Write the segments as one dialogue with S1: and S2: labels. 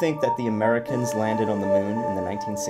S1: think that the Americans landed on the moon in the 1960s?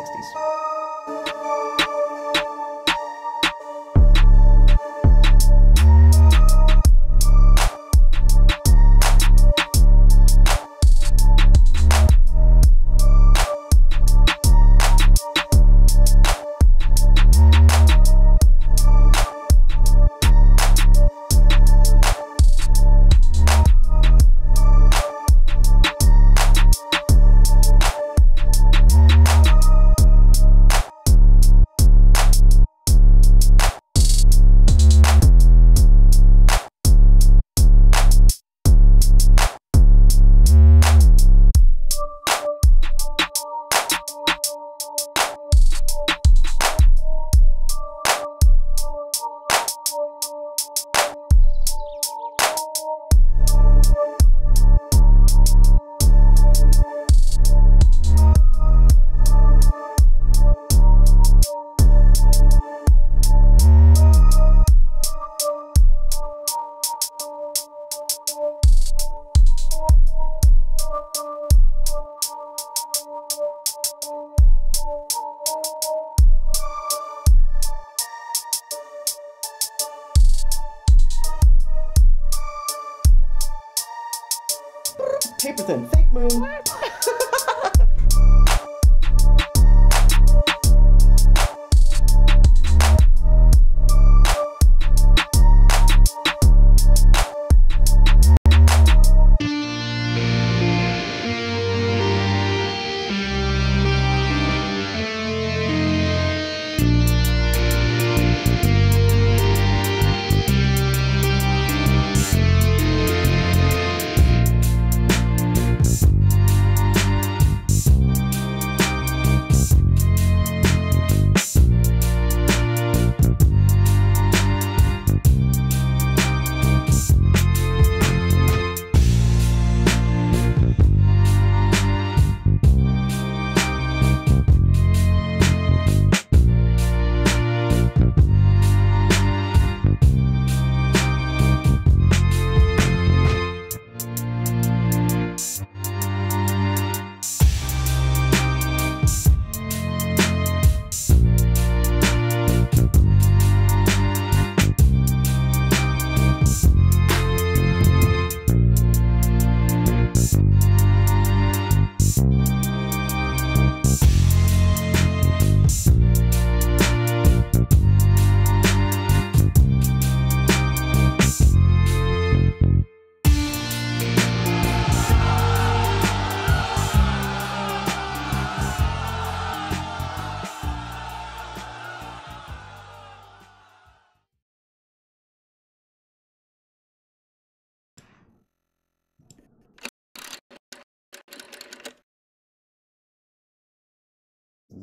S1: Paper thin, fake moon.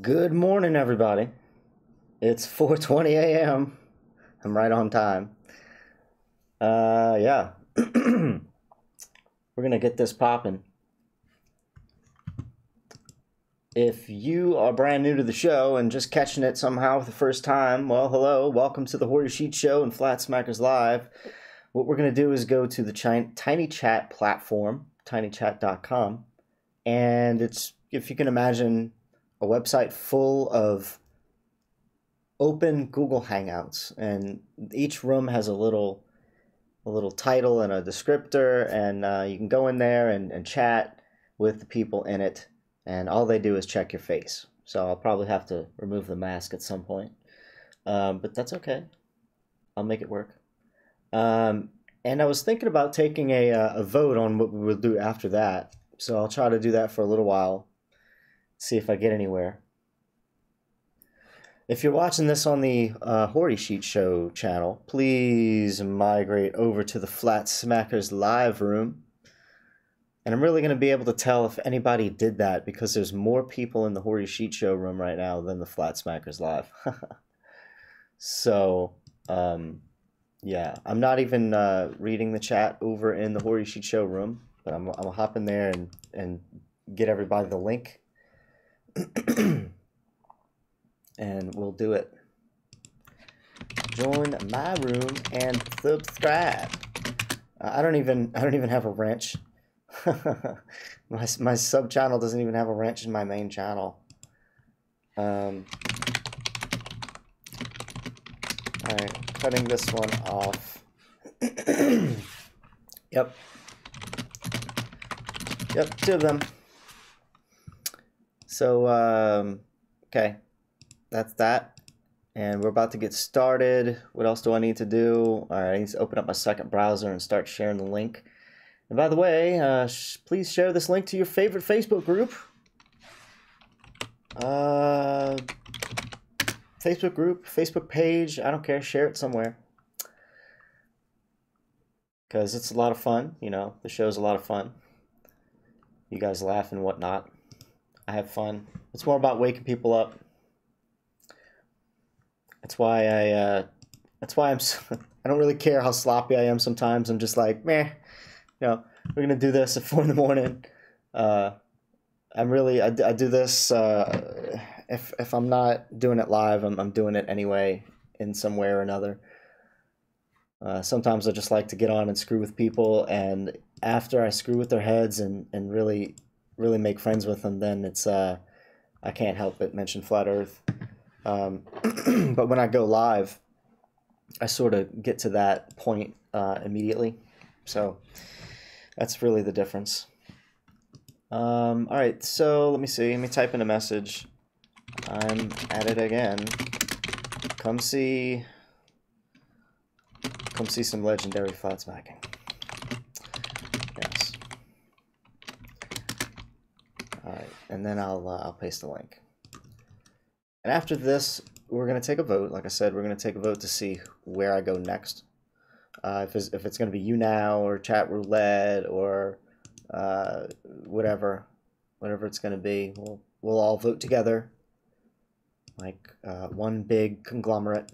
S1: Good morning, everybody. It's 4:20 a.m. I'm right on time. Yeah. We're gonna get this popping. If you are brand new to the show and just catching it somehow for the first time, well, hello. Welcome to the Horry Sheet Show and FlatSmackers Live. What we're gonna do is go to the TinyChat platform, tinychat.com, and it's, if you can imagine, a website full of open Google Hangouts, and each room has a little title and a descriptor, and you can go in there and chat with the people in it, and all they do is check your face. So I'll probably have to remove the mask at some point, but that's okay. I'll make it work. And I was thinking about taking a vote on what we will do after that, so I'll try to do that for a little while. See if I get anywhere. If you're watching this on the Horry Sheet Show channel, please migrate over to the FlatSmackers Live room. And I'm really going to be able to tell if anybody did that, because there's more people in the Horry Sheet Show room right now than the FlatSmackers Live. So, yeah, I'm not even reading the chat over in the Horry Sheet Show room, but I'm gonna hop in there and get everybody the link. And we'll do it. Join my room and subscribe. I don't even have a wrench. My sub channel doesn't even have a wrench in my main channel. Alright, cutting this one off. Yep. Yep, 2 of them. So, okay. That's that. And we're about to get started. What else do I need to do? Alright, I need to open up my second browser and start sharing the link. And by the way, please share this link to your favorite Facebook group. Facebook group, Facebook page, I don't care, share it somewhere. Because it's a lot of fun, you know, the show's a lot of fun. You guys laugh and whatnot. I have fun. It's more about waking people up. That's why I'm I don't really care how sloppy I am sometimes. I'm just like, meh, you know, we're gonna do this at 4 in the morning. I do this if I'm not doing it live, I'm doing it anyway in some way or another. Sometimes I just like to get on and screw with people, and after I screw with their heads and really make friends with them, then it's I can't help but mention Flat Earth. But when I go live, I sort of get to that point immediately. So that's really the difference. Alright, so let me see. Let me type in a message. I'm at it again. Come see some legendary flatsmacking. Yes. Alright, and then I'll paste the link. And after this, we're going to take a vote. Like I said, we're going to take a vote to see where I go next. If it's going to be You Now or Chat Roulette or whatever it's going to be, we'll all vote together, like one big conglomerate.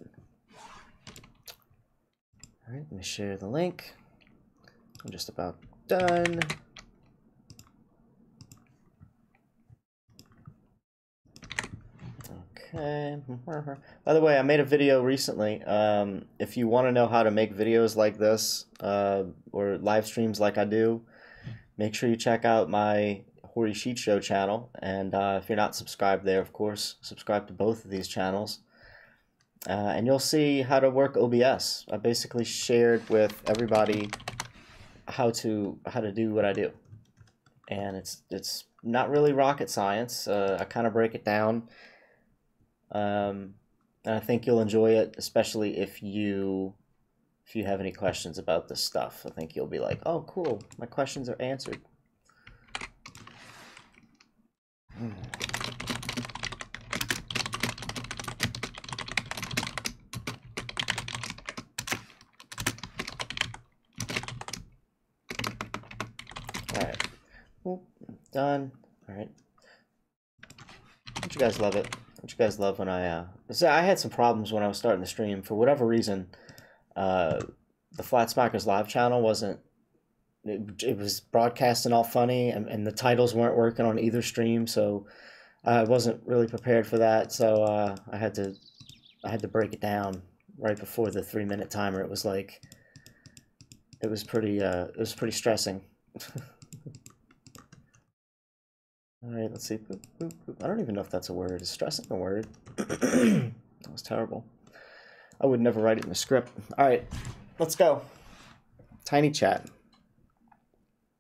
S1: All right, let me share the link. I'm just about done. Okay. By the way, I made a video recently. If you want to know how to make videos like this or live streams like I do, make sure you check out my Horry Sheet Show channel. And if you're not subscribed there, of course, subscribe to both of these channels. And you'll see how to work OBS. I basically shared with everybody how to do what I do. And it's not really rocket science. I kind of break it down. And I think you'll enjoy it, especially if you have any questions about this stuff. I think you'll be like, oh, cool, my questions are answered. Alright. Done. Alright. Don't you guys love it? Don't you guys love when I had some problems when I was starting the stream. For whatever reason, the FlatSmackers live channel wasn't, it was broadcasting all funny, and the titles weren't working on either stream, so I wasn't really prepared for that. So I had to break it down right before the 3-minute timer. It was like, it was pretty stressing. Alright, let's see. Boop, boop, boop. I don't even know if that's a word. Is stressing a word? That was terrible. I would never write it in a script. Alright, let's go. TinyChat.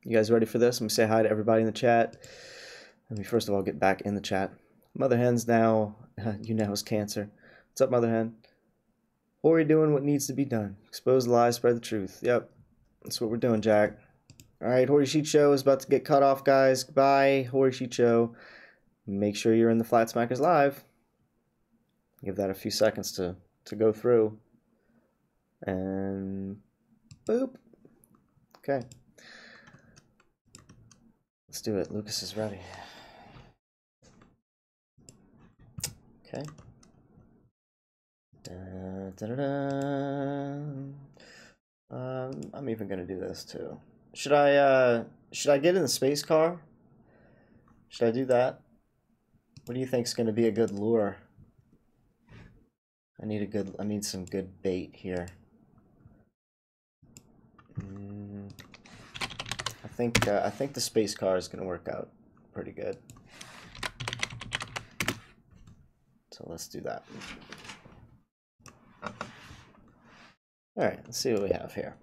S1: You guys ready for this? Let me say hi to everybody in the chat. Let me first of all get back in the chat. Mother Hen's now, You Now is cancer. What's up, Mother Hen? Horry doing what needs to be done. Expose the lies, spread the truth. Yep, that's what we're doing, Jack. Alright, Horry Sheet Show is about to get cut off, guys. Goodbye, Horry Sheet Show. Make sure you're in the FlatSmackers Live. Give that a few seconds to go through. And boop. Okay. Let's do it. Lucas is ready. Okay. Da, da, da, da. I'm even gonna do this too. Should I get in the space car? Should I do that? What do you think's gonna be a good lure? I need some good bait here. I I think the space car is gonna work out pretty good. So let's do that. All right, let's see what we have here.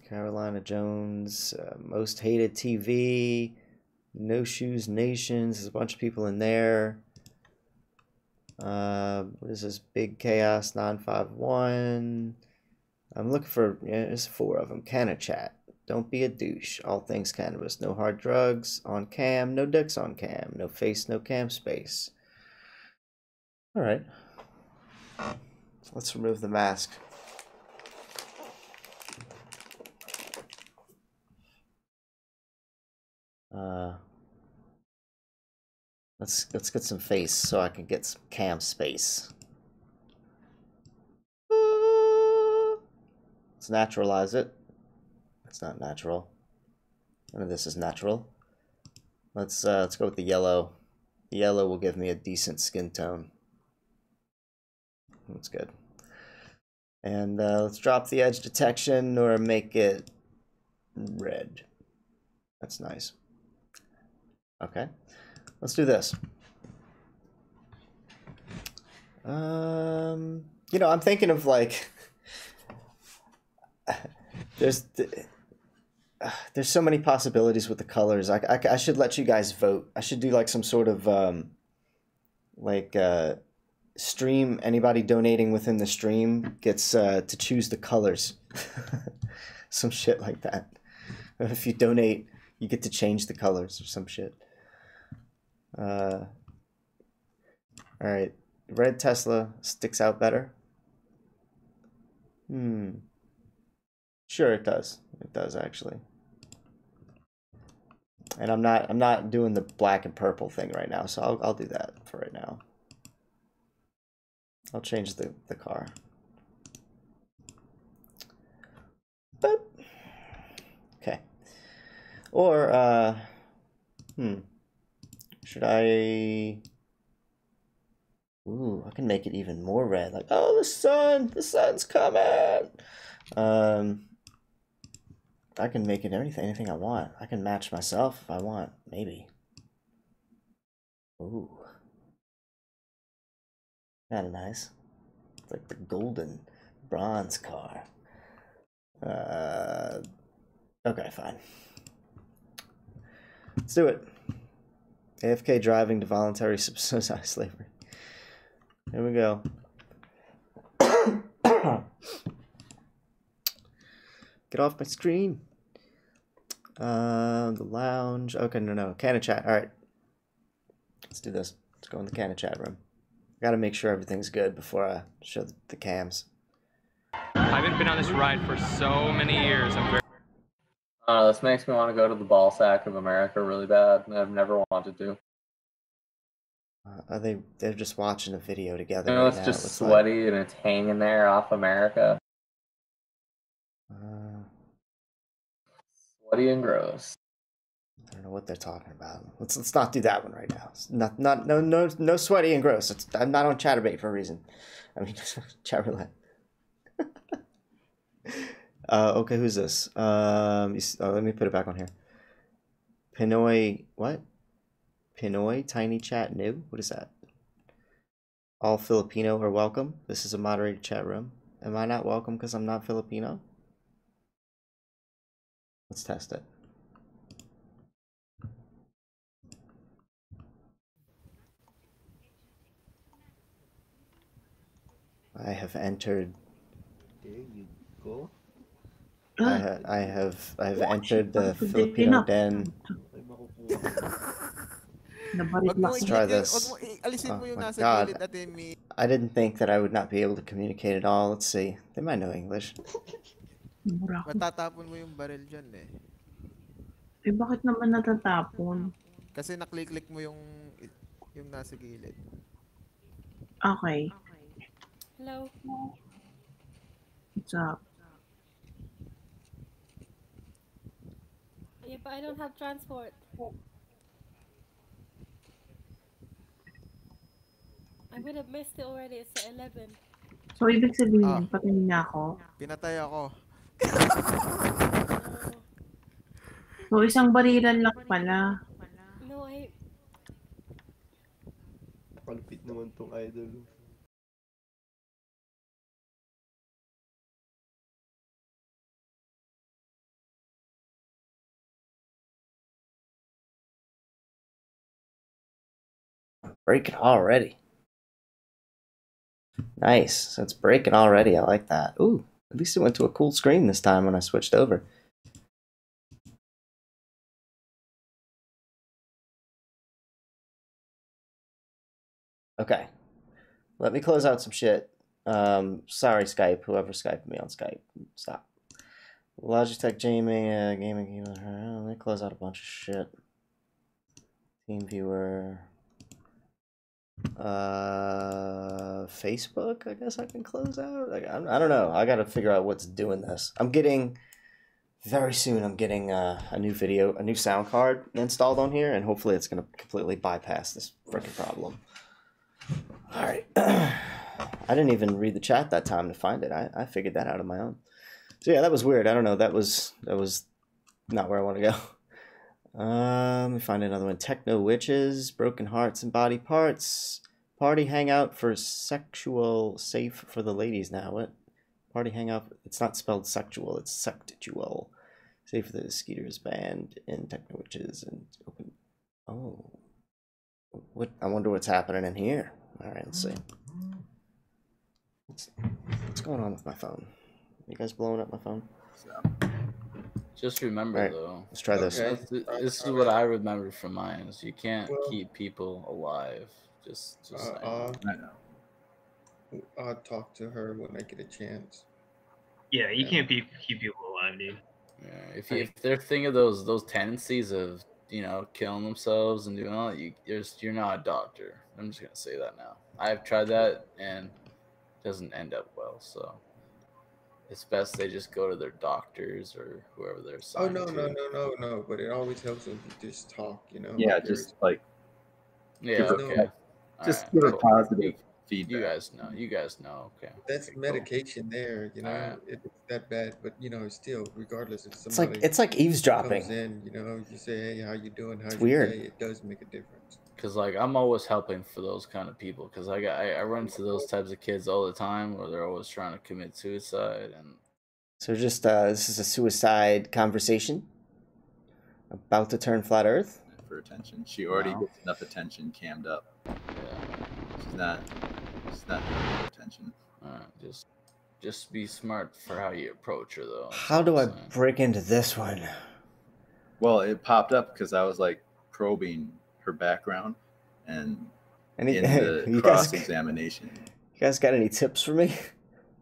S1: Carolina Jones, most hated TV, No Shoes Nations. There's a bunch of people in there. What is this? Big Chaos 951. I'm looking for, yeah, there's 4 of them. TinyChat. Don't be a douche. All things cannabis. No hard drugs on cam. No dicks on cam. No face, no cam space. All right. Let's remove the mask. Let's get some face so I can get some cam space. Let's naturalize it. It's not natural. None of this is natural. Let's go with the yellow. The yellow will give me a decent skin tone. That's good. And let's drop the edge detection or make it red. That's nice. Okay. Let's do this. You know, I'm thinking of like there's so many possibilities with the colors. I should let you guys vote. I should do like some sort of stream. Anybody donating within the stream gets to choose the colors. Some shit like that. If you donate, you get to change the colors or some shit. All right, red Tesla sticks out better. Sure, it does. It does actually. And I'm not doing the black and purple thing right now, so I'll do that for right now. I'll change the car. But okay. Or should I? Ooh, I can make it even more red. Like, oh, the sun's coming. I can make it anything I want. I can match myself if I want, maybe. Ooh, kind of nice. It's like the golden bronze car. Okay, fine. Let's do it. AFK driving to voluntary subsidized slavery. Here we go. Get off my screen. The lounge. Okay, no. TinyChat. All right. Let's do this. Let's go in the TinyChat room. Got to make sure everything's good before I show the cams.
S2: I haven't been on this ride for so many years. I'm very...
S3: This makes me want to go to the ball sack of America really bad. I've never wanted to.
S1: They're just watching a video together.
S3: You know,
S1: right
S3: it's
S1: now.
S3: just sweaty and it's hanging there off America. Sweaty and gross.
S1: I don't know what they're talking about. Let's not do that one right now. It's no sweaty and gross. I'm not on Chatterbait for a reason. I mean, Chatterlet. Okay, who's this? Let me put it back on here. Pinoy, what? Pinoy, TinyChat new? What is that? All Filipino are welcome. This is a moderated chat room. Am I not welcome because I'm not Filipino? Let's test it. I have entered.
S4: There you go.
S1: I have entered the Filipino den. Let's try this. Oh my God. I didn't think that I would not be able to communicate at all. Let's see. They might know English.
S5: Matatapon mo yung baril dyan eh.
S4: Eh, bakit naman natatapon?
S5: Kasi naklik-click mo yung nasa gilid.
S4: Okay.
S6: Hello.
S4: What's up?
S6: Yeah, but I don't have transport. I'm would have missed it already. It's at 11.
S4: So, ibig sabihin, patay na ako.
S5: Pinatay ako.
S4: So, isang barilan lang pala.
S6: No, I...
S7: Palpit naman tong idol.
S1: Breaking already. Nice. So it's breaking already. I like that. Ooh, at least it went to a cool screen this time when I switched over. Okay. Let me close out some shit. Sorry, Skype. Whoever Skyped me on Skype. Stop. Logitech gaming. Let me close out a bunch of shit. TeamViewer. Facebook, I guess I can close out. Like, I don't know. I gotta figure out what's doing this. Very soon I'm getting a new sound card installed on here, and hopefully it's gonna completely bypass this freaking problem. All right. I didn't even read the chat that time to find it. I figured that out on my own. So yeah, that was weird. I don't know. That was not where I want to go. Let me find another one. Techno Witches, Broken Hearts and Body Parts. Party Hangout for Sexual, safe for the ladies now. What? Party Hangout, it's not spelled sexual, it's sectual. Safe for the Skeeters band in Techno Witches and open. Oh. What? I wonder what's happening in here. Alright, let's see. What's going on with my phone? You guys blowing up my phone?
S3: Just remember,
S1: right,
S3: though.
S1: let's try this.
S3: This is what I remember from mine: is you can't keep people alive. Just
S7: I know. I'll talk to her when I get a chance.
S8: Yeah, you can't keep people alive, dude.
S3: Yeah, if they're thinking of those tendencies of killing themselves and doing all that, you're not a doctor. I'm just gonna say that now. I've tried that and it doesn't end up well. So it's best they just go to their doctors or whoever they're assigned to.
S7: No. But it always helps if you just talk,
S9: Yeah, just like.
S3: Yeah, okay.
S9: Just give a positive feedback.
S3: You guys know. Okay.
S7: That's medication there, it's that bad, but still, regardless if
S1: It's
S7: somebody
S1: like eavesdropping.
S7: comes in, you say, hey, how you doing? How's
S1: It's
S7: your
S1: weird.
S7: day? It does make a difference.
S3: Because I'm always helping for those kind of people. Because I run into those types of kids all the time where they're always trying to commit suicide. And
S1: so just this is a suicide conversation about to turn flat Earth.
S9: For attention, she already gets enough attention cammed up.
S3: Yeah,
S9: she's not doing for attention.
S3: Just be smart for how you approach her, though.
S1: How do I break into this one?
S9: Well, it popped up because I was like probing her background and in the cross-examination.
S1: You guys got any tips for me?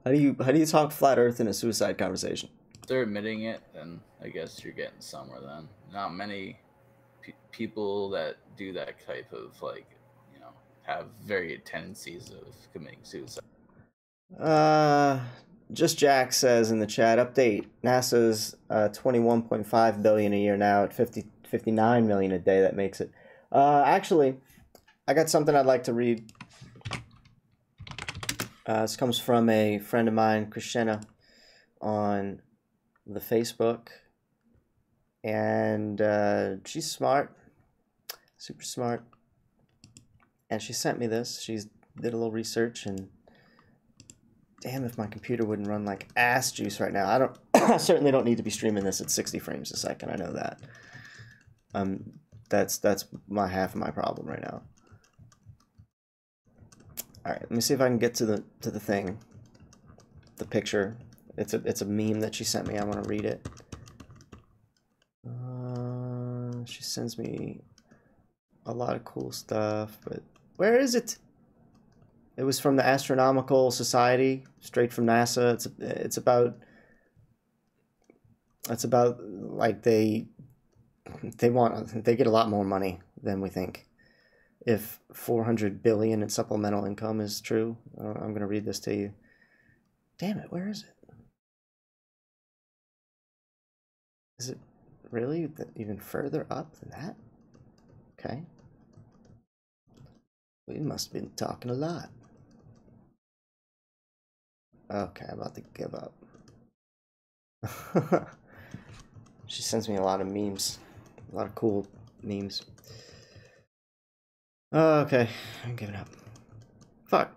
S1: How do you talk flat Earth in a suicide conversation?
S3: If they're admitting it, then I guess you're getting somewhere. Then not many people that do that type of have very tendencies of committing suicide.
S1: Just Jack says in the chat, update, NASA's 21.5 billion a year now at 59 million a day. That makes it. Actually, I got something I'd like to read. This comes from a friend of mine, Krishna, on the Facebook. And she's smart, super smart. And she sent me this. She did a little research, and damn if my computer wouldn't run like ass juice right now. I certainly don't need to be streaming this at 60 frames a second. I know that. That's my half of my problem right now. All right, let me see if I can get to the thing, the picture. It's a meme that she sent me. I want to read it. She sends me a lot of cool stuff, but where is it? It was from the Astronomical Society, straight from NASA. It's about like they get a lot more money than we think. If 400 billion in supplemental income is true, I'm gonna read this to you. Damn it, where is it? Is it really even further up than that? Okay. We must have been talking a lot. Okay, I'm about to give up. She sends me a lot of memes. A lot of cool memes. Okay, I'm giving up. Fuck.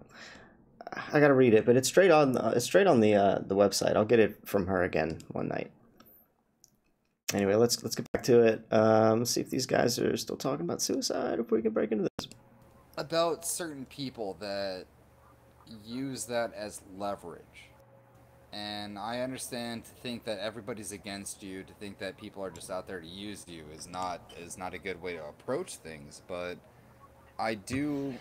S1: I gotta read it, but it's straight on the website. I'll get it from her again one night. Anyway, let's get back to it. Let's see if these guys are still talking about suicide before we can break into this.
S10: About certain people that use that as leverage. And I understand to think that everybody's against you, to think that people are just out there to use you is not a good way to approach things, but I do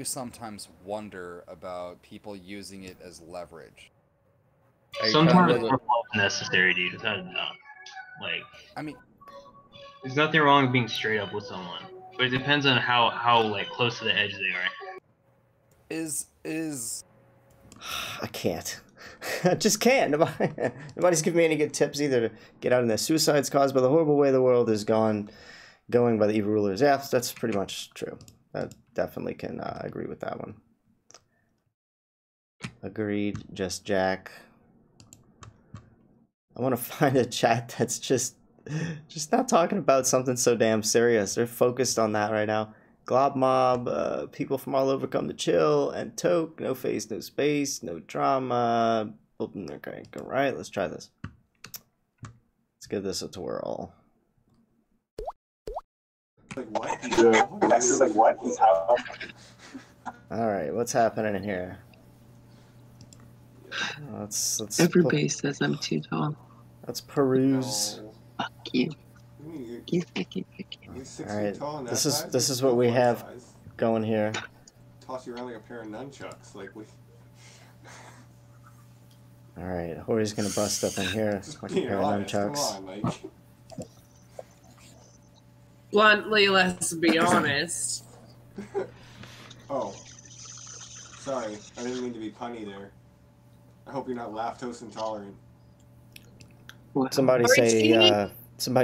S10: sometimes wonder about people using it as leverage.
S8: Sometimes it's necessary, dude. Like,
S10: I mean,
S8: there's nothing wrong with being straight up with someone, but it depends on how like close to the edge they are.
S1: I can't. I just can't. Nobody's giving me any good tips either to get out of this. Suicide's caused by the horrible way the world is going by the evil rulers. Yeah, that's pretty much true. I definitely can agree with that one. Agreed. Just Jack. I want to find a chat that's just not talking about something so damn serious. They're focused on that right now. Glob Mob, people from all over come to chill, and Toke, no face, no space, no drama. Okay, all right, let's try this. Let's give this a twirl.
S11: Like what? Like what?
S1: All right, what's happening in here? Let's
S12: Everybody says I'm too tall.
S1: Let's peruse.
S12: Fuck you. You fucking
S1: All right, this is what we have going here.
S11: Toss you around like a pair of nunchucks, like we.
S1: All right, Horry's gonna bust up in here like a pair of nunchucks.
S11: Come on, like.
S4: Bluntly, let's be honest.
S11: Oh, sorry, I didn't mean to be punny there. I hope you're not lactose intolerant.
S1: Somebody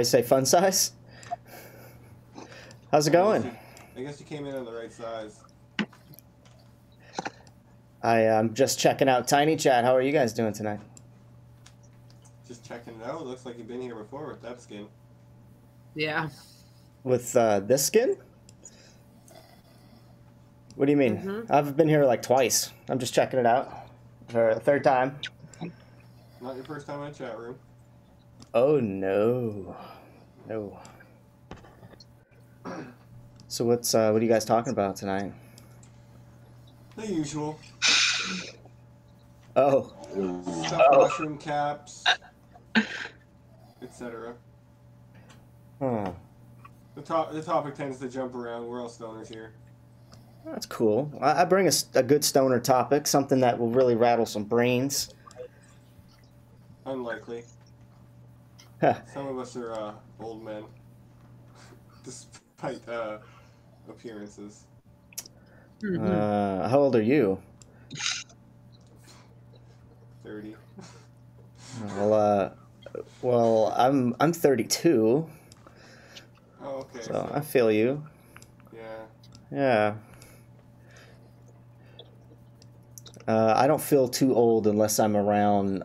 S1: say fun size. How's it going?
S11: I guess you came in on the right size.
S1: I'm just checking out TinyChat. How are you guys doing tonight?
S11: Just checking it out. Looks like you've been here before with that skin.
S4: Yeah.
S1: With this skin? What do you mean?
S4: Mm-hmm.
S1: I've been here like twice. I'm just checking it out for a third time.
S11: Not your first time in a chat room.
S1: Oh no, no. So what are you guys talking about tonight?
S11: The usual.
S1: Oh.
S11: Stuffed mushroom caps, etc.
S1: Huh.
S11: The topic tends to jump around. We're all stoners here.
S1: That's cool. I bring a good stoner topic, something that will really rattle some brains.
S11: Unlikely. Some of us are old men, despite appearances.
S1: How old are you?
S11: 30.
S1: Well, I'm 32.
S11: Oh, okay.
S1: So I feel you.
S11: Yeah.
S1: Yeah. I don't feel too old unless I'm around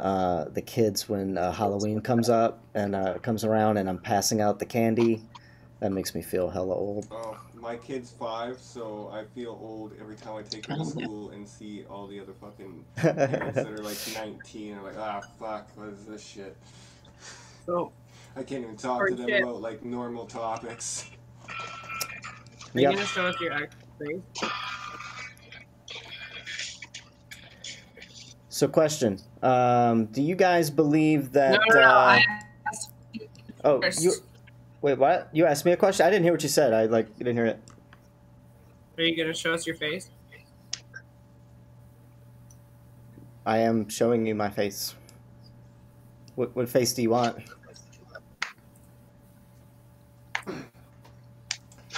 S1: the kids when Halloween comes up and comes around and I'm passing out the candy. That makes me feel hella old.
S11: Oh, my kid's 5, so I feel old every time I take her to school and see all the other fucking parents that are like 19 and like, ah, fuck, what is this shit?
S4: Oh.
S11: I can't even talk to them about like normal topics.
S4: Are you gonna show us your actual face?
S1: So, question: do you guys believe that?
S4: No,
S1: oh, you wait. What? You asked me a question. I didn't hear what you said. I didn't hear it.
S4: Are you gonna show us your face?
S1: I am showing you my face. What face do you want?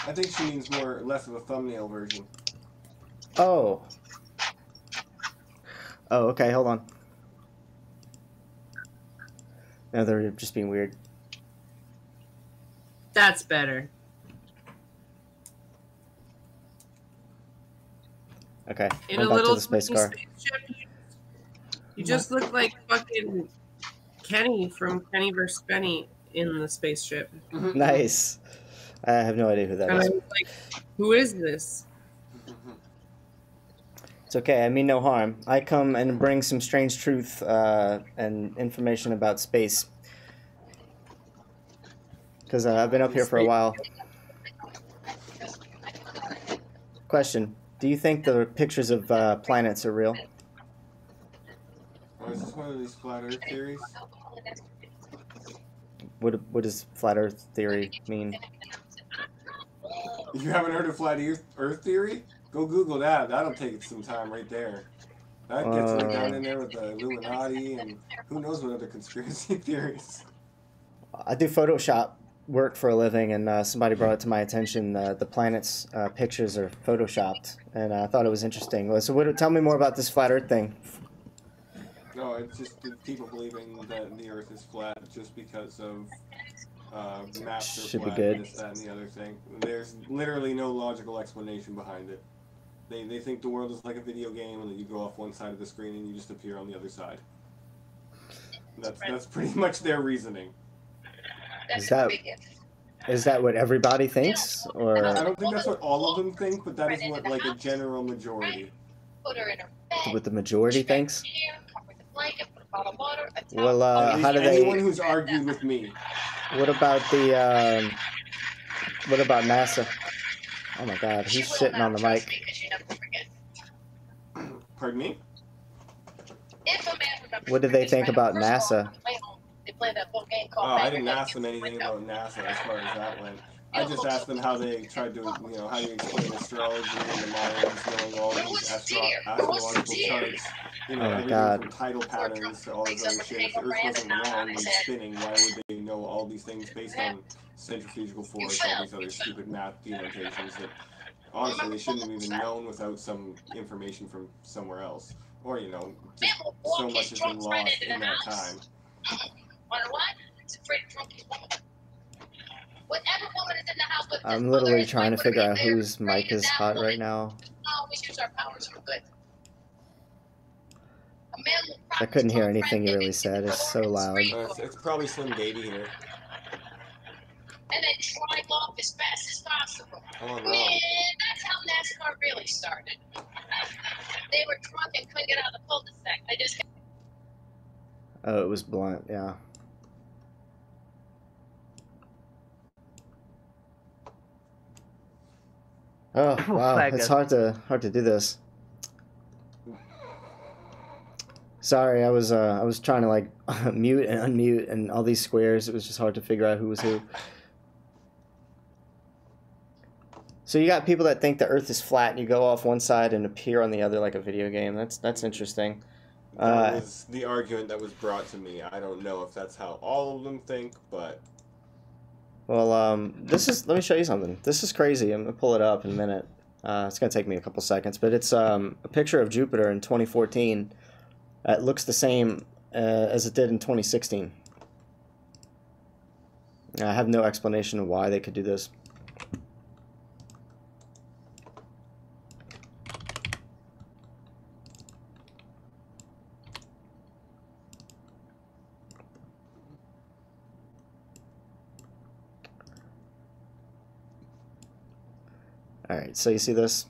S11: I think she means less of a thumbnail version.
S1: Oh. Oh, okay, hold on. No, they're just being weird.
S4: That's better.
S1: Okay.
S13: In
S1: Going
S13: a
S1: back to
S13: little
S1: the space
S13: tiny
S1: car.
S13: spaceship. You just look like fucking Kenny from Kenny vs. Benny in the spaceship.
S1: Nice. I have no idea who that
S13: And I
S1: is.
S13: was like, who is this?
S1: It's okay. I mean no harm. I come and bring some strange truth and information about space. Because I've been up here for a while. Question. Do you think the pictures of planets are real?
S11: Or is this one of these flat Earth theories?
S1: What does flat Earth theory mean?
S11: If you haven't heard of flat Earth theory, go Google that. That'll take some time right there. That gets right down in there with the Illuminati and who knows what other conspiracy theories.
S1: I do Photoshop work for a living, and somebody brought it to my attention. The planets' pictures are photoshopped, and I thought it was interesting. So tell me more about this flat Earth thing.
S11: No, it's just people believing that the Earth is flat just because of maps are
S1: Should be
S11: flat,
S1: good.
S11: this, that, and the other thing. There's literally no logical explanation behind it. They think the world is like a video game and that you go off one side of the screen and you just appear on the other side. That's pretty much their reasoning.
S1: Is that what everybody thinks, or?
S11: I don't think that's what all of them think, but that is what like a general majority.
S1: What the majority thinks? Well, how do they?
S11: Anyone who's argued with me.
S1: What about the? What about NASA? Oh my God, he's sitting on the mic.
S11: Pardon me?
S1: What do they think about NASA?
S11: Oh, I didn't ask them anything about NASA as far as that went. I just asked them how they tried to, how do you explain astrology and the Mayans knowing all these astrological charts, everything from tidal patterns to all this other shit. If the Earth wasn't round and spinning, why would they know all these things based on centrifugal force, all these other stupid math denotations that, honestly, they shouldn't have even known without some information from somewhere else. Or, just so much has been lost in that time.
S1: I'm literally trying to figure out whose mic is hot right now. I couldn't hear anything you really said. It's so loud.
S11: It's probably Slim Baby here.
S14: And then drive off as fast as possible.
S11: Oh, no.
S14: Man, that's how NASCAR really started. They were drunk and couldn't get out of the cul-de-sac. They just...
S1: Oh, it was blunt, yeah. Oh wow, it's hard to do this. Sorry, I was trying to like mute and unmute and all these squares. It was just hard to figure out who was who. So you got people that think the Earth is flat and you go off one side and appear on the other like a video game. That's interesting.
S11: That was the argument that was brought to me. I don't know if that's how all of them think, but...
S1: Well, let me show you something. This is crazy. I'm going to pull it up in a minute. It's going to take me a couple seconds, but it's a picture of Jupiter in 2014. It looks the same as it did in 2016. I have no explanation of why they could do this. Alright, so you see this?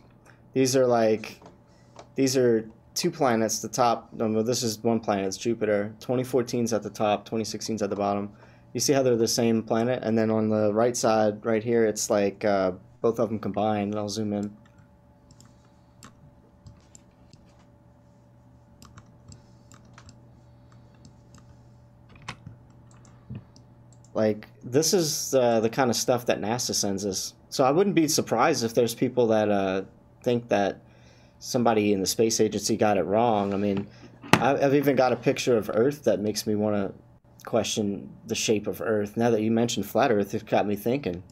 S1: These are two planets. The top, no, this is one planet, it's Jupiter. 2014 is at the top, 2016 is at the bottom. You see how they're the same planet? And then on the right side, right here, it's like both of them combined. I'll zoom in. Like, this is the kind of stuff that NASA sends us. So I wouldn't be surprised if there's people that think that somebody in the space agency got it wrong. I mean, I've even got a picture of Earth that makes me want to question the shape of Earth. Now that you mentioned flat Earth, it got me thinking.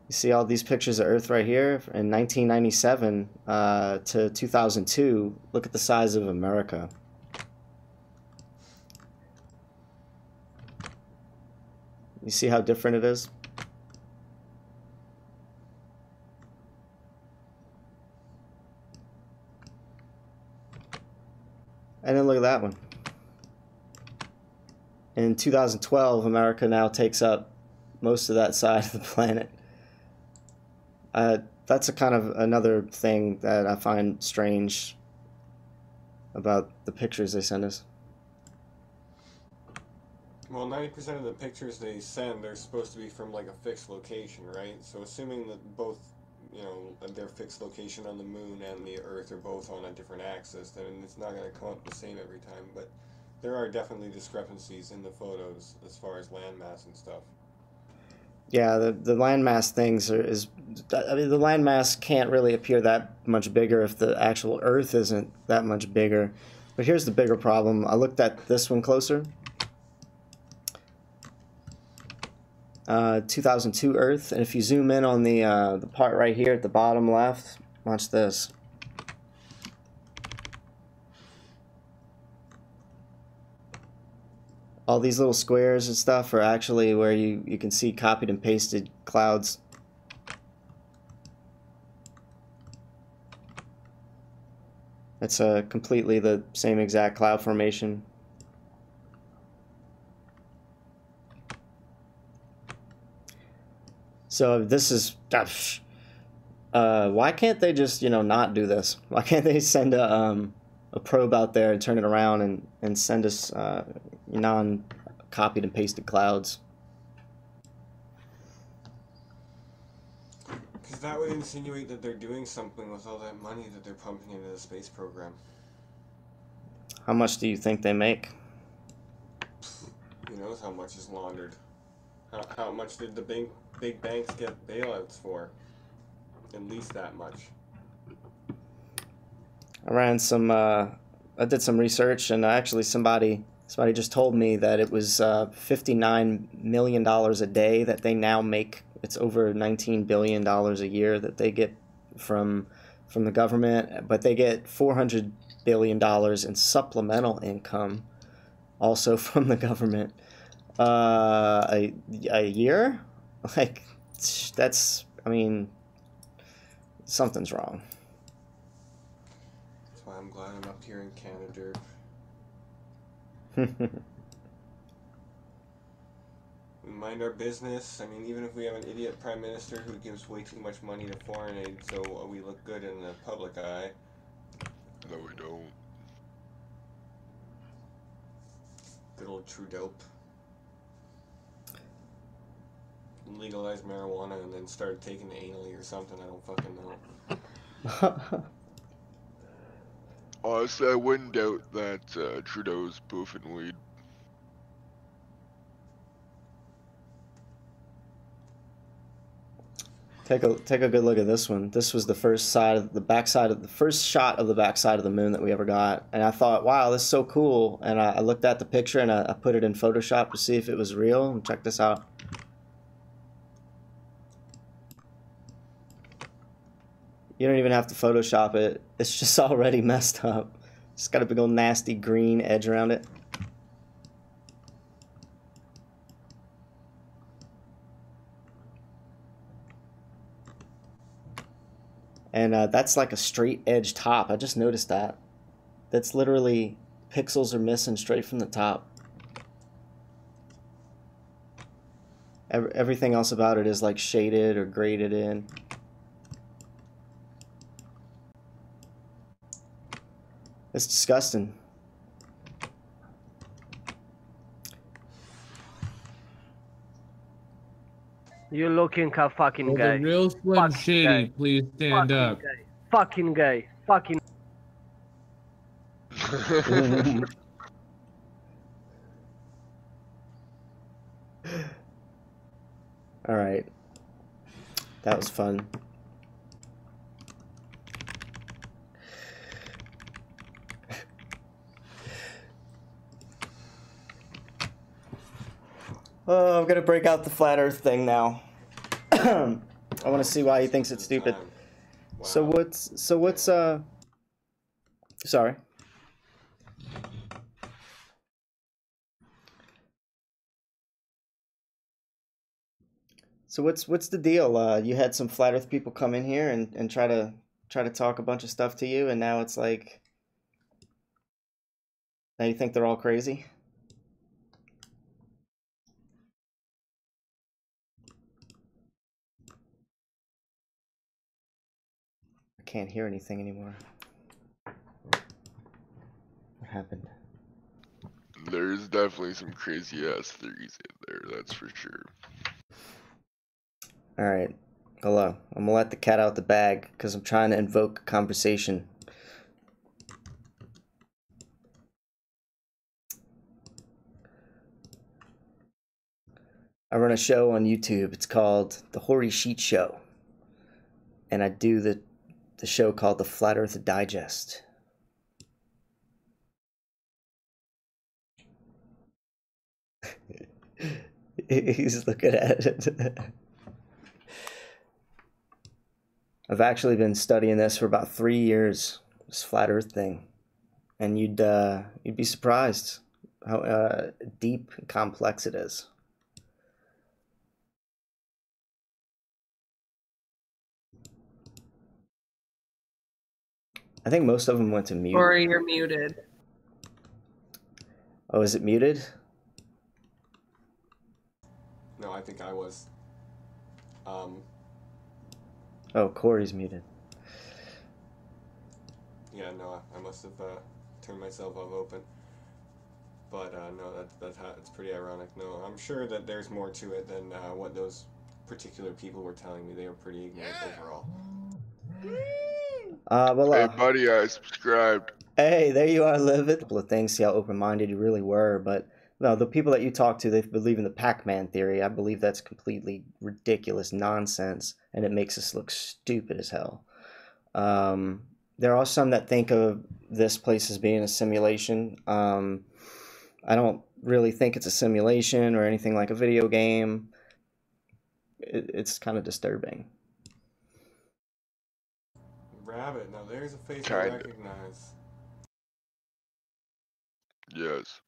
S1: You see all these pictures of Earth right here in 1997 to 2002. Look at the size of America. You see how different it is? And then look at that one. In 2012, America now takes up most of that side of the planet. That's a kind of another thing that I find strange about the pictures they send us.
S11: Well, 90% of the pictures they send are supposed to be from like a fixed location, right? So assuming that both, you know, their fixed location on the moon and the Earth are both on a different axis, then it's not going to come up the same every time. But there are definitely discrepancies in the photos as far as landmass and stuff.
S1: Yeah, the landmass things I mean, the landmass can't really appear that much bigger if the actual Earth isn't that much bigger. But here's the bigger problem. I looked at this one closer. 2002 Earth, and if you zoom in on the part right here at the bottom left, watch this. All these little squares and stuff are actually where you can see copied and pasted clouds. It's completely the same exact cloud formation. So this is, why can't they just, you know, not do this? Why can't they send a probe out there and turn it around and send us non-copied and pasted clouds?
S11: Because that would insinuate that they're doing something with all that money that they're pumping into the space program.
S1: How much do you think they make?
S11: Who knows how much is laundered? How much did the big banks get bailouts for? At least that much.
S1: I ran some, I did some research, and actually somebody just told me that it was $59 million a day that they now make. It's over $19 billion a year that they get from the government, but they get $400 billion in supplemental income also from the government. A year? Like, that's, I mean, something's wrong.
S11: That's why I'm glad I'm up here in Canada. We mind our business. I mean, even if we have an idiot prime minister who gives way too much money to foreign aid so we look good in the public eye.
S15: No, we don't.
S11: Good old Trudeau. Legalized marijuana and then started taking it anally or something. I don't fucking know.
S15: Honestly, I wouldn't doubt that Trudeau's poofing weed.
S1: Take a good look at this one. This was the first shot of the backside of the moon that we ever got, and I thought, wow, this is so cool. And I looked at the picture and I put it in Photoshop to see if it was real. And check this out. You don't even have to Photoshop it. It's just already messed up. It's got a big old nasty green edge around it. And that's like a straight edge top. I just noticed that. That's literally, pixels are missing straight from the top. Everything else about it is like shaded or graded in. It's disgusting.
S16: You're looking a fucking gay.
S17: The real Slim Shady, please stand up.
S16: Gay. Fucking gay. Fucking.
S1: All right. That was fun. Oh, I'm gonna break out the flat Earth thing now. I want to see why he thinks it's stupid. Wow. So what's sorry. So what's the deal? You had some flat Earth people come in here and try to talk a bunch of stuff to you, and now it's like now you think they're all crazy? I can't hear anything anymore. What happened?
S15: There's definitely some crazy ass theories in there, that's for sure.
S1: Alright. Hello. I'm gonna let the cat out the bag because I'm trying to invoke conversation. I run a show on YouTube. It's called The Horry Sheet Show. And I do the show called The Flat Earth Digest. He's looking at it. I've actually been studying this for about 3 years, this flat Earth thing, and you'd be surprised how deep and complex it is. I think most of them went to mute.
S13: Or you're muted.
S1: Oh, is it muted?
S11: No, I think I was.
S1: Oh, Corey's muted.
S11: Yeah, no, I must have turned myself off open. But no, that's pretty ironic. No, I'm sure that there's more to it than what those particular people were telling me. They were pretty ignorant overall.
S1: Well,
S15: hey, buddy, I subscribed.
S1: Hey, there you are, Livid. A couple of things, see how open-minded you really were, but no, the people that you talk to, they believe in the Pac-Man theory. I believe that's completely ridiculous nonsense, and it makes us look stupid as hell. There are some that think of this place as being a simulation. I don't really think it's a simulation or anything like a video game. It's kind of disturbing.
S11: Rabbit, now there's a face I recognize.
S15: Yes.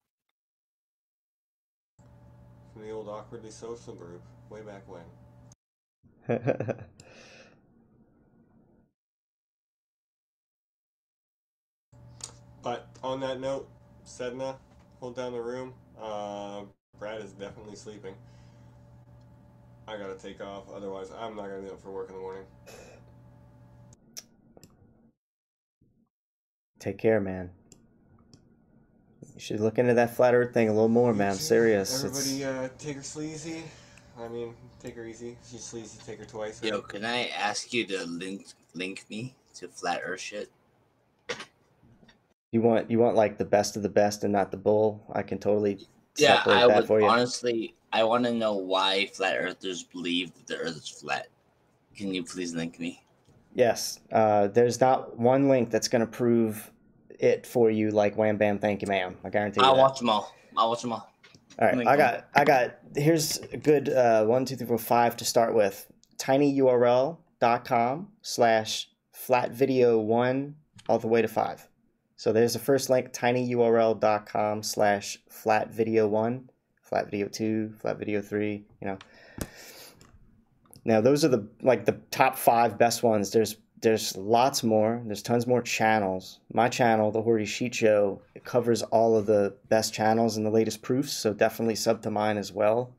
S11: From the old Awkwardly Social group, way back when. But on that note, Sedna, hold down the room. Brad is definitely sleeping. I gotta take off, otherwise I'm not gonna be up for work in the morning.
S1: Take care, man. You should look into that flat Earth thing a little more, man. I'm serious.
S11: Everybody, take her sleazy. I mean, take her easy. She's sleazy. Take her twice. Right?
S18: Yo, can I ask you to link me to flat Earth shit?
S1: You want like the best of the best and not the bull? I can totally separate
S18: I
S1: that
S18: would
S1: for you.
S18: honestly. I want to know why flat earthers believe that the Earth is flat. Can you please link me?
S1: Yes. There's not one link that's going to prove it for you like wham bam thank you ma'am. I guarantee you.
S18: I'll watch them all. All
S1: right. I got here's a good 1, 2, 3, 4, 5 to start with. tinyurl.com/flatvideo1 all the way to 5. So there's the first link, tinyurl.com/flatvideo1, flatvideo2, flatvideo3, you know. Now those are the top 5 best ones. There's lots more. There's tons more channels. My channel, The Horry Sheet Show, it covers all of the best channels and the latest proofs, so definitely sub to mine as well.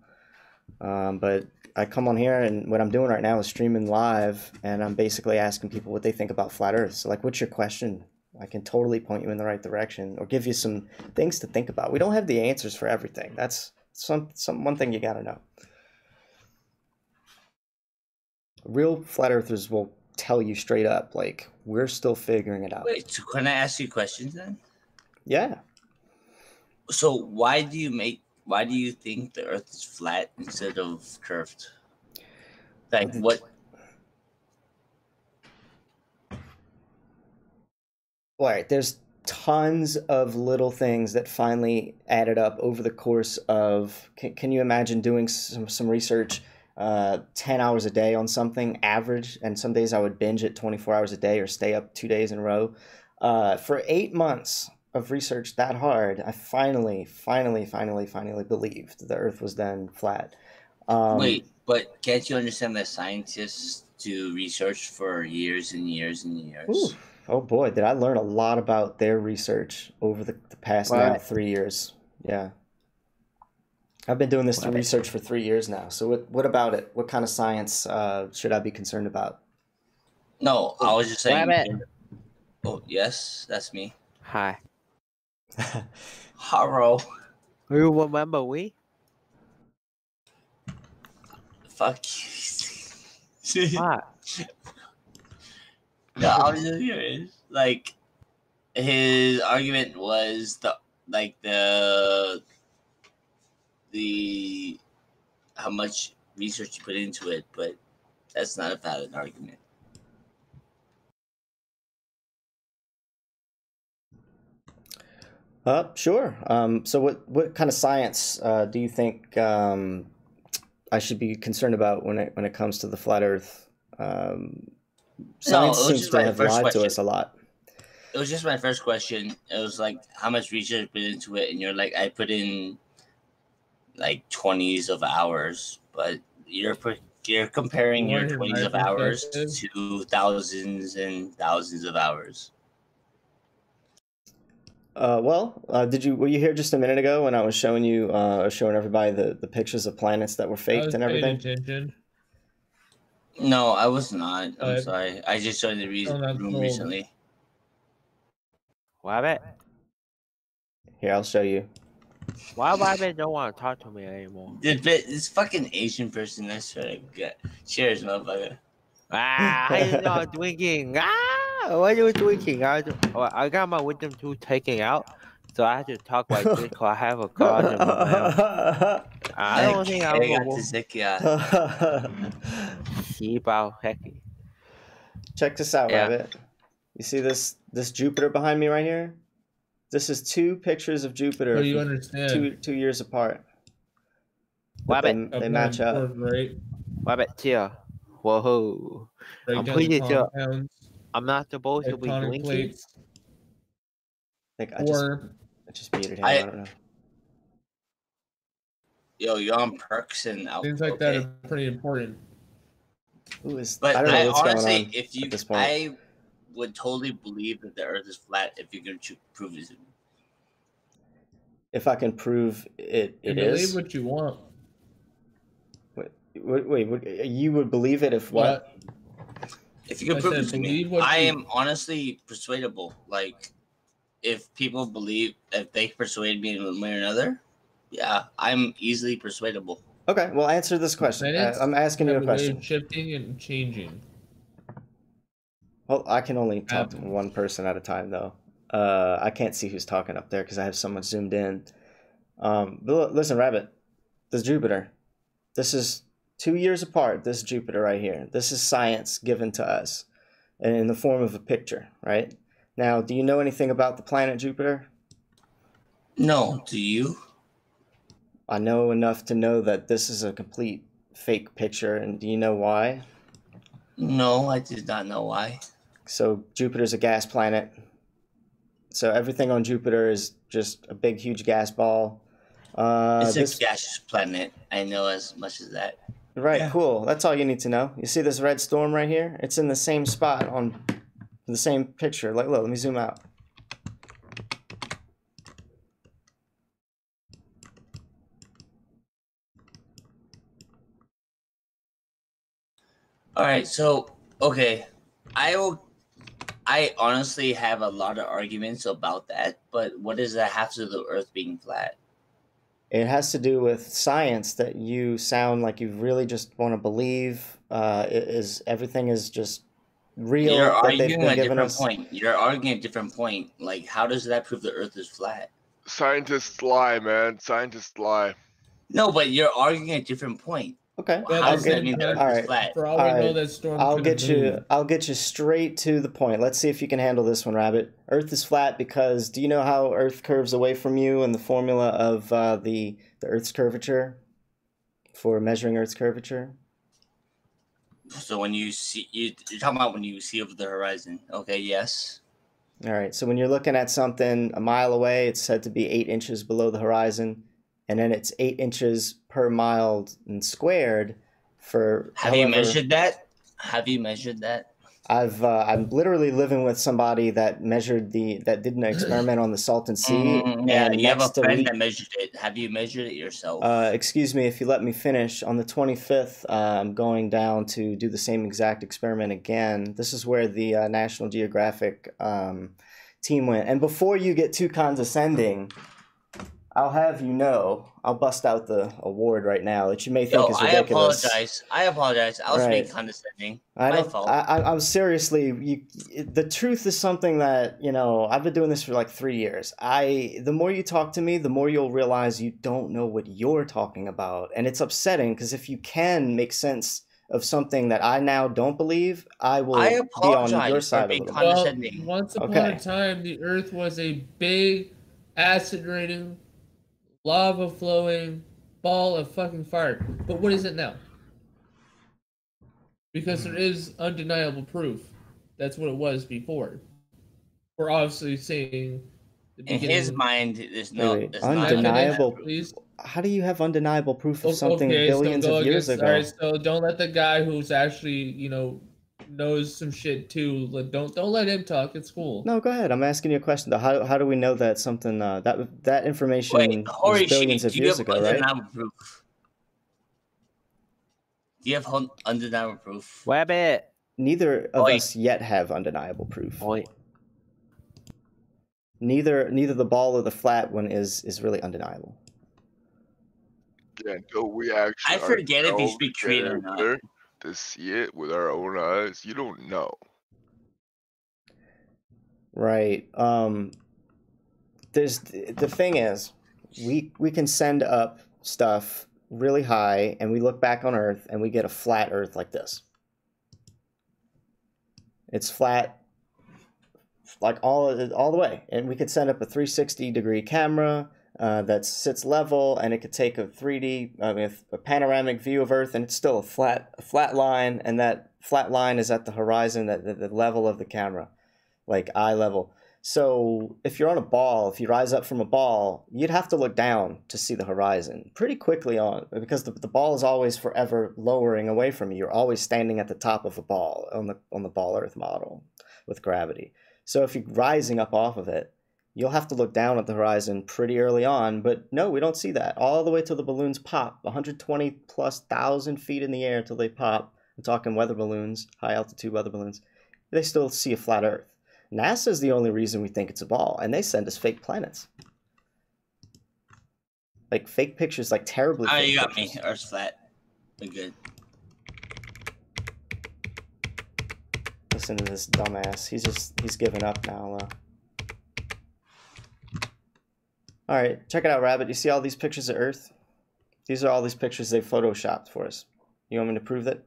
S1: But I come on here, and what I'm doing right now is streaming live, and I'm basically asking people what they think about flat Earth. So, like, what's your question? I can totally point you in the right direction or give you some things to think about. We don't have the answers for everything. That's one thing you got to know. Real flat earthers will tell you straight up, like, we're still figuring it out.
S18: Wait, so can I ask you questions then?
S1: Yeah.
S18: So why do you think the Earth is flat instead of curved? Like what?
S1: All right, there's tons of little things that finally added up over the course of. Can you imagine doing some research? 10 hours a day on something average, and some days I would binge it 24 hours a day or stay up 2 days in a row. For 8 months of research that hard, I finally believed the Earth was then flat.
S18: Wait, but can't you understand that scientists do research for years and years and years?
S1: Ooh. Oh boy, did I learn a lot about their research over the past now 3 years. Yeah. I've been doing this research for 3 years now. So what about it? What kind of science should I be concerned about?
S18: No, I was just saying. Oh, yes, that's me.
S19: Hi.
S18: Hello.
S19: You remember we?
S18: Fuck you.
S19: What?
S18: No, I was just curious. Like, his argument was the how much research you put into it, but that's not a valid argument.
S1: Sure. So what kind of science do you think I should be concerned about when it comes to the flat Earth? Science seems to have lied to us a lot.
S18: It was just my first question. It was like, how much research put into it, and you're like, I put in like 20s of hours, but you're comparing your 20s of hours to thousands and thousands of hours.
S1: Were you here just a minute ago when I was showing you, showing everybody the pictures of planets that were faked and everything?
S17: Attention.
S18: No, I was not. I'm sorry. I just joined the room recently.
S19: Wabbit.
S1: Here, I'll show you.
S19: Why Wabbit don't want to talk to me anymore?
S18: This fucking Asian person that's trying to get. Cheers, motherfucker.
S19: How you not drinking? What are you drinking? I got my wisdom tooth taken out, so I have to talk like this because I have a god in my mouth. I don't think I will.
S1: Check this out, Rabbit. You see this Jupiter behind me right here? This is 2 pictures of Jupiter.
S17: So you understand?
S1: 2 years apart.
S19: Wabbit.
S1: They match up.
S17: Right?
S19: Wabbit, chill. Whoa. I'm pretty sure I'm not supposed to be drinking.
S1: I think I just muted him. I don't know.
S18: Yo, you're on perks and alcohol.
S17: Things like that are pretty important.
S18: But
S1: I don't know what's
S18: honestly,
S1: going on
S18: if you,
S1: at this point.
S18: I would totally believe that the Earth is flat if you can prove it.
S1: If I can prove it is.
S17: Believe what you want.
S1: Wait, you would believe it if what?
S18: If you can prove it to me, I am honestly persuadable. Like, if people believe, if they persuade me in one way or another, yeah, I'm easily persuadable.
S1: Okay, well, answer this question. I'm asking you a question.
S17: Shifting and changing.
S1: Well, I can only talk to one person at a time, though. I can't see who's talking up there because I have someone zoomed in. But listen, Rabbit, this Jupiter, this is 2 years apart, this Jupiter right here. This is science given to us in the form of a picture, right? Now, do you know anything about the planet Jupiter?
S18: No, do you?
S1: I know enough to know that this is a complete fake picture, and do you know why?
S18: No, I did not know why.
S1: So Jupiter's a gas planet. So everything on Jupiter is just a big, huge gas ball.
S18: It's a gaseous planet. I know as much as that.
S1: Right, yeah. Cool. That's all you need to know. You see this red storm right here? It's in the same spot on the same picture. Like, look, let me zoom out.
S18: All right, so okay, I honestly have a lot of arguments about that, but what does that have to do with the Earth being flat?
S1: It has to do with science that you sound like you really just want to believe. Everything is just real.
S18: You're arguing a different point. You're arguing a different point. Like, how does that prove the Earth is flat?
S15: Scientists lie, man. Scientists lie.
S18: No, but you're arguing a different point.
S1: Okay.
S18: How does that mean the Earth is flat?
S17: For all we know, that storm
S1: I'll get you straight to the point. Let's see if you can handle this one, Rabbit. Earth is flat because do you know how Earth curves away from you and the formula of the Earth's curvature for measuring Earth's curvature?
S18: So when you see, you're talking about when you see over the horizon. Okay, yes.
S1: All right. So when you're looking at something a mile away, it's said to be 8 inches below the horizon. and then it's 8 inches per mile and squared for.
S18: Have you measured that? Have you measured that?
S1: I'm literally living with somebody that did an experiment on the Salton Sea.
S18: Yeah,
S1: and
S18: you have a
S1: next to
S18: friend that measured it. Have you measured it yourself?
S1: Excuse me, if you let me finish. On the 25th, I'm going down to do the same exact experiment again. This is where the National Geographic team went. And before you get too condescending, I'll have you know, I'll bust out the award right now that you may think is ridiculous.
S18: I apologize. I was being
S1: Right.
S18: condescending.
S1: I
S18: My
S1: don't.
S18: fault.
S1: I'm seriously. The truth is something that I've been doing this for like 3 years. The more you talk to me, the more you'll realize you don't know what you're talking about, and it's upsetting because if you can make sense of something that I now don't believe, I will be on your side a little bit.
S17: Well, once upon
S1: Okay.
S17: a time, the Earth was a big, acid-raining, lava-flowing ball of fucking fire. But what is it now? Because there is undeniable proof. That's what it was before. We're obviously seeing the
S18: In
S17: beginning.
S18: his mind, there's no
S1: Wait,
S18: there's not
S1: undeniable.
S17: Please.
S1: How do you have undeniable proof of something
S17: Okay,
S1: billions
S17: so
S1: of years ago?
S17: Alright, so don't let the guy who's actually, knows some shit too. Don't let him talk. It's cool.
S1: No, go ahead. I'm asking you a question though. How do we know that something that information
S18: Wait,
S1: was
S18: Horry,
S1: billions of
S18: do you
S1: years
S18: have
S1: ago, right?
S18: undeniable proof? Do you have undeniable proof?
S19: Rabbit.
S1: Neither of us yet have undeniable proof. Neither the ball or the flat one is really undeniable.
S15: Yeah, until we actually
S18: I forget if he's
S15: ourselves
S18: been
S15: get
S18: created or
S15: out
S18: not.
S15: there to see it with our own eyes, you don't know.
S1: Right. There's the thing is, we can send up stuff really high, and we look back on Earth, and we get a flat Earth like this. It's flat, like all the way, and we could send up a 360-degree camera that sits level, and it could take a 3D, a panoramic view of Earth, and it's still a flat line, and that flat line is at the horizon, at the level of the camera, like eye level. So if you're on a ball, if you rise up from a ball, you'd have to look down to see the horizon pretty quickly on, because the ball is always forever lowering away from you. You're always standing at the top of a ball on the ball Earth model with gravity. So if you're rising up off of it, you'll have to look down at the horizon pretty early on. But no, we don't see that all the way till the balloons pop, 120,000+ feet in the air till they pop. I'm talking weather balloons, high altitude weather balloons. They still see a flat Earth. NASA is the only reason we think it's a ball, and they send us fake planets. Like fake pictures, like terribly fake
S18: You got
S1: pictures.
S18: me. Earth's flat. We're good.
S1: Listen to this dumbass. He's giving up now. All right, check it out, Rabbit. You see all these pictures of Earth? These are all these pictures they photoshopped for us. You want me to prove that?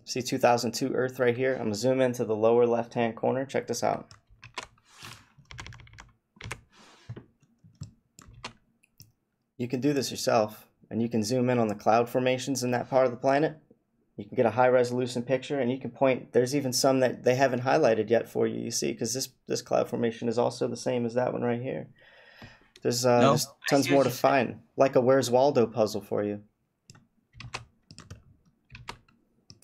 S1: See 2002 Earth right here? I'm going to zoom into the lower left-hand corner. Check this out. You can do this yourself, and you can zoom in on the cloud formations in that part of the planet. You can get a high-resolution picture, and you can point. There's even some that they haven't highlighted yet for you, you see, because this cloud formation is also the same as that one right here. There's tons more to find, like a Where's Waldo puzzle for you.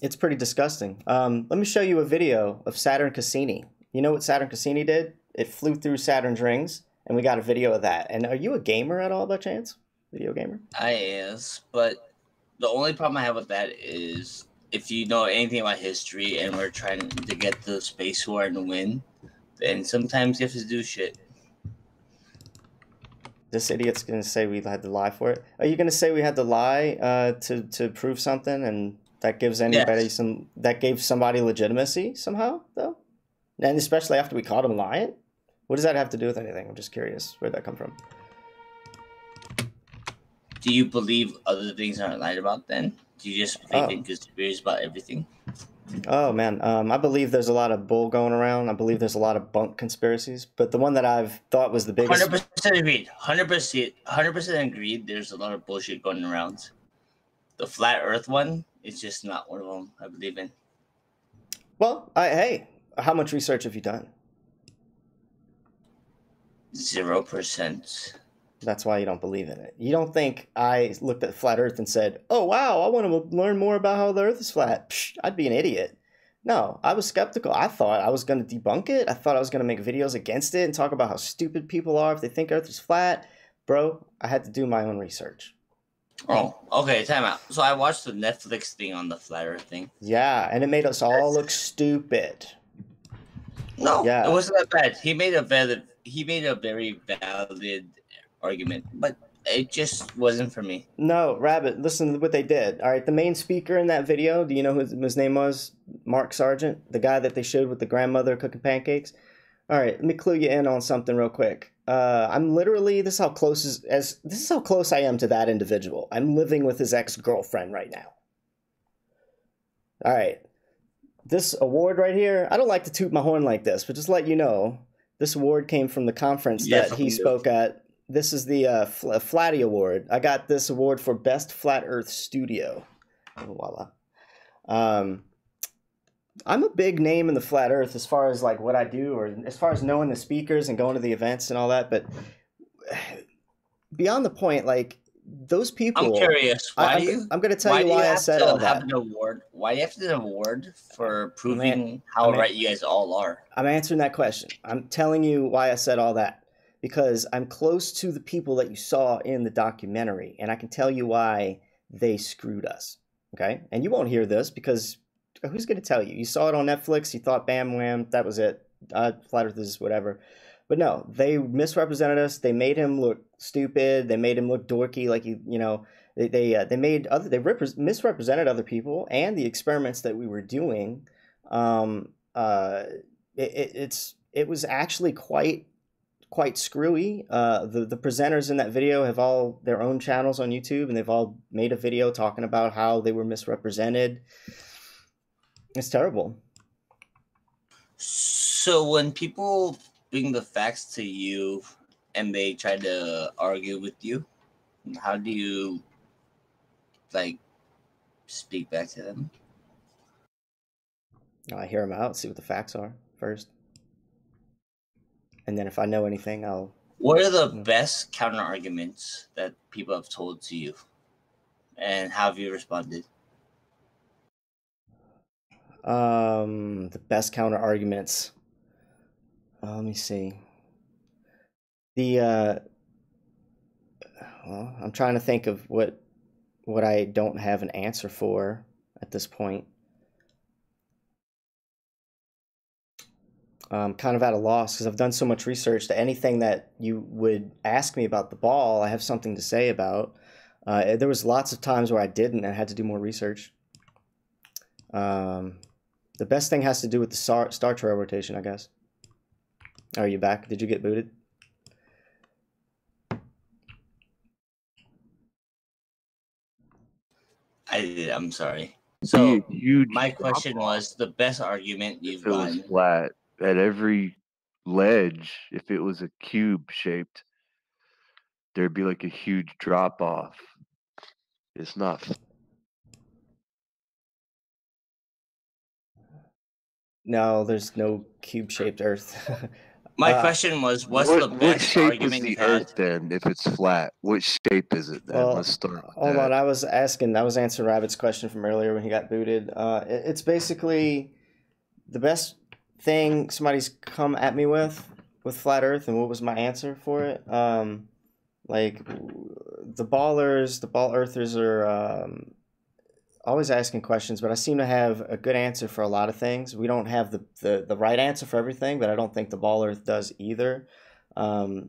S1: It's pretty disgusting. Let me show you a video of Saturn Cassini. You know what Saturn Cassini did? It flew through Saturn's rings, and we got a video of that. And are you a gamer at all by chance? Video gamer?
S18: I is, but the only problem I have with that is if you know anything about history and we're trying to get the space war and win, then sometimes you have to do shit.
S1: This idiot's going to say we had to lie for it. Are you going to say we had to lie to prove something, and that gives anybody that gave somebody legitimacy somehow, though? And especially after we caught him lying? What does that have to do with anything? I'm just curious. Where'd that come from?
S18: Do you believe other things aren't lied about then? Do you just think in conspiracies about everything?
S1: Oh, man. I believe there's a lot of bull going around. I believe there's a lot of bunk conspiracies. But the one that I've thought was the biggest...
S18: 100% agreed. 100% agreed. There's a lot of bullshit going around. The flat earth one is just not one of them I believe in.
S1: Well, hey, how much research have you done?
S18: 0%.
S1: That's why you don't believe in it. You don't think I looked at flat Earth and said, "Oh wow, I want to learn more about how the Earth is flat." Psh, I'd be an idiot. No, I was skeptical. I thought I was going to debunk it. I thought I was going to make videos against it and talk about how stupid people are if they think Earth is flat. Bro, I had to do my own research.
S18: Oh, okay, time out. So I watched the Netflix thing on the flat Earth thing.
S1: Yeah, and it made us all look stupid.
S18: No,
S1: Yeah.
S18: it wasn't that bad. He made a very valid argument, but it just wasn't for me.
S1: No, Rabbit, listen to what they did. All right, the main speaker in that video, do you know who his name was? Mark Sargent, the guy that they showed with the grandmother cooking pancakes. All right, let me clue you in on something real quick. I'm literally, this is how close I am to that individual. I'm living with his ex-girlfriend right now. All right, this award right here, I don't like to toot my horn like this, but just let you know, this award came from the conference that he spoke at. This is the Flatty Award. I got this award for Best Flat Earth Studio. Voila. I'm a big name in the Flat Earth as far as like what I do, or as far as knowing the speakers and going to the events and all that. But beyond the point, like those people.
S18: I'm curious.
S1: I'm going to tell you why I said all that.
S18: An award? Why do you have to have an award for proving how right you guys all are?
S1: I'm answering that question. I'm telling you why I said all that. Because I'm close to the people that you saw in the documentary, and I can tell you why they screwed us, okay? And you won't hear this because who's going to tell you? You saw it on Netflix, you thought bam, wham, that was it. Flat Earth is whatever. But no, they misrepresented us. They made him look stupid. They made him look dorky, like they misrepresented other people and the experiments that we were doing. It was actually quite screwy. The presenters in that video have all their own channels on YouTube, and they've all made a video talking about how they were misrepresented. It's terrible.
S18: So when people bring the facts to you and they try to argue with you, how do you like speak back to them?
S1: I hear them out, see what the facts are first. And then if I know anything, I'll...
S18: What are the best counter arguments that people have told to you? And how have you responded?
S1: The best counter arguments. Let me see. Well, I'm trying to think of what I don't have an answer for at this point. I'm kind of at a loss because I've done so much research that anything that you would ask me about the ball, I have something to say about. There was lots of times where I didn't and I had to do more research. The best thing has to do with the star trail rotation, I guess. Are you back? Did you get booted?
S18: I did. I'm sorry. So my question was the best argument you've gotten.
S19: Flat at every ledge. If it was a cube shaped, there'd be like a huge drop off. It's not.
S1: No, there's no cube shaped Earth.
S18: My question was, what's the best argument
S19: the Earth then? If it's flat, which shape is it then?
S1: Well,
S19: Let's start with
S1: hold
S19: that.
S1: on, I was answering Rabbit's question from earlier when he got booted. It's basically the best thing somebody's come at me with flat Earth, and what was my answer for it? Like the ball earthers are always asking questions, but I seem to have a good answer for a lot of things. We don't have the right answer for everything, but I don't think the ball earth does either. But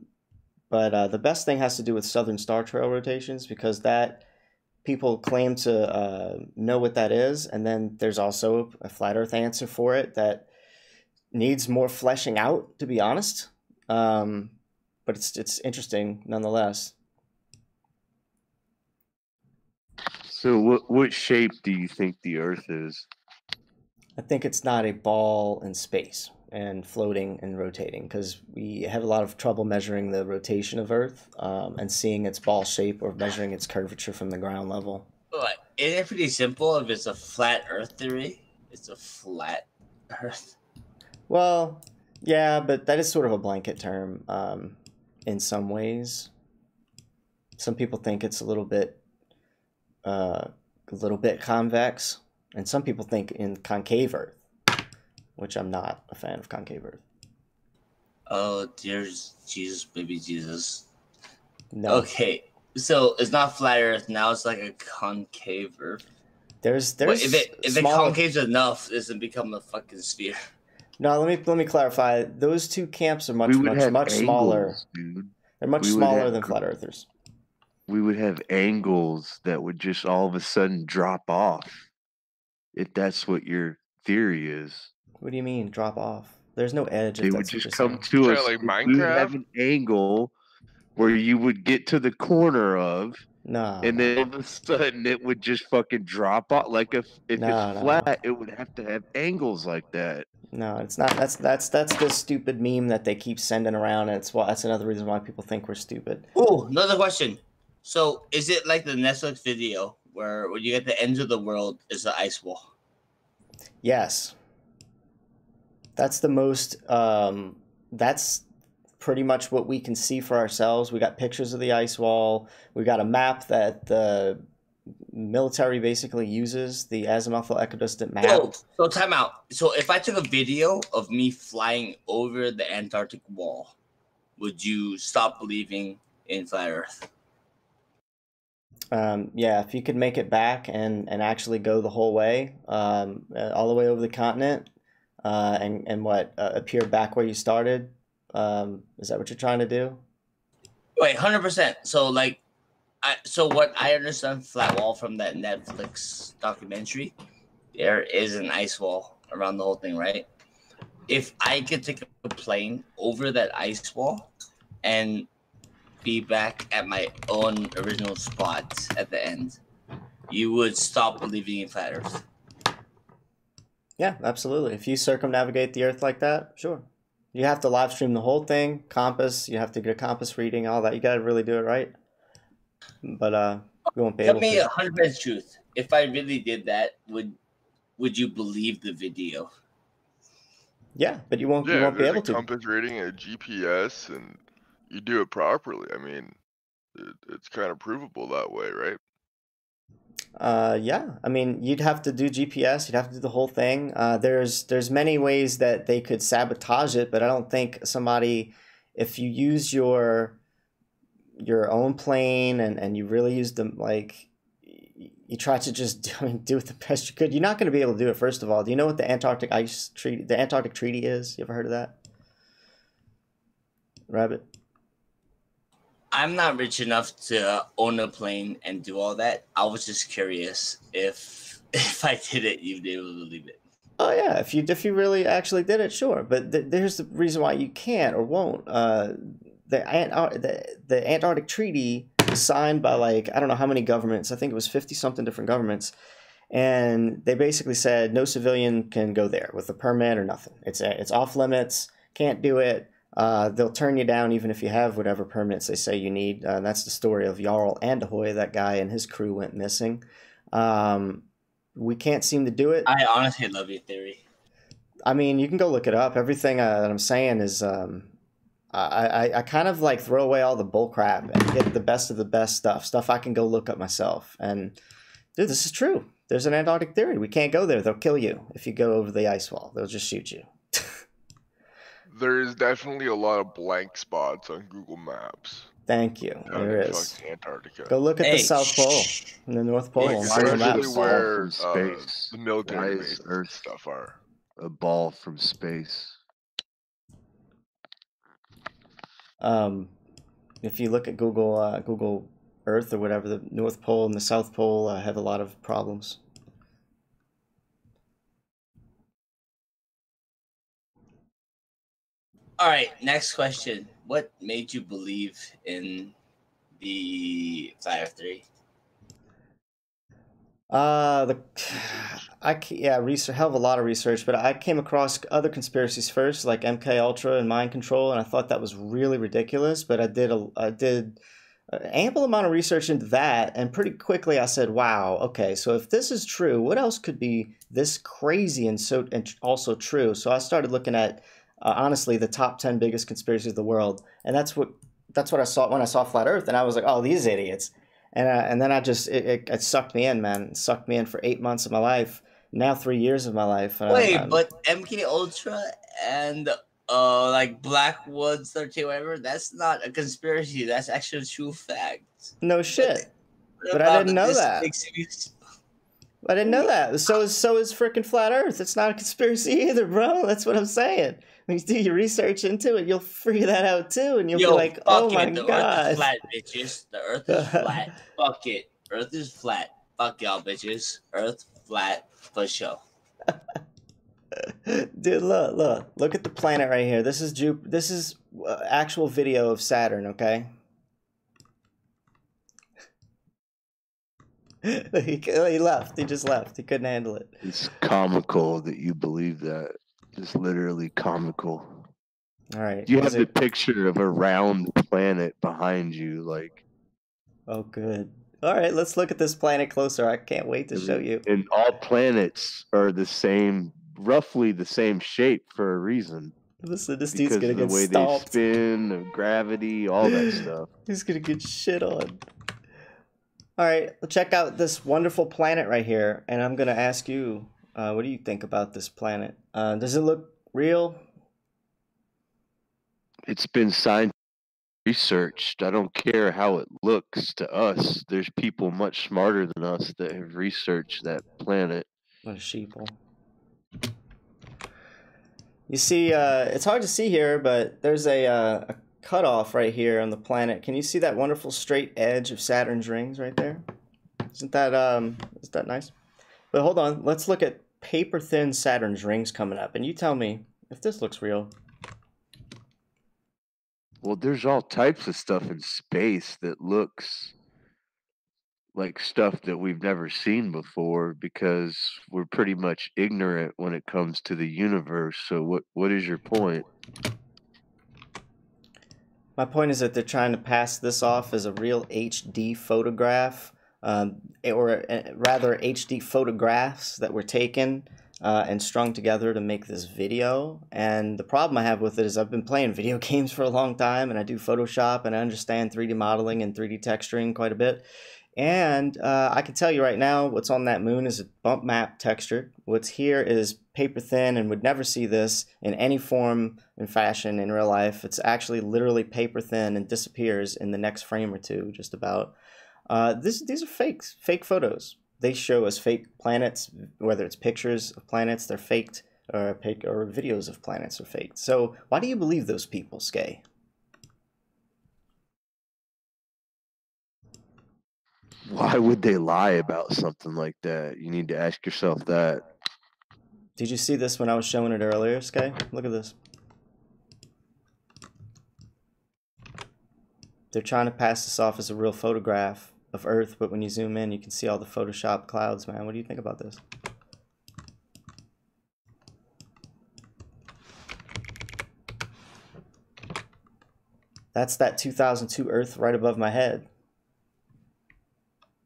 S1: the best thing has to do with southern star trail rotations, because that people claim to know what that is, and then there's also a flat earth answer for it that needs more fleshing out, to be honest. But it's interesting nonetheless.
S19: So what shape do you think the Earth is?
S1: I think it's not a ball in space and floating and rotating, because we have a lot of trouble measuring the rotation of Earth and seeing its ball shape or measuring its curvature from the ground level.
S18: Isn't it pretty simple? If it's a flat Earth theory, it's a flat Earth.
S1: Well, yeah, but that is sort of a blanket term. in some ways. Some people think it's a little bit convex, and some people think in concave Earth, which I'm not a fan of concave Earth.
S18: Oh, dear Jesus, baby Jesus.
S1: No.
S18: Okay, so it's not flat Earth now. It's like a concave Earth.
S1: There's
S18: if it concaves enough, does it become a fucking sphere?
S1: No, let me clarify. Those two camps are much smaller.
S20: Dude.
S1: They're much smaller than flat earthers.
S20: We would have angles that would just all of a sudden drop off. If that's what your theory is.
S1: What do you mean drop off? There's no edge.
S20: They would just come to us.
S15: Like
S20: We would have an angle where you would get to the corner of.
S1: No.
S20: And then all of a sudden it would just fucking drop off. Like if it's flat, it would have to have angles like that.
S1: No, it's not. That's the stupid meme that they keep sending around, and that's another reason why people think we're stupid.
S18: Oh, another question. So is it like the Netflix video where when you get the ends of the world is the ice wall?
S1: Yes. That's the most. That's pretty much what we can see for ourselves. We got pictures of the ice wall. We got a map that the military basically uses, the azimuthal equidistant map.
S18: So time out. So if I took a video of me flying over the Antarctic wall, would you stop believing in flat Earth?
S1: Yeah, if you could make it back and actually go the whole way, all the way over the continent, and appear back where you started. Is that what you're trying to do?
S18: Wait, 100%. So like, so what I understand flat wall from that Netflix documentary, there is an ice wall around the whole thing, right? If I could take a plane over that ice wall and be back at my own original spot at the end, you would stop believing in flat Earth.
S1: Yeah, absolutely. If you circumnavigate the Earth like that, sure. You have to live stream the whole thing, compass. You have to get a compass reading, all that. You got to really do it right. But we won't be able to.
S18: Tell me 100% truth. If I really did that, would you believe the video?
S1: Yeah, but you won't.
S15: Yeah,
S1: you won't be able to.
S15: Compass reading a GPS and you do it properly. I mean, it's kind of provable that way, right?
S1: Yeah, I mean, you'd have to do GPS. You'd have to do the whole thing. There's many ways that they could sabotage it, but I don't think somebody, if you use your own plane and you really use them, like, you try to just do it the best you could. You're not going to be able to do it. First of all, do you know what the Antarctic Treaty is? You ever heard of that, Rabbit?
S18: I'm not rich enough to own a plane and do all that. I was just curious if I did it, you'd be able to believe it.
S1: Oh yeah, if you really actually did it, sure. But there's the reason why you can't or won't. The Antarctic Treaty was signed by, like, I don't know how many governments. I think it was 50-something different governments, and they basically said no civilian can go there with a permit or nothing. It's off limits. Can't do it. They'll turn you down even if you have whatever permits they say you need. That's the story of Jarl Andahoy. That guy and his crew went missing. We can't seem to do it.
S18: I honestly love your theory.
S1: I mean, you can go look it up. Everything that I'm saying is, I kind of like throw away all the bull crap and get the best of the best stuff I can go look up myself. And dude, this is true. There's an Antarctic theory. We can't go there. They'll kill you if you go over the ice wall. They'll just shoot you.
S15: There is definitely a lot of blank spots on Google Maps.
S1: Thank you. There is.
S15: Antarctica.
S1: Go look at the South Pole and the North Pole.
S15: Especially where
S20: space.
S15: the military
S20: Why is
S15: bases
S20: Earth
S15: and stuff are.
S20: A ball from space.
S1: If you look at Google Earth or whatever, the North Pole and the South Pole have a lot of problems.
S18: All right, next question. What made you believe in the Flat Earth theory?
S1: Research, hell of a lot of research, but I came across other conspiracies first, like MK Ultra and mind control, and I thought that was really ridiculous. But I did an ample amount of research into that, and pretty quickly I said, "Wow, okay, so if this is true, what else could be this crazy and also true?" So I started looking at honestly the top 10 biggest conspiracies of the world, and that's what that's what I saw when I saw Flat Earth, and I was like, oh, these idiots. And then I just it sucked me in, man. It sucked me in for 8 months of my life. Now 3 years of my life.
S18: Wait, but MK Ultra and like Blackwood 13, whatever, that's not a conspiracy. That's actually a true fact.
S1: No shit. But I didn't know that. I didn't know that. So is freaking Flat Earth. It's not a conspiracy either, bro. That's what I'm saying. When you do your research into it, you'll figure that out too, and you'll be like, "Oh my
S18: the
S1: god,
S18: Earth is flat, bitches. The Earth is flat. Fuck it. Earth is flat. Fuck y'all, bitches. Earth flat for sure."
S1: Dude, look at the planet right here. This is This is actual video of Saturn. Okay. He left. He just left. He couldn't handle it.
S20: It's comical that you believe that. Just literally comical.
S1: All right.
S20: You have the picture of a round planet behind you, like.
S1: Oh, good. All right, let's look at this planet closer. I can't wait to show you.
S20: And all planets are the same, roughly the same shape for a reason.
S1: Listen, this dude's gonna get
S20: the way
S1: stomped.
S20: they spin, gravity, all that stuff.
S1: He's gonna get shit on. All right, check out this wonderful planet right here, and I'm gonna ask you, what do you think about this planet? Does it look real?
S20: It's been scientifically researched. I don't care how it looks to us. There's people much smarter than us that have researched that planet.
S1: What a sheeple. You see, it's hard to see here, but there's a cutoff right here on the planet. Can you see that wonderful straight edge of Saturn's rings right there? Isn't that nice? But hold on, let's look at paper-thin Saturn's rings coming up, and you tell me if this looks real.
S20: Well, there's all types of stuff in space that looks like stuff that we've never seen before because we're pretty much ignorant when it comes to the universe. So what is your point?
S1: My point is that they're trying to pass this off as a real HD photograph, or rather HD photographs that were taken and strung together to make this video. And the problem I have with it is I've been playing video games for a long time, and I do Photoshop, and I understand 3D modeling and 3D texturing quite a bit. And I can tell you right now, what's on that moon is a bump map texture. What's here is paper thin, and would never see this in any form and fashion in real life. It's actually literally paper thin and disappears in the next frame or two, just about. These are fake photos. They show us fake planets, whether it's pictures of planets, they're faked, or videos of planets are faked. So why do you believe those people, Skay?
S20: Why would they lie about something like that? You need to ask yourself that.
S1: Did you see this when I was showing it earlier, Skay? Look at this. They're trying to pass this off as a real photograph of Earth, but when you zoom in, you can see all the Photoshop clouds, man. What do you think about this? That's that 2002 Earth right above my head.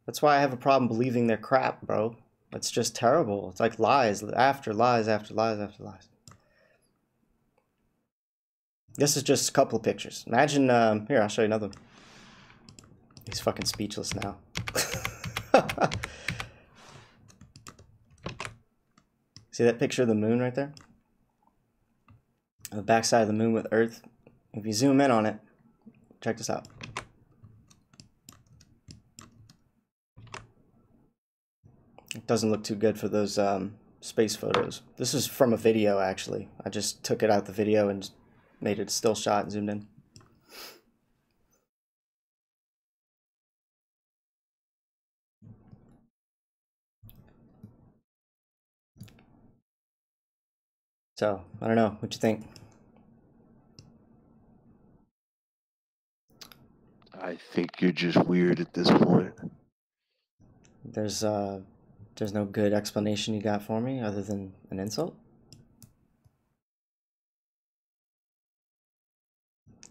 S1: That's why I have a problem believing their crap, bro. It's just terrible. It's like lies after lies after lies after lies. This is just a couple of pictures. Imagine, here, I'll show you another one. He's fucking speechless now. See that picture of the moon right there? The backside of the moon with Earth. If you zoom in on it, check this out. It doesn't look too good for those space photos. This is from a video, actually. I just took it out the video and made it a still shot and zoomed in. So, I don't know. What you think?
S20: I think you're just weird at this point.
S1: There's no good explanation you got for me other than an insult?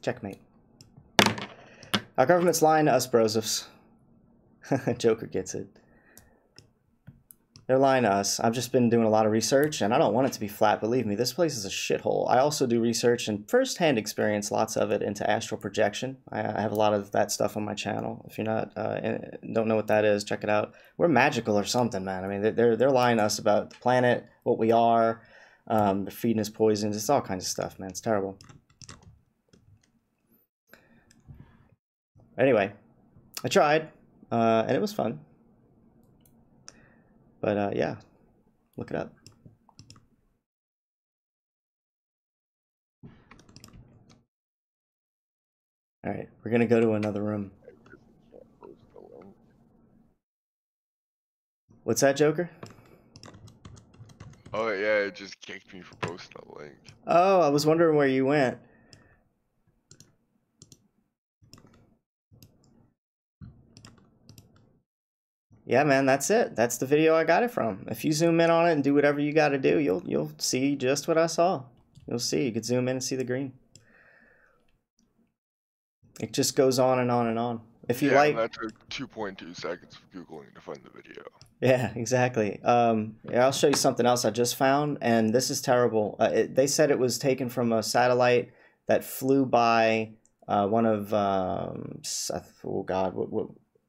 S1: Checkmate. Our government's lying to us, brosifs. Joker gets it. They're lying to us. I've just been doing a lot of research, and I don't want it to be flat. Believe me, this place is a shithole. I also do research and first-hand experience, lots of it, into astral projection. I have a lot of that stuff on my channel. If you're not don't know what that is, check it out. We're magical or something, man. I mean, they're lying to us about the planet, what we are. They're feeding us poisons. It's all kinds of stuff, man. It's terrible. Anyway, I tried, and it was fun. But yeah, look it up. All right, we're gonna go to another room. What's that, Joker?
S15: Oh yeah, it just kicked me for posting a link.
S1: Oh, I was wondering where you went. Yeah, man, that's it. That's the video I got it from. If you zoom in on it and do whatever you got to do, you'll see just what I saw. You'll see. You could zoom in and see the green. It just goes on and on and on. If you like,
S15: that took 2.2 seconds of Googling to find the video.
S1: Yeah, exactly. Yeah, I'll show you something else I just found, and this is terrible. They said it was taken from a satellite that flew by one of oh God,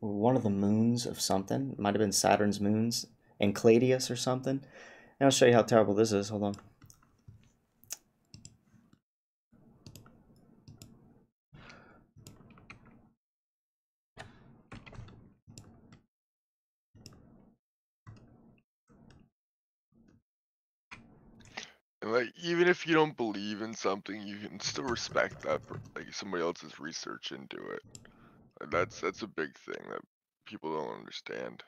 S1: one of the moons of something. It might have been Saturn's moons, Enceladus or something. And I'll show you how terrible this is. Hold on.
S15: And like, even if you don't believe in something, you can still respect that, like somebody else's research into it. Like, that's a big thing that people don't understand.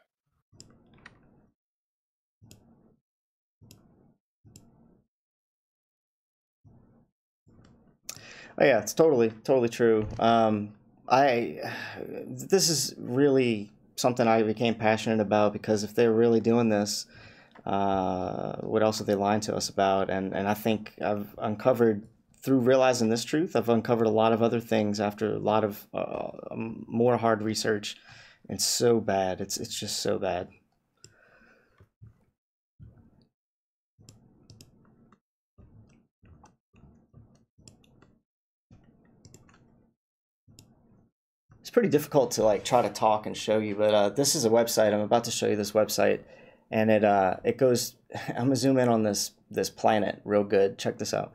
S1: Oh yeah, it's totally true. This is really something I became passionate about, because if they're really doing this, what else are they lying to us about? And I think I've uncovered, through realizing this truth, I've uncovered a lot of other things after a lot of more hard research. It's so bad. It's just so bad. It's pretty difficult to like try to talk and show you, but this is a website. I'm about to show you this website, and it goes. I'm gonna zoom in on this planet real good. Check this out.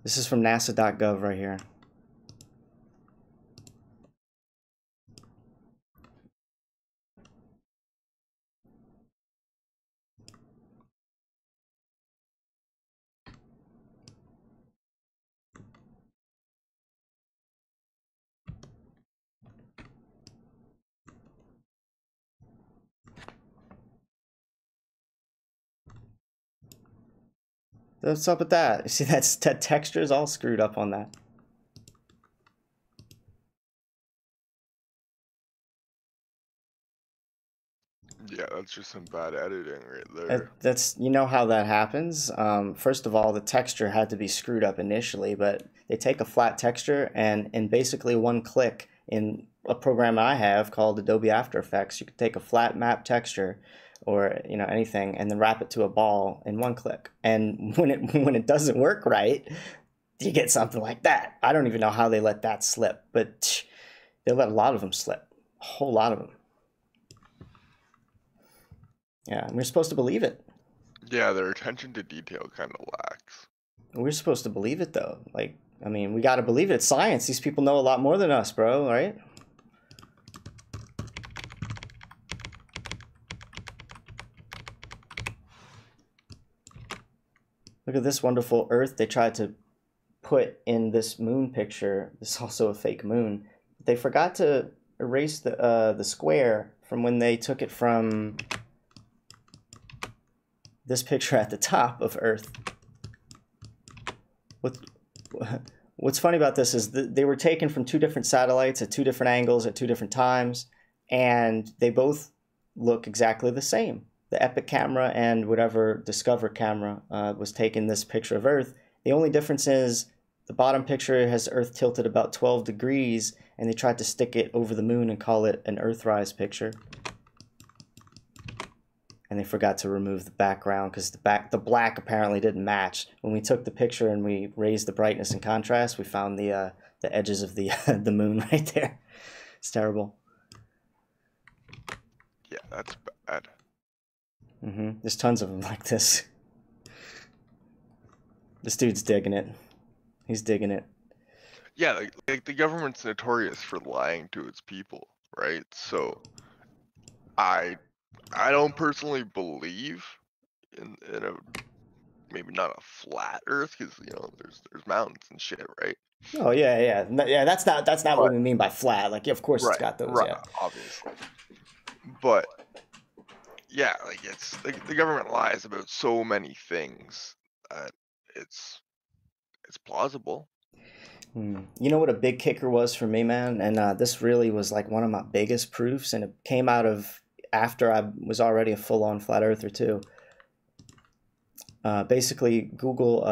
S1: This is from NASA.gov right here. What's up with that? You see, that texture is all screwed up on that.
S15: Yeah, that's just some bad editing right there.
S1: That's, you know how that happens. First of all, the texture had to be screwed up initially, but they take a flat texture, and in basically one click in a program I have called Adobe After Effects, you could take a flat map texture or anything and then wrap it to a ball in one click. And when it doesn't work right, you get something like that. I don't even know how they let that slip, but they let a lot of them slip, a whole lot of them. Yeah, and we're supposed to believe it.
S15: Yeah, their attention to detail kind of lacks.
S1: We're supposed to believe it, though. Like, I mean, we got to believe it. It's science. These people know a lot more than us, bro, right? Look at this wonderful Earth they tried to put in this moon picture. This is also a fake moon. They forgot to erase the square from when they took it from this picture at the top of Earth. What's funny about this is that they were taken from two different satellites at two different angles at two different times, and they both look exactly the same. the Epic camera and whatever Discover camera was taking this picture of Earth. The only difference is the bottom picture has Earth tilted about 12 degrees, and they tried to stick it over the moon and call it an Earthrise picture. And they forgot to remove the background because the black apparently didn't match. When we took the picture and we raised the brightness and contrast, we found the edges of the the moon right there. It's terrible.
S15: Yeah, that's bad.
S1: There's tons of them like this. This dude's digging it. He's digging it.
S15: Yeah, like the government's notorious for lying to its people, right? So I don't personally believe in a maybe not a flat Earth, because you know there's mountains and shit, right?
S1: Oh yeah. That's not what we mean by flat. Like, of course, it's got those.
S15: Right,
S1: Yeah,
S15: obviously. But yeah, like it's like the government lies about so many things that it's plausible.
S1: You know what a big kicker was for me, man? And this really was like one of my biggest proofs, and it came out of after I was already a full-on flat earther too. Basically, Google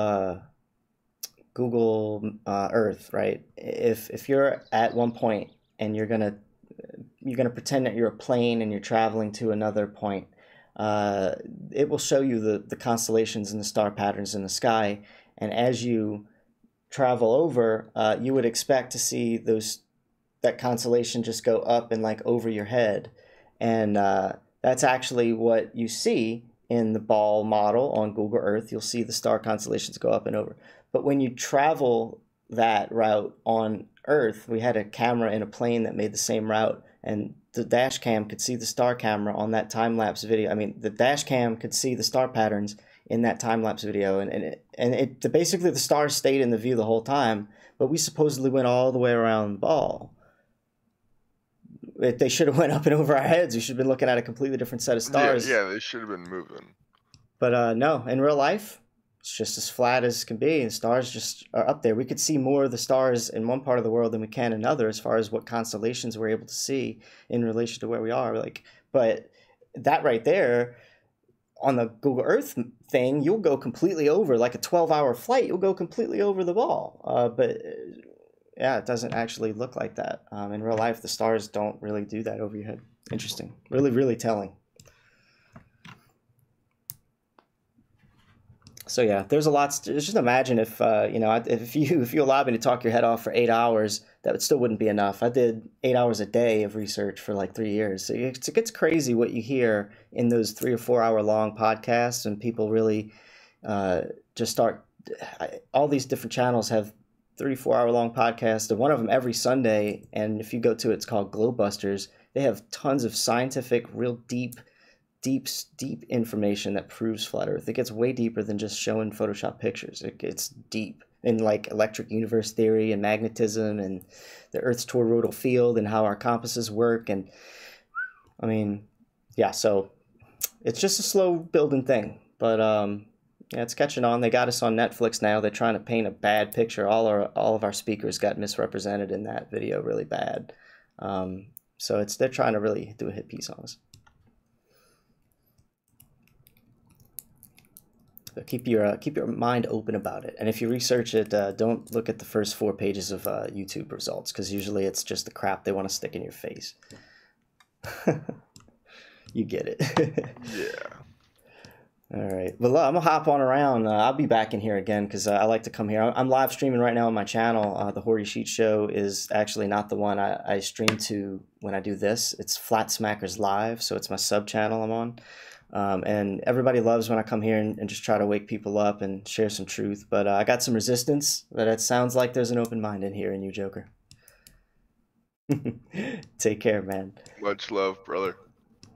S1: Earth, right? If you're at one point and you're gonna pretend that you're a plane and you're traveling to another point, it will show you the constellations and the star patterns in the sky, and as you travel over, you would expect to see that constellation just go up and like over your head, and that's actually what you see in the ball model on Google Earth. You'll see the star constellations go up and over. But when you travel that route on Earth, we had a camera in a plane that made the same route, and the dash cam could see the star camera on that time-lapse video. I mean, the dash cam could see the star patterns in that time-lapse video, and basically the stars stayed in the view the whole time, but we supposedly went all the way around the ball. They should have went up and over our heads. We should have been looking at a completely different set of stars.
S15: Yeah, they should have been moving.
S1: But no, in real life, it's just as flat as can be, and stars just are up there. We could see more of the stars in one part of the world than we can in another, as far as what constellations we're able to see in relation to where we are. But that right there, on the Google Earth thing, you'll go completely over, like a 12-hour flight, you'll go completely over the ball. But yeah, it doesn't actually look like that. In real life, the stars don't really do that over your head. Interesting. Really, really telling. So yeah, there's a lot. Just imagine if if you allowed me to talk your head off for 8 hours, that still wouldn't be enough. I did 8 hours a day of research for like 3 years. So it gets crazy what you hear in those 3 or 4 hour long podcasts, and people really just start. All these different channels have 3-4 hour long podcasts, and one of them every Sunday. And if you go to it, it's called Globebusters. They have tons of scientific, real deep information that proves flat Earth. It gets way deeper than just showing Photoshop pictures. It gets deep in like electric universe theory and magnetism and the Earth's toroidal field and how our compasses work. And I mean, yeah, so it's just a slow building thing, but yeah, it's catching on. They got us on Netflix now. They're trying to paint a bad picture. All of our speakers got misrepresented in that video really bad. So they're trying to really do a hit piece on us. So keep your mind open about it. And if you research it, don't look at the first 4 pages of YouTube results, because usually it's just the crap they want to stick in your face. You get it.
S15: Yeah.
S1: All right. Well, I'm going to hop on around. I'll be back in here again because I like to come here. I'm live streaming right now on my channel. The Horry Sheet Show is actually not the one I stream to when I do this. It's FlatSmackers Live, so it's my sub-channel I'm on. And everybody loves when I come here and just try to wake people up and share some truth. But I got some resistance, but it sounds like there's an open mind in here in you, Joker. Take care, man.
S15: Much love, brother.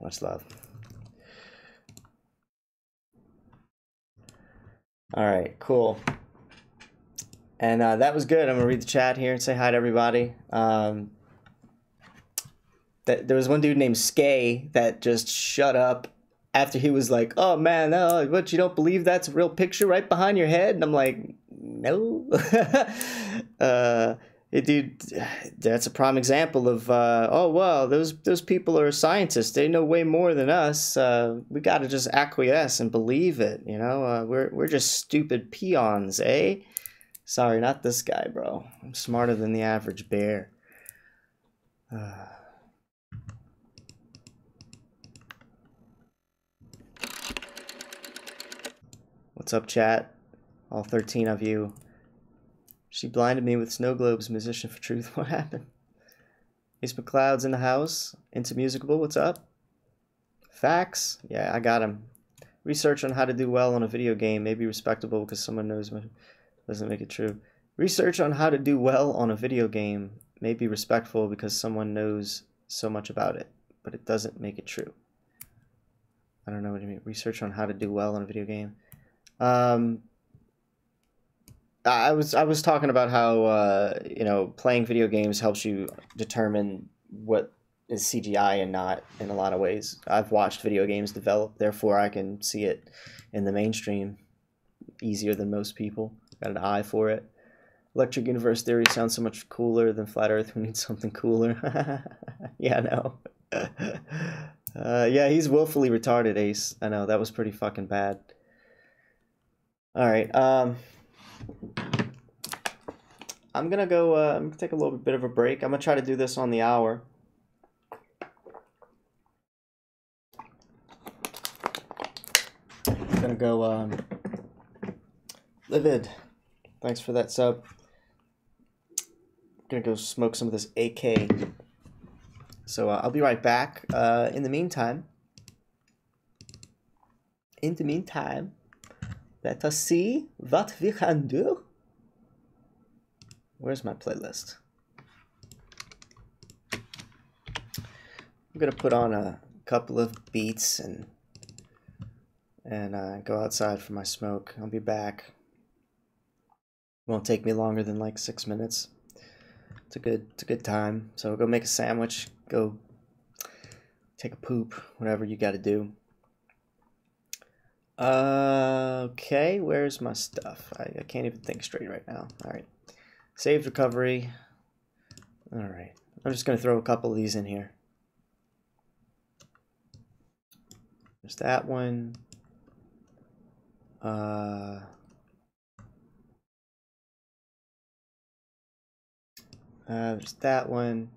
S1: Much love. All right, cool. And that was good. I'm going to read the chat here and say hi to everybody. There was one dude named Skay that just shut up after he was like, oh man, no, what, you don't believe that's a real picture right behind your head? And I'm like, no. Dude, that's a prime example of, oh, well, those people are scientists. They know way more than us. We got to just acquiesce and believe it, you know? We're just stupid peons, eh? Sorry, not this guy, bro. I'm smarter than the average bear. What's up, chat? All 13 of you. She blinded me with snow globes, musician for truth. What happened? Ace McCloud's in the house. Into Musicable, what's up? Facts? Yeah, I got him. Research on how to do well on a video game may be respectable because someone knows what doesn't make it true. Research on how to do well on a video game may be respectful because someone knows so much about it, but it doesn't make it true. I don't know what you mean. Research on how to do well on a video game. I was talking about how you know, playing video games helps you determine what is CGI and not in a lot of ways. I've watched video games develop, therefore I can see it in the mainstream easier than most people. Got an eye for it. Electric universe theory sounds so much cooler than flat Earth. We need something cooler. Yeah, I know. Yeah, he's willfully retarded, Ace. I know, that was pretty fucking bad. All right. I'm gonna go. I'm gonna take a little bit of a break. I'm gonna try to do this on the hour. I'm gonna go. Livid. Thanks for that sub. I'm gonna go smoke some of this AK. So I'll be right back. In the meantime, let us see what we can do. Where's my playlist? I'm gonna put on a couple of beats and go outside for my smoke. I'll be back. Won't take me longer than like 6 minutes. It's a good time. So go make a sandwich. Go take a poop. Whatever you got to do. Okay, where's my stuff? I can't even think straight right now. All right. Saved recovery. All right. I'm just going to throw a couple of these in here. There's that one. There's that one.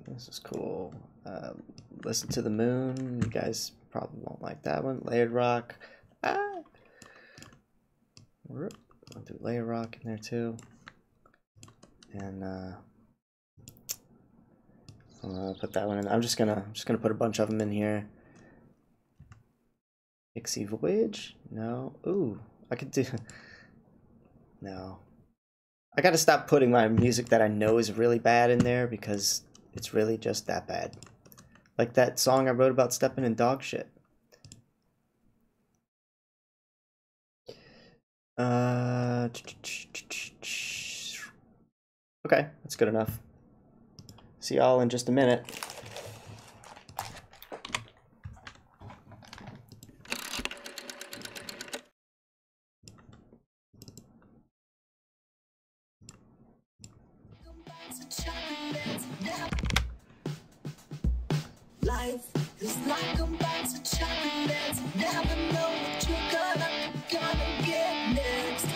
S1: This is cool. Listen to the Moon. You guys probably won't like that one. Layered Rock. I'll do Layered Rock in there too. And I'm gonna put that one in. I'm just gonna put a bunch of them in here. Pixie Voyage? No. Ooh, I could do. No. I gotta stop putting my music that I know is really bad in there because it's really just that bad. Like that song I wrote about stepping in dog shit. Okay, that's good enough. See y'all in just a minute.
S21: Life is like a box of chocolates. Never know what you're gonna get next.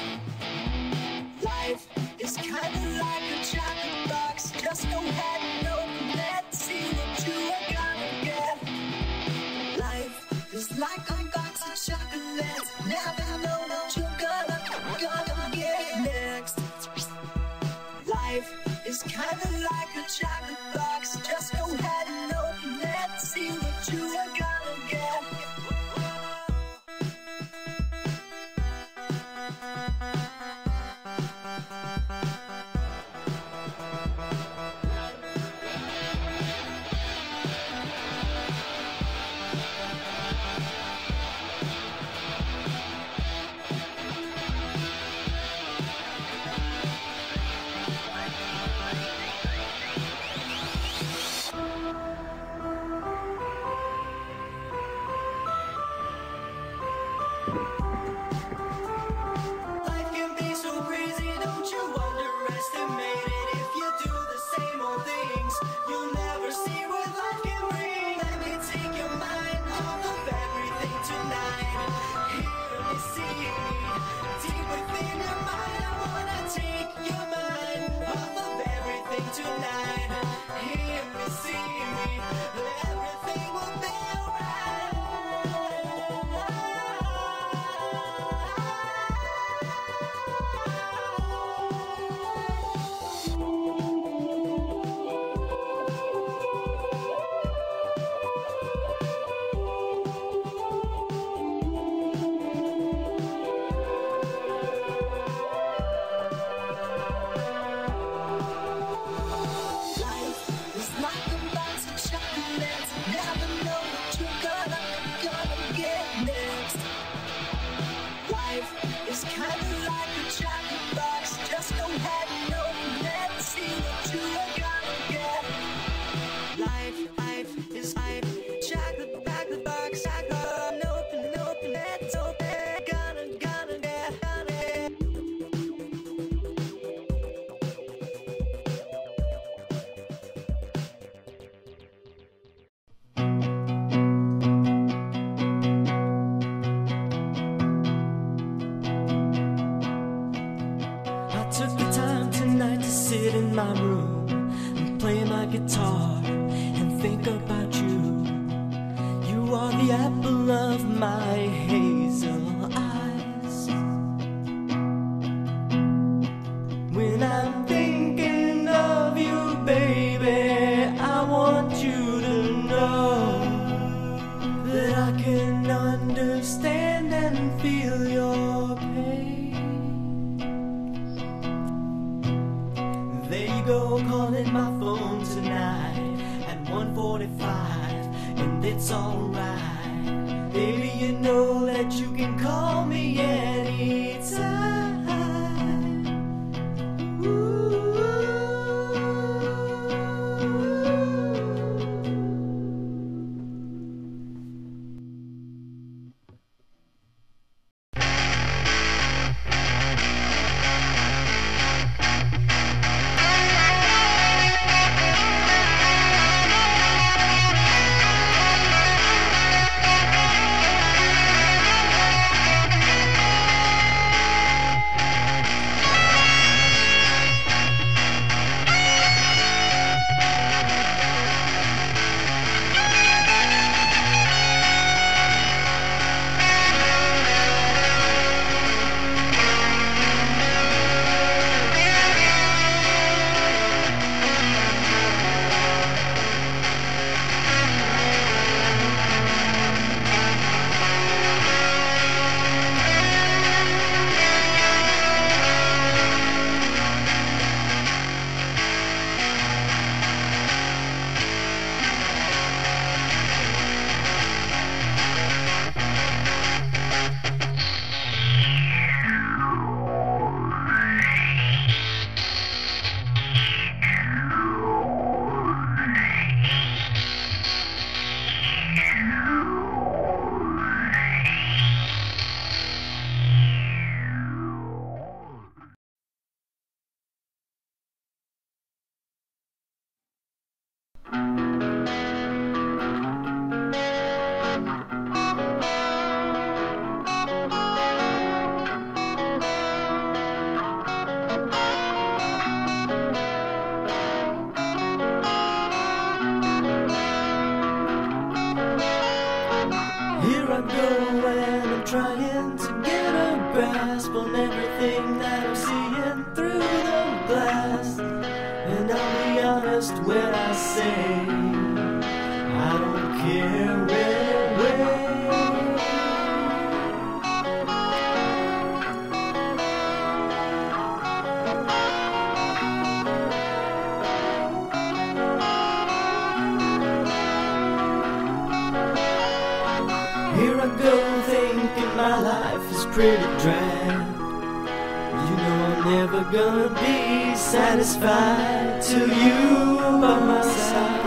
S21: Life is kinda like a chocolate box. Just go ahead and open it, see what you are gonna get. Life is like a box of chocolates. Never know what you're gonna get next. Life is kinda like a chocolate box. Just go ahead and open it, see what you are gonna get. in my room and play my guitar and think about you. You are the apple of my hazel eyes. When I'm thinking of you, baby, I want you to know that I can understand and feel your pain. There you go, calling my phone tonight at 1:45, and it's alright. Baby, you know that you can call me anytime. Here I go and I'm trying to get a grasp on everything that I'm seeing through the glass. And I'll be honest when I say I don't care where. Here I go thinking my life is pretty drab. You know I'm never gonna be satisfied till you by my side.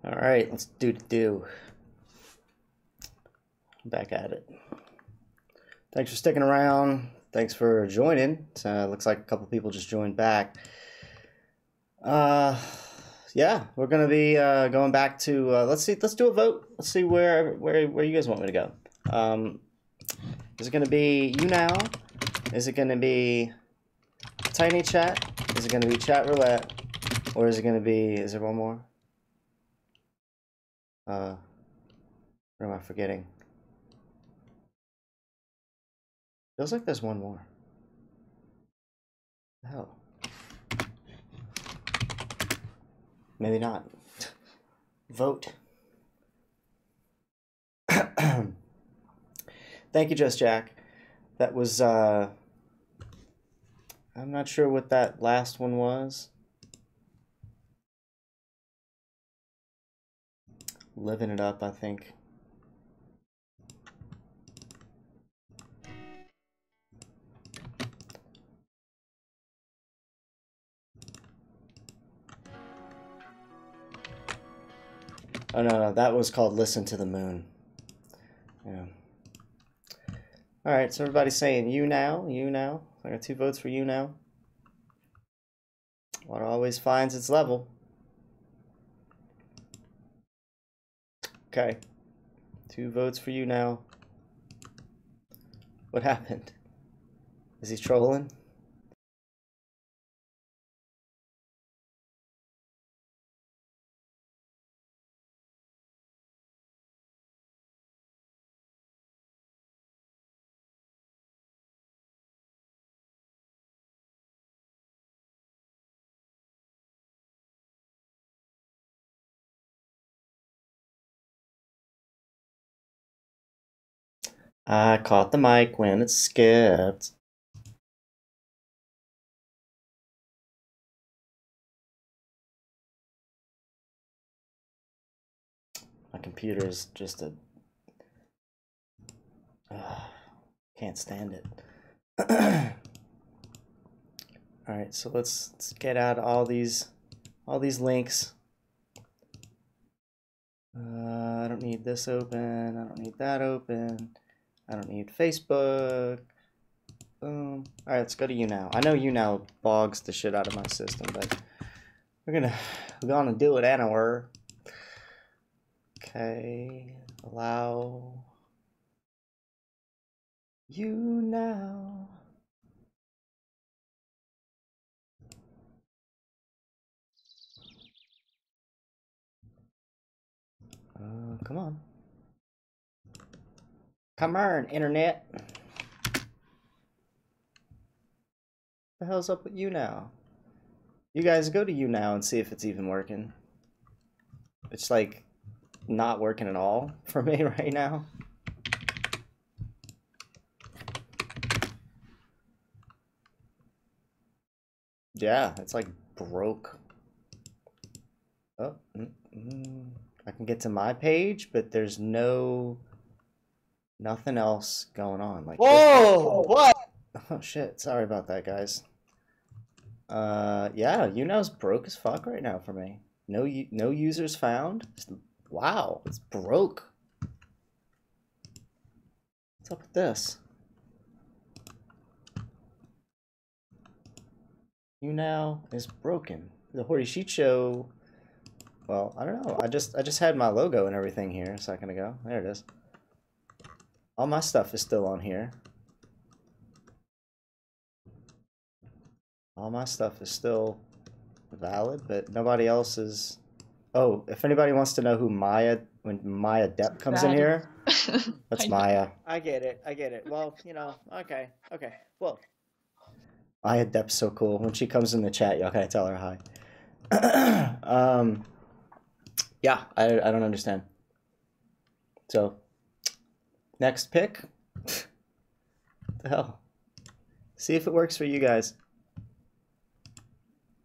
S1: All right, let's do. Back at it. Thanks for sticking around. Thanks for joining. Looks like a couple people just joined back. Yeah, we're gonna be going back to let's do a vote. Let's see where you guys want me to go. Is it gonna be you now? Is it gonna be TinyChat? Is it gonna be chat roulette? Or is it gonna be, is there one more? What am I forgetting? Feels like there's one more. The hell. Maybe not. Vote. Thank you, Just Jack. That was, I'm not sure what that last one was. Living it up, I think. Oh, no, that was called Listen to the Moon. Yeah. All right, so everybody's saying you now, you now. I got 2 votes for you now. Water always finds its level. Okay. 2 votes for you now. What happened? Is he trolling? I caught the mic when it skipped. My computer is just a... can't stand it. Alright, so let's get out all these links. I don't need this open. I don't need that open. I don't need Facebook. Boom. Alright, let's go to you now. I know you now bogs the shit out of my system, but we're gonna do it anyway. Okay. Allow you now. Come on. Come on, internet. What the hell's up with you now? You guys go to you now and see if it's even working. It's like not working at all for me right now. Yeah, it's like broke. Oh, I can get to my page, but there's nothing else going on. Like, whoa, what? Oh shit! Sorry about that, guys. Yeah, you know's broke as fuck right now for me. No users found. Wow, it's broke. What's up with this? You now is broken. The Horry Sheet Show. Well, I don't know. I just had my logo and everything here a second ago. There it is. All my stuff is still on here. All my stuff is still valid, but nobody else is. Oh, if anybody wants to know who Maya, when Maya Depp comes in here, that's Maya. I get it. I get it. Well, you know, okay. Well, Maya Depp's so cool. When she comes in the chat, y'all gotta tell her hi. Yeah, I don't understand. So, next pick. What the hell? See if it works for you guys.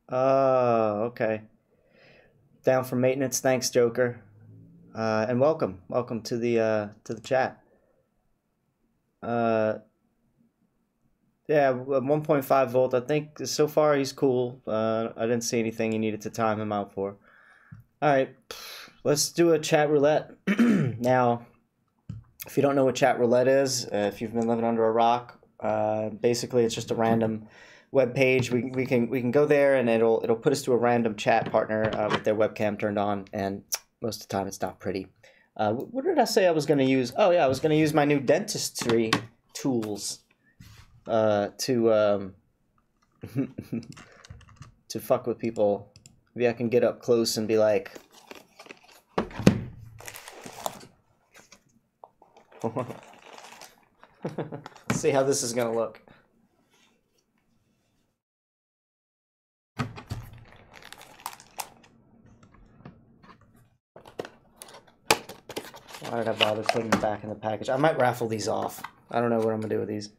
S1: Oh, okay. Down for maintenance. Thanks, Joker. And welcome to the chat. Yeah, 1.5 volt. I think so far he's cool. I didn't see anything you needed to time him out for. All right, let's do a chat roulette. Now, if you don't know what chat roulette is, if you've been living under a rock, basically it's just a random web page. We can go there and it'll put us to a random chat partner with their webcam turned on, and most of the time it's not pretty. What did I say I was going to use? Oh yeah, I was going to use my new dentistry tools to to fuck with people. Maybe I can get up close and be like, let's see how this is going to look. Why did I bother putting them back in the package? I might raffle these off. I don't know what I'm going to do with these.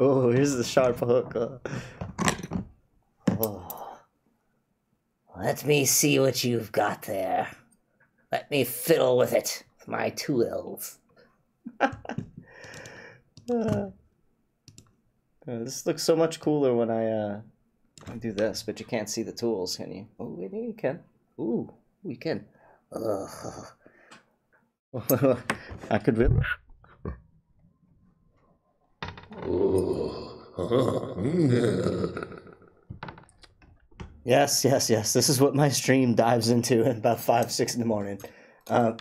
S1: Oh, here's the sharp hook. Oh. Let me see what you've got there. Let me fiddle with it with my tools. This looks so much cooler when I do this, but you can't see the tools, can you? Oh, maybe you can. Ooh, we can. I could really. Yes. This is what my stream dives into at about 5, 6 in the morning. I'm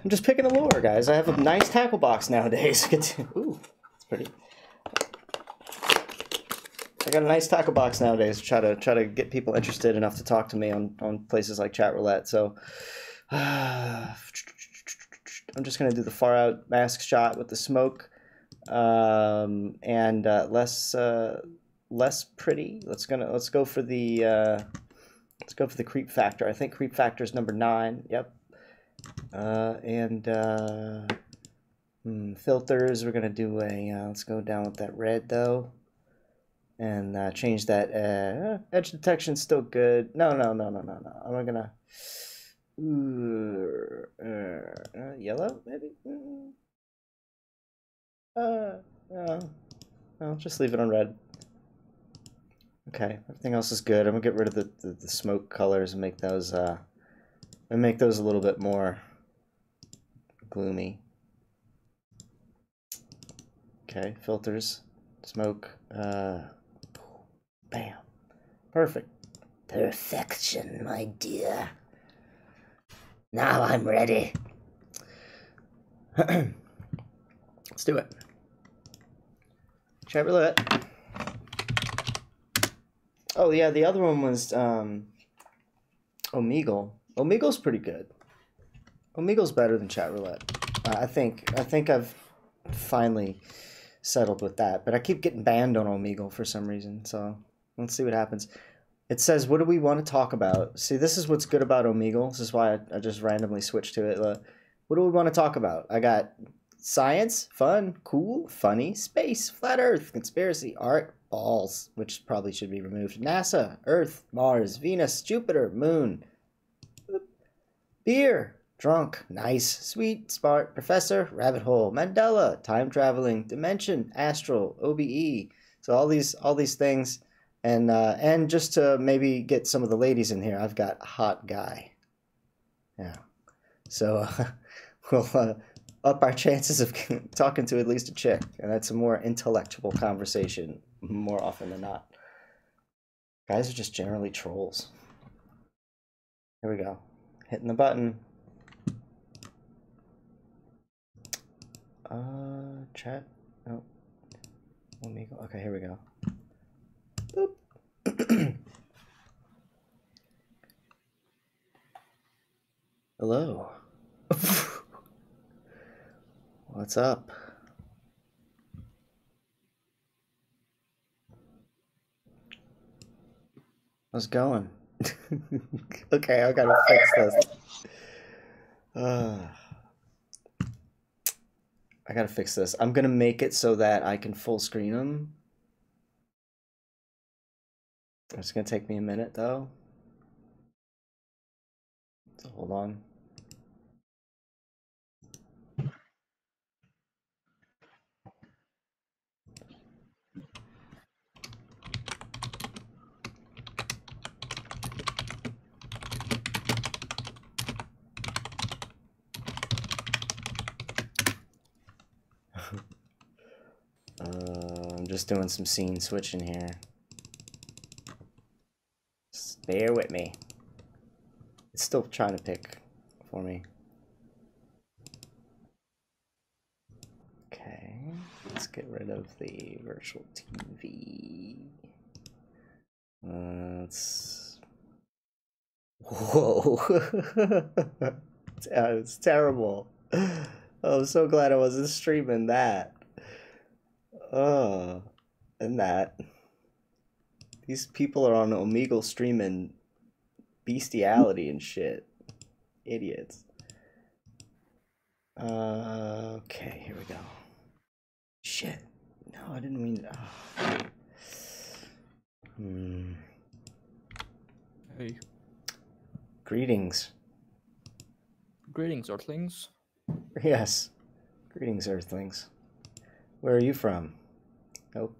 S1: just picking a lure, guys. I have a nice tackle box nowadays. Ooh, it's pretty. I got a nice tackle box nowadays to try to get people interested enough to talk to me on places like Chat Roulette. So I'm just gonna do the far out mask shot with the smoke, and less pretty. Let's go for the creep factor. I think creep factor is number 9. Yep. Filters. We're gonna do a. Let's go down with that red though. And change that. Edge detection still good. No. I'm gonna yellow maybe. No, just leave it on red. Okay, everything else is good. I'm gonna get rid of the smoke colors and make those a little bit more gloomy. Okay, filters, smoke. Bam. Perfect. Perfection, my dear. Now I'm ready. Let's do it. Chat roulette. Oh yeah, the other one was Omegle. Omegle's pretty good. Omegle's better than Chat Roulette. I think I've finally settled with that, but I keep getting banned on Omegle for some reason, so let's see what happens. It says, what do we want to talk about? See, this is what's good about Omegle. This is why I just randomly switched to it. What do we want to talk about? I got science, fun, cool, funny, space, flat earth, conspiracy, art, balls, which probably should be removed, NASA, Earth, Mars, Venus, Jupiter, Moon, beer, drunk, nice, sweet, smart, professor, rabbit hole, Mandela, time traveling, dimension, astral, OBE. So all these things, and just to maybe get some of the ladies in here, I've got hot guy. Yeah. So we'll up our chances of talking to at least a chick, and that's a more intellectual conversation more often than not. Guys are just generally trolls. Here we go. Hitting the button. Chat. Oh. Omegle. Okay, here we go. Boop. Hello. What's up? How's it going? Okay, I gotta fix this. I gotta fix this. I'm gonna make it so that I can full screen them. It's gonna take me a minute though. So hold on. I'm just doing some scene switching here. Just bear with me. It's still trying to pick for me. Okay, let's get rid of the virtual TV. Let's... Whoa. It's terrible. I'm so glad I wasn't streaming that. And that. These people are on Omegle streaming bestiality and shit. Idiots. Okay, here we go. Shit. No, I didn't mean to.
S2: Hey.
S1: Greetings.
S2: Greetings, Earthlings.
S1: Yes. Greetings, Earthlings. Where are you from? Nope.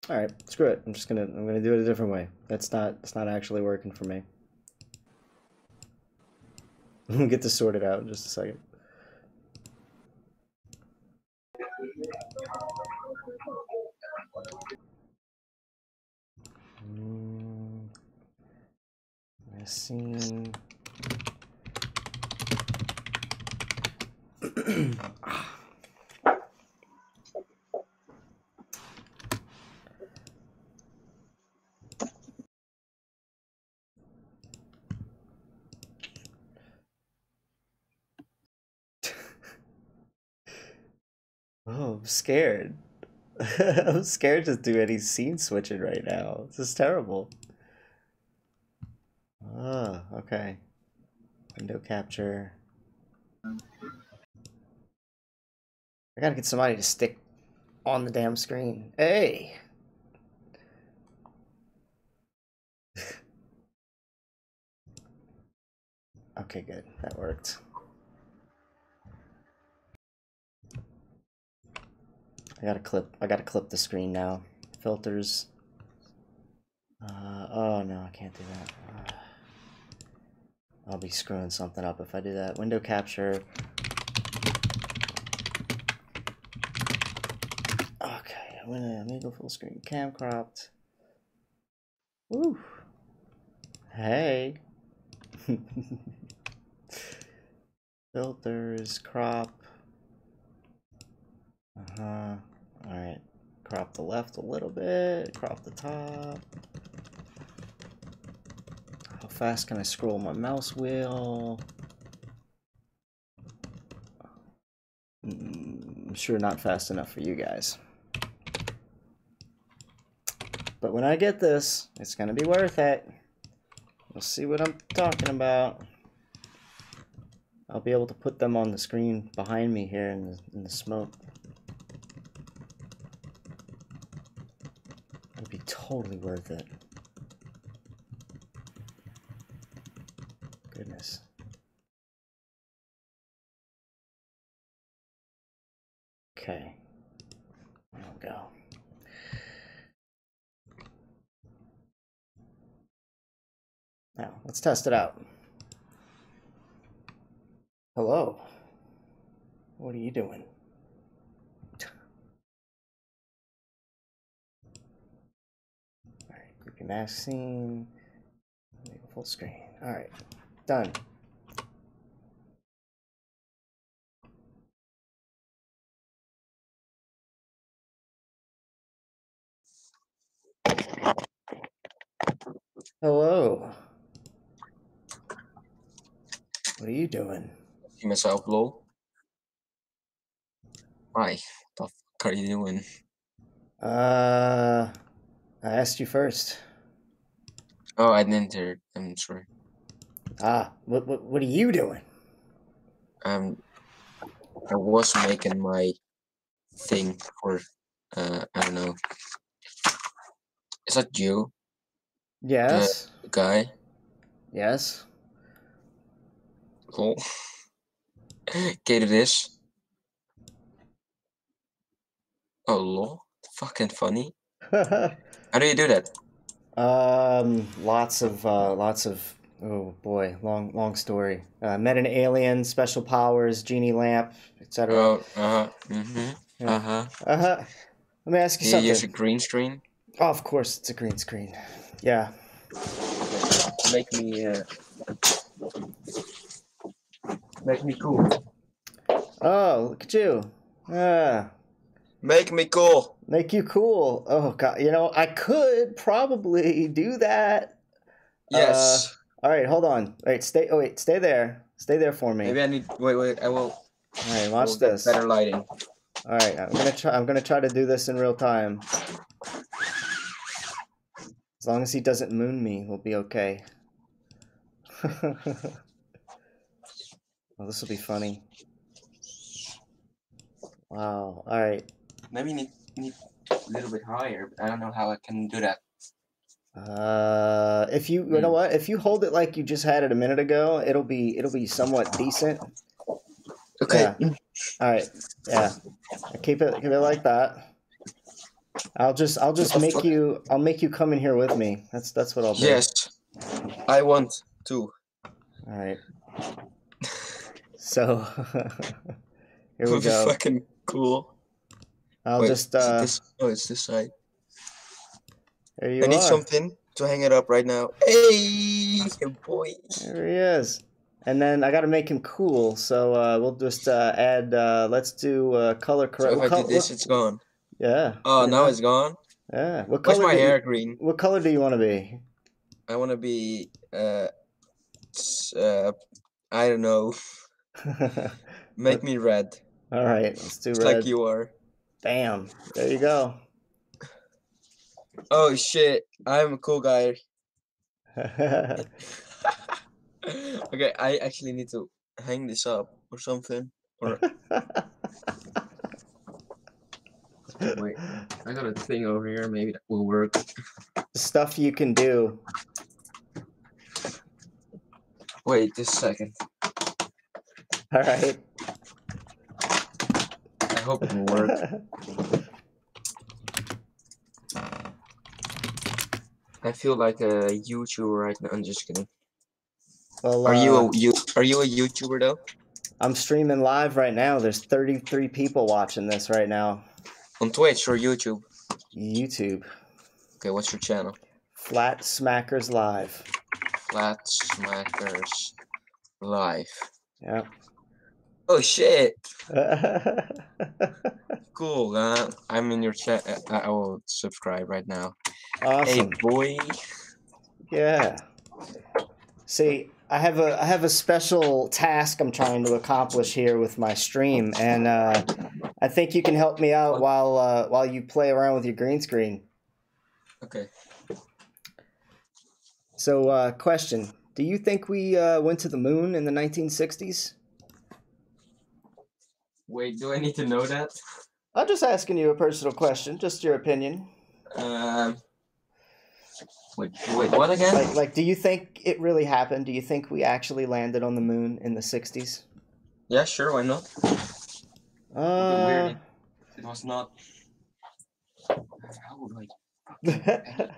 S1: All right, screw it. I'm gonna do it a different way. It's not actually working for me. We'll get this sorted out in just a second. Scene. Oh, I'm scared. I'm scared to do any scene switching right now. This is terrible. Ah, okay. Window capture. I gotta get somebody to stick on the damn screen. Hey! Okay, good. That worked. I gotta clip the screen now. Filters. Oh no, I can't do that. I'll be screwing something up if I do that. Window capture. Okay, I'm gonna go full screen. Cam cropped. Woo! Hey! Filters, crop. Alright. Crop the left a little bit, crop the top. How fast can I scroll my mouse wheel? I'm sure not fast enough for you guys. But when I get this, it's gonna be worth it. You'll see what I'm talking about. I'll be able to put them on the screen behind me here in the smoke. It'll be totally worth it. Goodness. Okay. There we go. Now, let's test it out. Hello. What are you doing? Alright, group your mask scene. Make a full screen. Alright, done. Hello. What are you doing?
S22: See myself, lol. Why? What the fuck are you doing?
S1: I asked you first.
S22: Oh, I didn't hear it. I'm sorry.
S1: Ah, what are you doing?
S22: I was making my thing for, I don't know. Is that you?
S1: Yes.
S22: The guy?
S1: Yes.
S22: Lol. Okay, it is. Oh, lol. Fucking funny. How do you do that?
S1: Lots of Oh boy, long story. Met an alien, special powers, genie lamp, etc.
S22: Oh, mm-hmm.
S1: Yeah. Let me ask you
S22: Do you
S1: something.
S22: use a green screen?
S1: Oh, of course, it's a green screen. Yeah.
S22: Make me cool.
S1: Oh, look at you.
S22: Make me cool.
S1: Make you cool. Oh god, you know, I could probably do that.
S22: Yes.
S1: All right, hold on. Wait, stay there. Stay there for me.
S22: Maybe I need. Wait. I will.
S1: All right,
S22: I
S1: watch
S22: will get
S1: this.
S22: better lighting.
S1: All right, I'm gonna try to do this in real time. As long as he doesn't moon me, we'll be okay. Well, this will be funny. Wow. All right.
S22: Maybe need a little bit higher, but I don't know how I can do that.
S1: If you know what, if you hold it like you just had it a minute ago, it'll be somewhat decent.
S22: Okay.
S1: Yeah. All right. Yeah. Keep it like that. I'll just make you. I'll make you come in here with me. That's what I'll do.
S22: Yes. I want to.
S1: All right. So here we
S22: Would be
S1: go.
S22: fucking cool.
S1: I'll
S22: Wait,
S1: just.
S22: it's this side.
S1: There you
S22: I need
S1: are.
S22: something to hang it up right now. Hey, boy.
S1: There he is. And then I got to make him cool, so we'll just add. Let's do color correct.
S22: So if I do this, it's gone.
S1: Yeah.
S22: Oh, now it's gone.
S1: Yeah. What
S22: Why's
S1: color?
S22: my hair green?
S1: What color do you want to be?
S22: I want to be. I don't know. Make me red.
S1: All right, let's do
S22: Just
S1: red.
S22: like you are.
S1: Bam. There you go.
S22: Oh shit! I'm a cool guy. Okay, I actually need to hang this up or something. Or wait, I got a thing over here. Maybe that will work.
S1: Stuff you can do.
S22: Wait, just a second.
S1: All right.
S22: I hope it will work. I feel like a YouTuber right now. I'm just kidding.
S1: Well,
S22: are you a YouTuber though?
S1: I'm streaming live right now. There's 33 people watching this right now.
S22: On Twitch or YouTube?
S1: YouTube.
S22: Okay, what's your channel?
S1: FlatSmackers Live.
S22: FlatSmackers Live.
S1: Yeah.
S22: Oh shit! Cool. I'm in your chat. I will subscribe right now.
S1: Awesome.
S22: Hey boy.
S1: Yeah. See, I have a special task I'm trying to accomplish here with my stream, and I think you can help me out while you play around with your green screen.
S22: Okay.
S1: So, question: do you think we went to the moon in the 1960s?
S22: Wait, do I need to know that?
S1: I'm just asking you a personal question, just your opinion.
S22: Wait, what again?
S1: Like, do you think it really happened? Do you think we actually landed on the moon in the 60s?
S22: Yeah, sure, why not? Weird. It was not. How would I?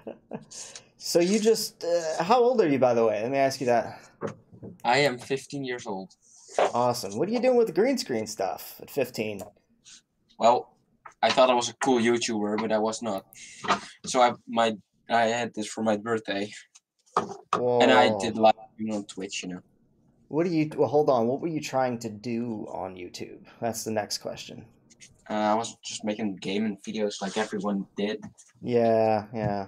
S1: So you just, how old are you, by the way? Let me ask you that.
S22: I am 15 years old.
S1: Awesome. What are you doing with the green screen stuff at 15?
S22: Well, I thought I was a cool YouTuber, but I was not. So I had this for my birthday.
S1: Whoa.
S22: And I did live on Twitch, you know.
S1: Well, hold on. What were you trying to do on YouTube? That's the next question.
S22: I was just making gaming videos like everyone did.
S1: Yeah.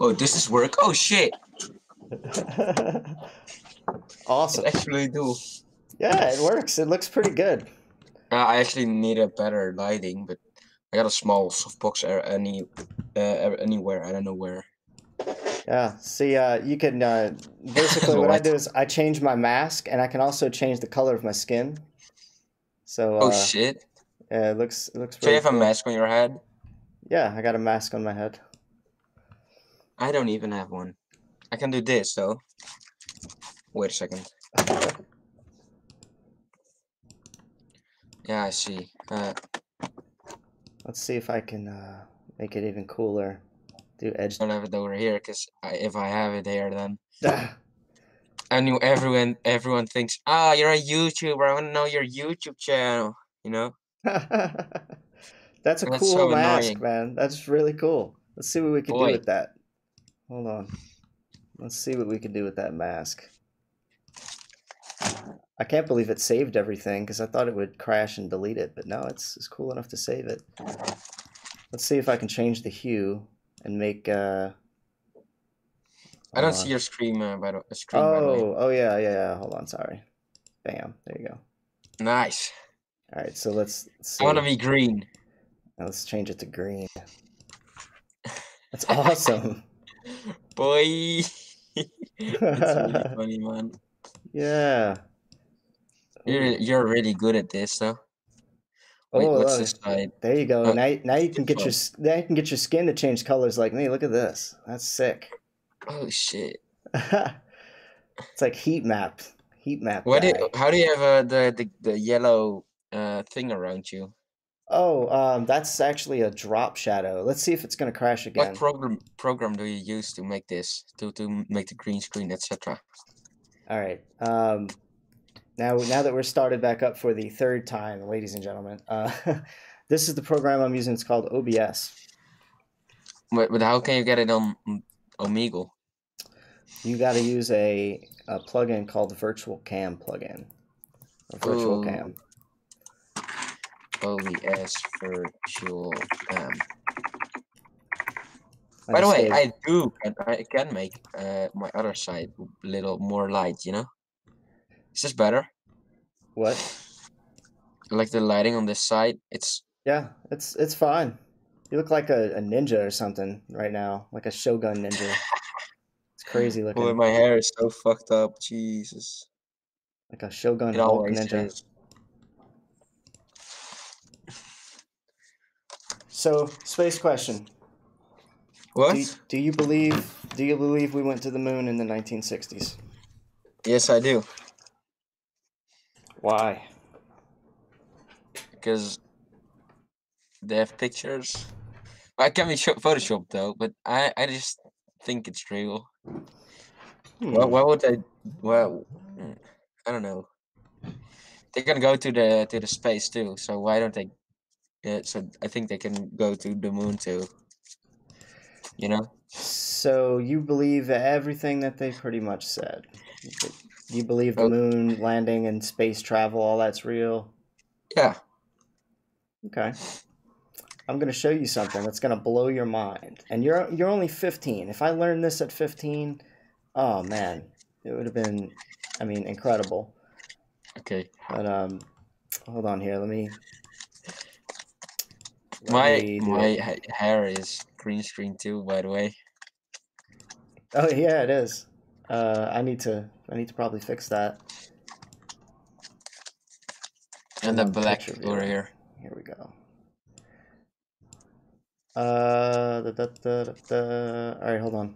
S22: Oh, does this work? Oh, shit.
S1: Awesome.
S22: It actually do.
S1: Yeah, it works. It looks pretty good.
S22: I actually need a better lighting, but I got a small softbox anywhere. I don't know where.
S1: Yeah. See, you can basically what I do is I change my mask, and I can also change the color of my skin. So.
S22: Oh shit.
S1: Yeah, it looks.
S22: So you have a mask on your head?
S1: Yeah, I got a mask on my head.
S22: I don't even have one. I can do this though. Wait a second. Yeah, I see.
S1: Let's see if I can make it even cooler. Do edge.
S22: I don't have it over here because if I have it there, then. I knew everyone thinks, ah, you're a YouTuber. I want to know your YouTube channel. You know.
S1: That's a
S22: That's
S1: cool
S22: so
S1: mask,
S22: annoying.
S1: man. That's really cool. Let's see what we can do
S22: Boy.
S1: with that. Hold on. Let's see what we can do with that mask. I can't believe it saved everything because I thought it would crash and delete it, but no, it's cool enough to save it. Let's see if I can change the hue and make.
S22: I don't see your screen, by the way.
S1: Oh yeah. Hold on, sorry. Bam. There you go.
S22: Nice.
S1: All right, so let's see.
S22: I want to be green.
S1: Now let's change it to green. That's awesome.
S22: Boy. It's really funny, man.
S1: Yeah.
S22: You're really good at this, though. Wait,
S1: Oh,
S22: what's this side?
S1: there you go. Now you can get your skin to change colors like me. Look at this. That's sick.
S22: Oh shit.
S1: It's like heat map.
S22: How do you have the yellow thing around you?
S1: Oh, that's actually a drop shadow. Let's see if it's gonna crash again.
S22: What program do you use to make this to make the green screen, etc.?
S1: All right. Now that we're started back up for the third time, ladies and gentlemen, this is the program I'm using. It's called OBS.
S22: But how can you get it on Omegle?
S1: You got to use a plugin called the Virtual Cam plugin. Or Virtual Cam.
S22: OBS Virtual Cam. By the way, I can make my other side a little more light, you know? Is this better?
S1: What?
S22: Like the lighting on this side, it's
S1: fine. You look like a ninja or something right now, like a Shogun ninja. It's crazy looking.
S22: Boy, my hair is so fucked up. Jesus.
S1: Like a Shogun
S22: It
S1: Hulk
S22: always
S1: ninja.
S22: is.
S1: So, space question.
S22: What?
S1: Do you believe we went to the moon in the 1960s?
S22: Yes, I do.
S1: Why?
S22: Because they have pictures. I can be photoshopped though, but I just think it's real. Why would they? Well, I don't know. They're gonna go to the space too, so why don't they? So I think they can go to the moon too. You know.
S1: So you believe everything that they pretty much said. You believe the moon landing and space travel, all that's real?
S22: Yeah.
S1: Okay. I'm going to show you something that's going to blow your mind. And you're only 15. If I learned this at 15, oh man, it would have been, I mean, incredible.
S22: Okay.
S1: But hold on here. Let me
S22: my hair is green screen too, by the way.
S1: Oh yeah, it is. I need to probably fix that.
S22: And the black over here.
S1: Here we go. All right, hold on.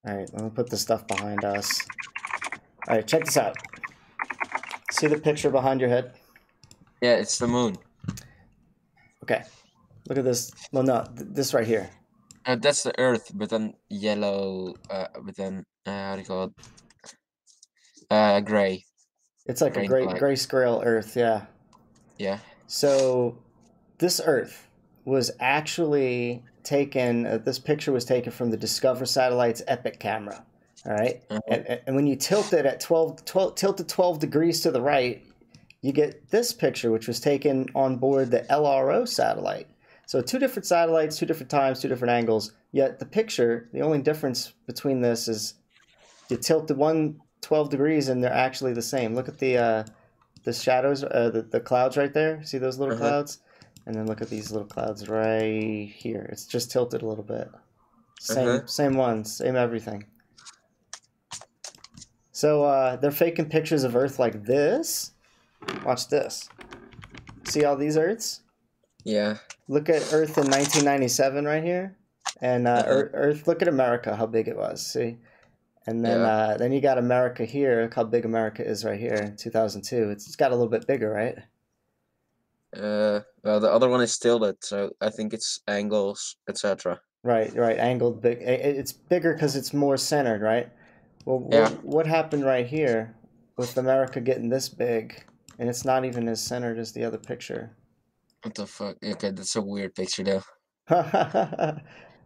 S1: All right, let me put the stuff behind us. All right, check this out. See the picture behind your head?
S22: Yeah, it's the moon.
S1: Okay, look at this. Well, no, this right here.
S22: That's the Earth, but then yellow. But then how do you call it? Gray.
S1: It's like a gray scale Earth, yeah.
S22: Yeah.
S1: So this Earth was actually taken. This picture was taken from the Discover satellite's Epic camera. All right, and when you tilt it at 12 degrees to the right, you get this picture, which was taken on board the LRO satellite. So two different satellites, two different times, two different angles. Yet the picture, the only difference between this is you tilt the one 12 degrees and they're actually the same. Look at the shadows, the clouds right there. See those little clouds? And then look at these little clouds right here. It's just tilted a little bit. Same ones, same everything. So they're faking pictures of Earth like this. Watch this. See all these Earths?
S22: Yeah.
S1: Look at Earth in 1997 right here. And Earth, look at America, how big it was. See? And then then you got America here. Look how big America is right here in 2002. It's got a little bit bigger, right?
S22: Well, the other one is tilted, so I think it's angles, etc.
S1: Right, angled big. It's bigger because it's more centered, right? Well,
S22: Yeah.
S1: what happened right here with America getting this big, and it's not even as centered as the other picture?
S22: What the fuck? Okay, that's a weird picture though.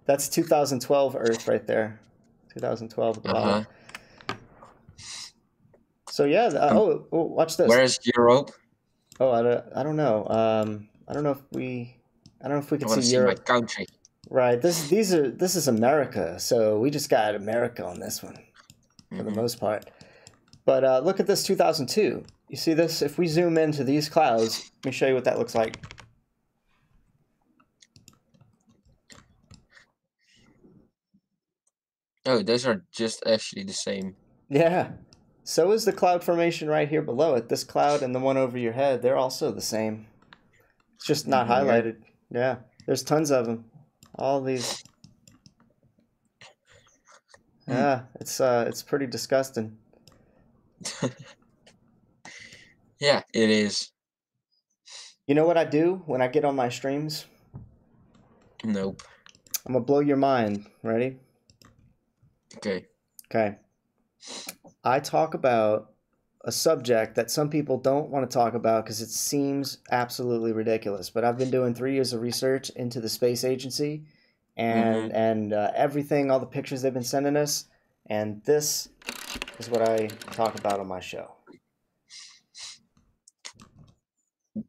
S1: That's 2012 Earth right there. 2012 at the bottom. So yeah. Watch this.
S22: Where is Europe?
S1: Oh, I don't know. I don't know if we can see Europe.
S22: My country.
S1: Right. This is America, so we just got America on this one for the most part. But look at this 2002. You see this? If we zoom into these clouds, let me show you what that looks like.
S22: Oh, those are just actually the same.
S1: Yeah. So is the cloud formation right here below it. This cloud and the one over your head, they're also the same. It's just not highlighted. Yeah. There's tons of them. All these. Yeah, it's pretty disgusting.
S22: Yeah, it is.
S1: You know what I do when I get on my streams?
S22: Nope.
S1: I'm gonna blow your mind. Ready?
S22: Okay.
S1: Okay. I talk about a subject that some people don't want to talk about because it seems absolutely ridiculous. But I've been doing 3 years of research into the space agency and everything, all the pictures they've been sending us. And this is what I talk about on my show.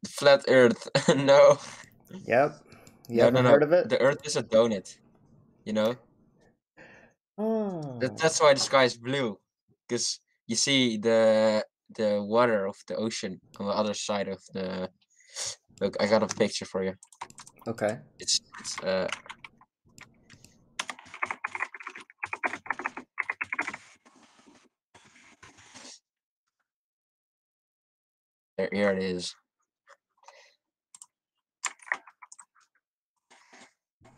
S22: Flat Earth. No.
S1: Yep. You ever heard of it?
S22: The Earth is a donut. You know?
S1: Oh.
S22: That's why the sky is blue. Because you see the water of the ocean on the other side of the... Look, I got a picture for you.
S1: Okay.
S22: It's here it is.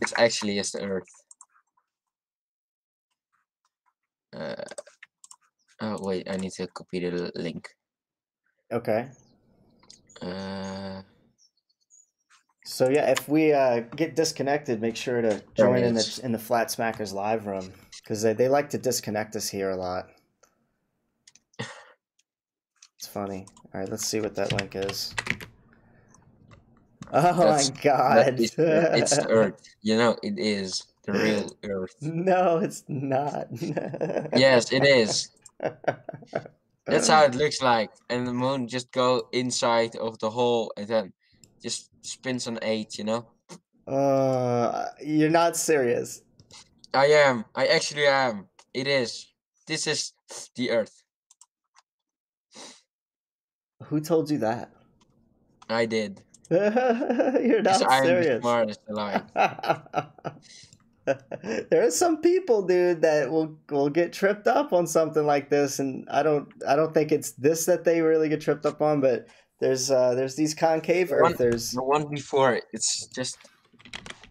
S22: It's actually is the Earth. Oh wait, I need to copy the link.
S1: Okay. So yeah, if we get disconnected, make sure to join in the FlatSmackers live room because they like to disconnect us here a lot. It's funny. All right, let's see what that link is. Oh my God!
S22: It's the Earth. You know, it is the real Earth.
S1: No, it's not.
S22: Yes, it is. That's how it looks like, and the moon just go inside of the hole and then just spins on 8. You know.
S1: You're not serious.
S22: I am. I actually am. It is. This is the Earth.
S1: Who told you that?
S22: I did.
S1: You're not
S22: I'm
S1: serious.
S22: the smartest alive.
S1: There are some people, dude, that will get tripped up on something like this, and I don't think it's this that they really get tripped up on, but there's these concave earthers.
S22: The one before, it's just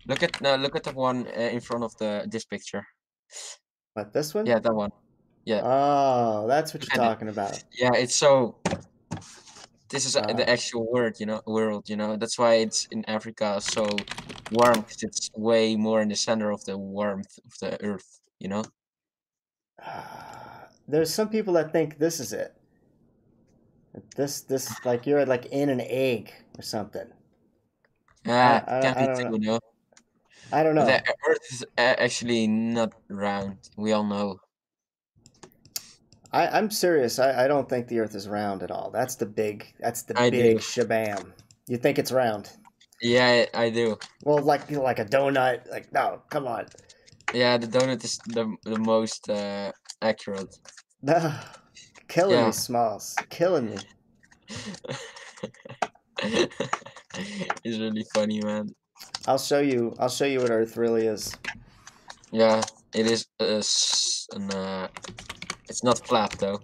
S22: look at the one in front of this picture.
S1: What, this one?
S22: Yeah, that one. Yeah.
S1: Oh, that's what you're talking about.
S22: Yeah, it's so. This is the actual world, you know. That's why it's in Africa so warm, because it's way more in the center of the warmth of the Earth, you know.
S1: There's some people that think this is it. This like you're like in an egg or something.
S22: Can't be true,
S1: I don't know.
S22: The Earth is actually not round. We all know.
S1: I'm serious. I don't think the Earth is round at all. That's the big shabam. You think it's round?
S22: Yeah, I do.
S1: Well, like a donut. Like, no, come on.
S22: Yeah, the donut is the most accurate.
S1: Killing me, Smalls. Killing me.
S22: It's really funny, man.
S1: I'll show you what Earth really is.
S22: Yeah, it is it's not flat though.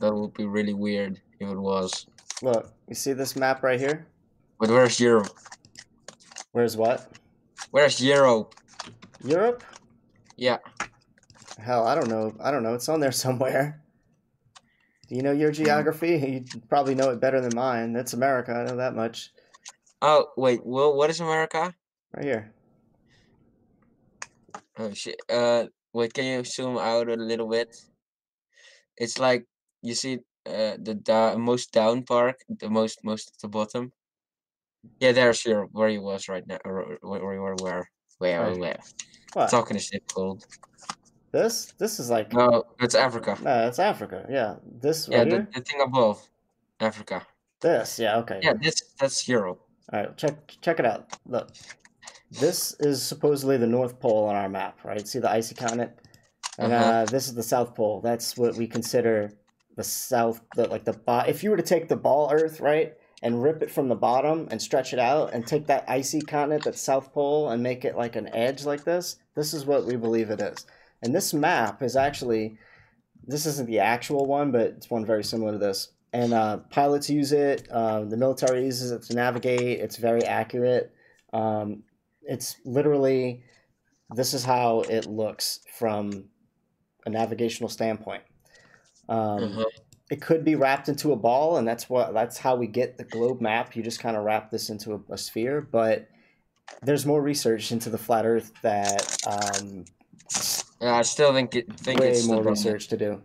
S22: That would be really weird if it was.
S1: Look, you see this map right here?
S22: But where's Europe?
S1: Where's what?
S22: Where's Europe?
S1: Europe?
S22: Yeah.
S1: Hell, I don't know. It's on there somewhere. Do you know your geography? You probably know it better than mine. That's America. I know that much.
S22: Oh, wait. Well, what is America?
S1: Right here.
S22: Oh, shit. Wait, can you zoom out a little bit? It's like you see the most down part, the most at the bottom. Yeah, there's your where he was right now, or where you were where.
S1: What?
S22: Talking is difficult.
S1: This is like
S22: no, it's Africa.
S1: No, it's Africa. Yeah, this
S22: Yeah,
S1: right here.
S22: the thing above, Africa.
S1: This, yeah, okay.
S22: Yeah, that's Europe.
S1: All right, check it out. Look, this is supposedly the North Pole on our map, right? See the icy continent, and this is the South Pole. That's what we consider the south. If you were to take the ball Earth, right, and rip it from the bottom and stretch it out, and take that icy continent, that South Pole, and make it like an edge like this. This is what we believe it is. And this map is actually, this isn't the actual one, but it's one very similar to this. And pilots use it. The military uses it to navigate. It's very accurate. It's literally, this is how it looks from a navigational standpoint. It could be wrapped into a ball, and that's how we get the globe map. You just kind of wrap this into a sphere. But there's more research into the flat Earth that
S22: I still think
S1: way
S22: it's
S1: more
S22: the
S1: research to do.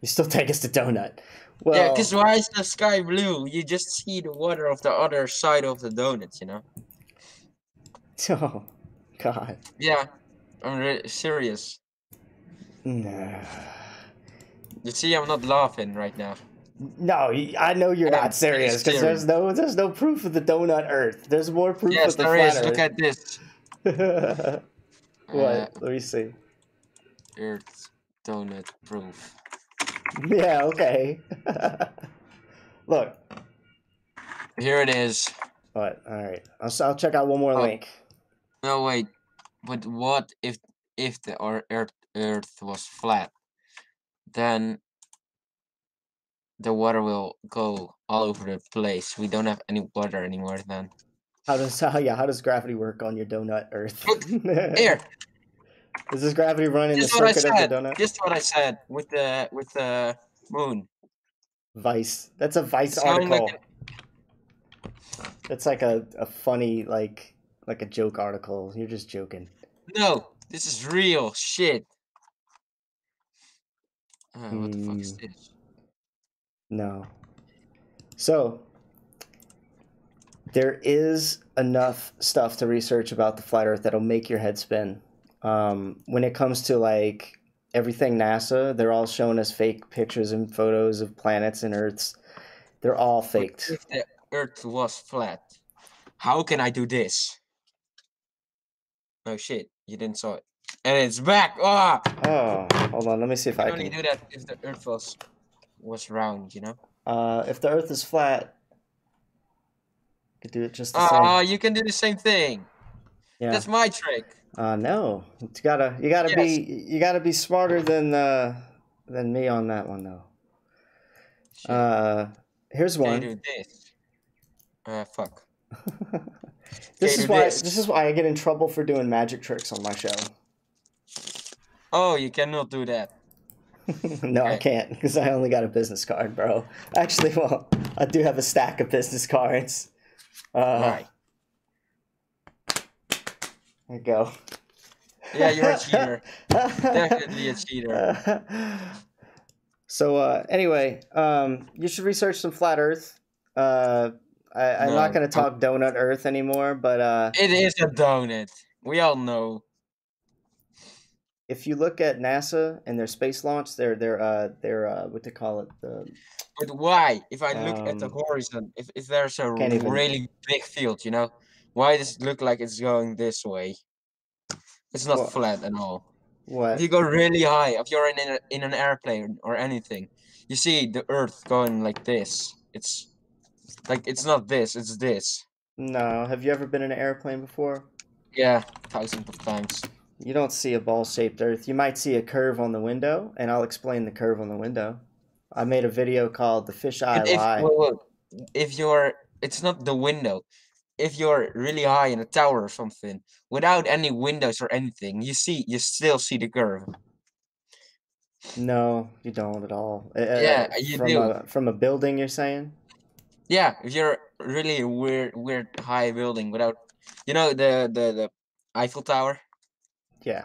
S1: You still take us to donut. Well,
S22: yeah, because why is the sky blue? You just see the water of the other side of the donut, you know?
S1: Oh, God.
S22: Yeah, I'm serious.
S1: Nah.
S22: You see, I'm not laughing right now.
S1: No, I know you're not serious because there's no proof of the donut Earth. There's more proof of the flat Earth.
S22: Look at this.
S1: What? Let me see.
S22: Earth donut proof.
S1: Yeah. Okay. Look.
S22: Here it is.
S1: What? All right. I'll check out one more link.
S22: No, wait. But what if the Earth was flat? Then the water will go all over the place. We don't have any water anymore then.
S1: How does gravity work on your donut Earth?
S22: Here.
S1: Does this gravity run in the circuit of the donut?
S22: Just what I said with the moon.
S1: Vice. That's a Vice article. It's like a funny like a joke article. You're just joking.
S22: No, this is real shit. What the fuck is this?
S1: No. So there is enough stuff to research about the flat Earth that'll make your head spin. When it comes to like everything NASA, they're all showing us fake pictures and photos of planets and Earths. They're all faked.
S22: If the Earth was flat, how can I do this? No shit, you didn't saw it. And it's back! Oh,
S1: hold on, let me see if I can
S22: only do that if the Earth was round, you know?
S1: If the Earth is flat, you could do it just the same.
S22: Oh, you can do the same thing.
S1: Yeah.
S22: That's my trick.
S1: No. You gotta be smarter than me on that one though. Here's one.
S22: Can you do this? Fuck.
S1: This is why I get in trouble for doing magic tricks on my show.
S22: Oh, you cannot do that.
S1: No, okay. I can't because I only got a business card, bro. Actually, well, I do have a stack of business cards.
S22: Right.
S1: There you go.
S22: Yeah, you're a cheater. Definitely a cheater.
S1: So anyway, you should research some flat Earth. I'm not going to talk donut Earth anymore, but
S22: it is a donut. We all know.
S1: If you look at NASA and their space launch, they're what they call it.
S22: But why? If I look at the horizon, if there's a really big field, you know, why does it look like it's going this way? It's not flat at all.
S1: What?
S22: If you go really high, if you're in an airplane or anything, you see the Earth going like this. It's like it's not this, it's this.
S1: No, have you ever been in an airplane before?
S22: Yeah, thousands of times.
S1: You don't see a ball-shaped Earth. You might see a curve on the window, and I'll explain the curve on the window. I made a video called "The Fisheye Lie."
S22: If it's not the window. If you're really high in a tower or something, without any windows or anything, you still see the curve.
S1: No, you don't at all.
S22: Yeah, you do.
S1: From a building, you're saying?
S22: Yeah, if you're really weird high building without, you know, the Eiffel Tower.
S1: Yeah.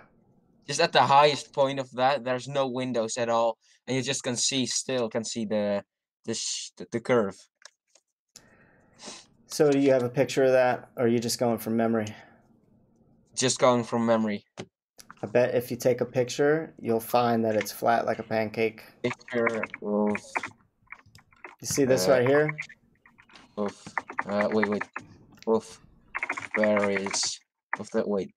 S22: Just at the highest point of that, there's no windows at all, and you just can see the curve.
S1: So do you have a picture of that, or are you just going from memory?
S22: Just going from memory.
S1: I bet if you take a picture, you'll find that it's flat like a pancake.
S22: Picture of.
S1: You see this right here?
S22: Wait. Where is of that? Wait.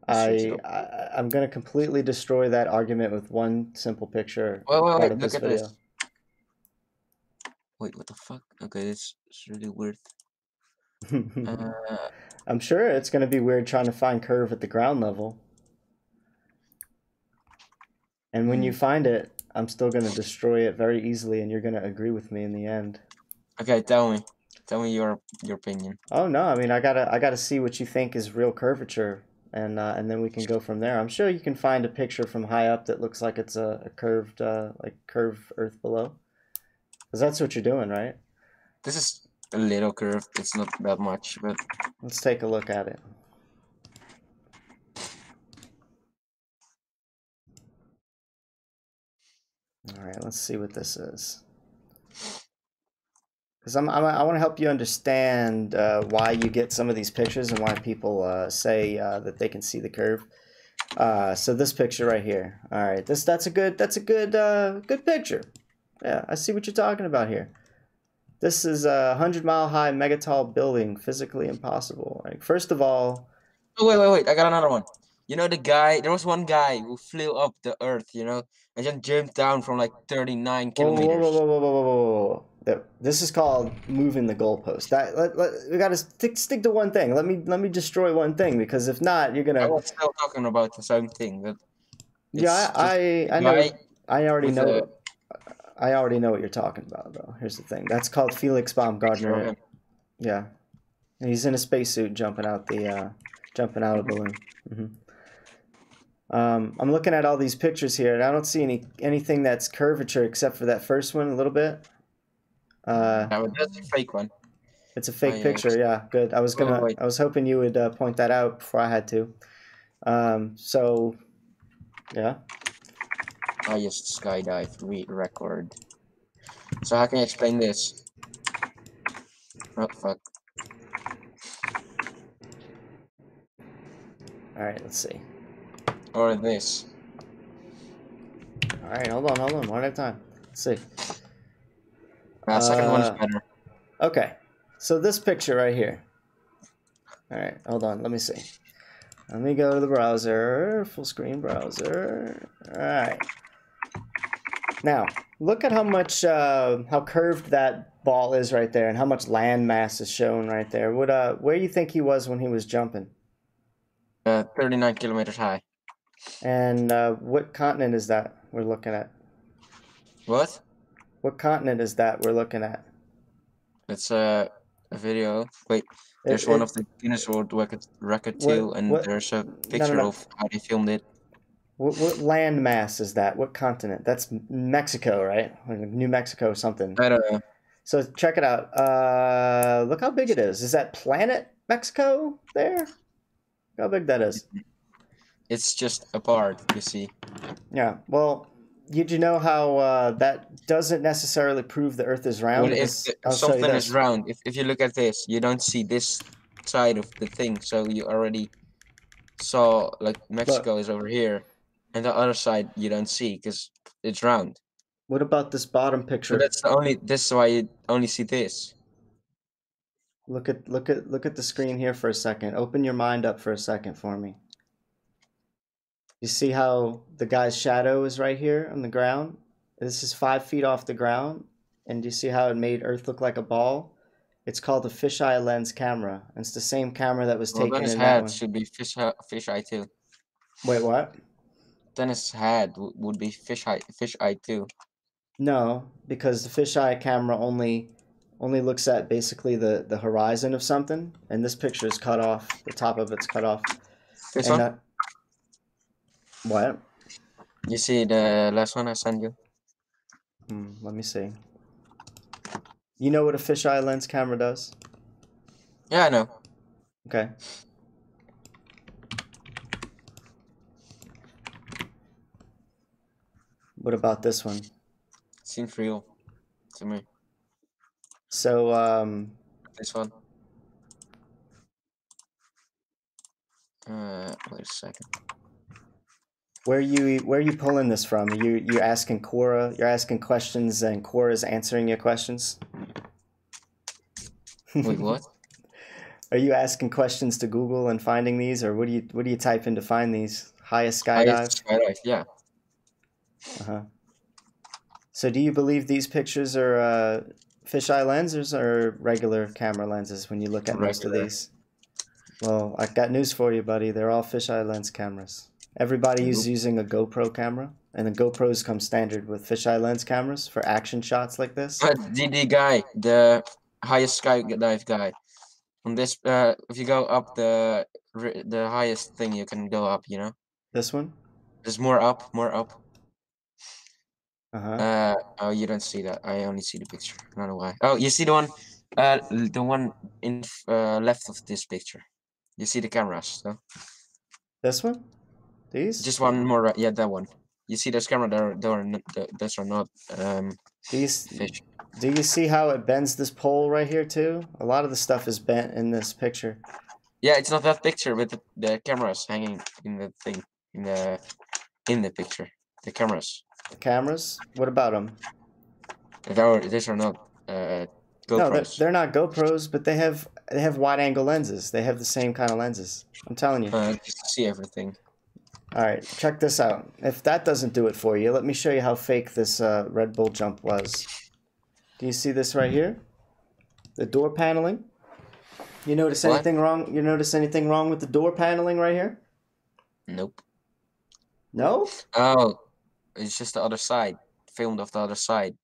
S1: I'm gonna completely destroy that argument with one simple picture.
S22: Wait, look at this. Wait, what the fuck? Okay, it's really weird.
S1: I'm sure it's gonna be weird trying to find curve at the ground level. And when you find it, I'm still gonna destroy it very easily, and you're gonna agree with me in the end.
S22: Okay, tell me your opinion.
S1: Oh no, I mean I gotta see what you think is real curvature, and then we can go from there. I'm sure you can find a picture from high up that looks like it's a curved curved Earth below, because that's what you're doing, right?
S22: This is a little curved. It's not that much, but
S1: let's take a look at it. All right, let's see what this is. Because I want to help you understand why you get some of these pictures and why people say that they can see the curve. So this picture right here. All right, that's a good picture. Yeah, I see what you're talking about here. This is a 100-mile-high megatall building, physically impossible. Like, first of all.
S22: Oh, wait! I got another one. You know the guy? There was one guy who flew up the Earth, you know, and then jumped down from like 39 kilometers.
S1: Whoa. This is called moving the goalpost. We gotta stick to one thing. Let me destroy one thing, because if not, you're gonna.
S22: I was still talking about the same thing. But
S1: yeah, I know. I already know. I already know what you're talking about, though. Here's the thing. That's called Felix Baumgartner. Yeah, he's in a spacesuit jumping out a balloon. I'm looking at all these pictures here, and I don't see anything that's curvature except for that first one a little bit.
S22: That's a fake one.
S1: It's a fake picture, yeah. Good. I was hoping you would point that out before I had to. So, yeah.
S22: Highest skydive record. So how can you explain this? Oh fuck.
S1: All right, let's see.
S22: Or this.
S1: All right, hold on, one at a time. Let's see.
S22: Second one is better.
S1: Okay, so this picture right here. All right, hold on, let me see. Let me go to the browser, full screen browser. All right. Now, look at how much, how curved that ball is right there, and how much land mass is shown right there. Where do you think he was when he was jumping?
S22: 39 kilometers high.
S1: And what continent is that we're looking at?
S22: What?
S1: What continent is that we're looking at?
S22: It's a video. Wait, there's one of the Guinness World Record too, and there's a picture of how they filmed it.
S1: What land mass is that? What continent? That's Mexico, right? Like New Mexico or something.
S22: I don't know.
S1: So check it out. Look how big it is. Is that planet Mexico there? Look how big that is.
S22: It's just a part, you see.
S1: Yeah. Well, did you know how that doesn't necessarily prove the Earth is round?
S22: Well, if something is round, if you look at this, you don't see this side of the thing, so you already saw like Mexico is over here, and the other side you don't see because it's round.
S1: What about this bottom picture?
S22: So that's the only. This is why you only see this.
S1: Look at the screen here for a second. Open your mind up for a second for me. You see how the guy's shadow is right here on the ground? This is 5 feet off the ground. And do you see how it made Earth look like a ball? It's called a fisheye lens camera. And it's the same camera that was taken
S22: Dennis'
S1: in that
S22: head
S1: one.
S22: should be fisheye too.
S1: Wait, what?
S22: Dennis' head would be fisheye too.
S1: No, because the fisheye camera only looks at basically the horizon of something. And this picture is cut off. The top of it's cut off.
S22: This
S1: and
S22: one?
S1: What?
S22: You see the last one I sent you?
S1: Let me see. You know what a fisheye lens camera does?
S22: Yeah, I know.
S1: Okay. What about this one?
S22: Seems real to me.
S1: So,
S22: This one. Wait a second.
S1: where are you pulling this from? You're asking Quora, you're asking questions, and Quora's answering your questions?
S22: Wait, what?
S1: Are you asking questions to Google and finding these, or what do you type in to find these? Highest skydive?
S22: Highest skydive, yeah.
S1: Uh-huh. So do you believe these pictures are fisheye lenses or regular camera lenses when you look at most of these? Well, I got news for you, buddy. They're all fisheye lens cameras. Everybody is using a GoPro camera, and the GoPros come standard with fisheye lens cameras for action shots like this.
S22: The guy, the highest skydive guy. On this, if you go up the highest thing you can go up, you know.
S1: This one.
S22: There's more up, more up.
S1: Uh-huh.
S22: Oh, you don't see that. I only see the picture. I don't know why. Oh, you see the one in left of this picture. You see the cameras, so.
S1: This one? These?
S22: Just one more. Yeah, that one. You see those cameras? Those are not fish.
S1: Do you see how it bends this pole right here too? A lot of the stuff is bent in this picture.
S22: Yeah, it's not that picture, but the cameras hanging in the thing in the picture. The cameras.
S1: The cameras? What about them?
S22: These are not GoPros.
S1: No, they're not GoPros, but they have wide angle lenses. They have the same kind of lenses. I'm telling you.
S22: Just to see everything.
S1: All right, check this out. If that doesn't do it for you, let me show you how fake this Red Bull jump was. Do you see this right here? The door paneling? You notice anything wrong? You notice anything wrong with the door paneling right here?
S22: Nope.
S1: No?
S22: Oh, it's just the other side. Filmed off the other side.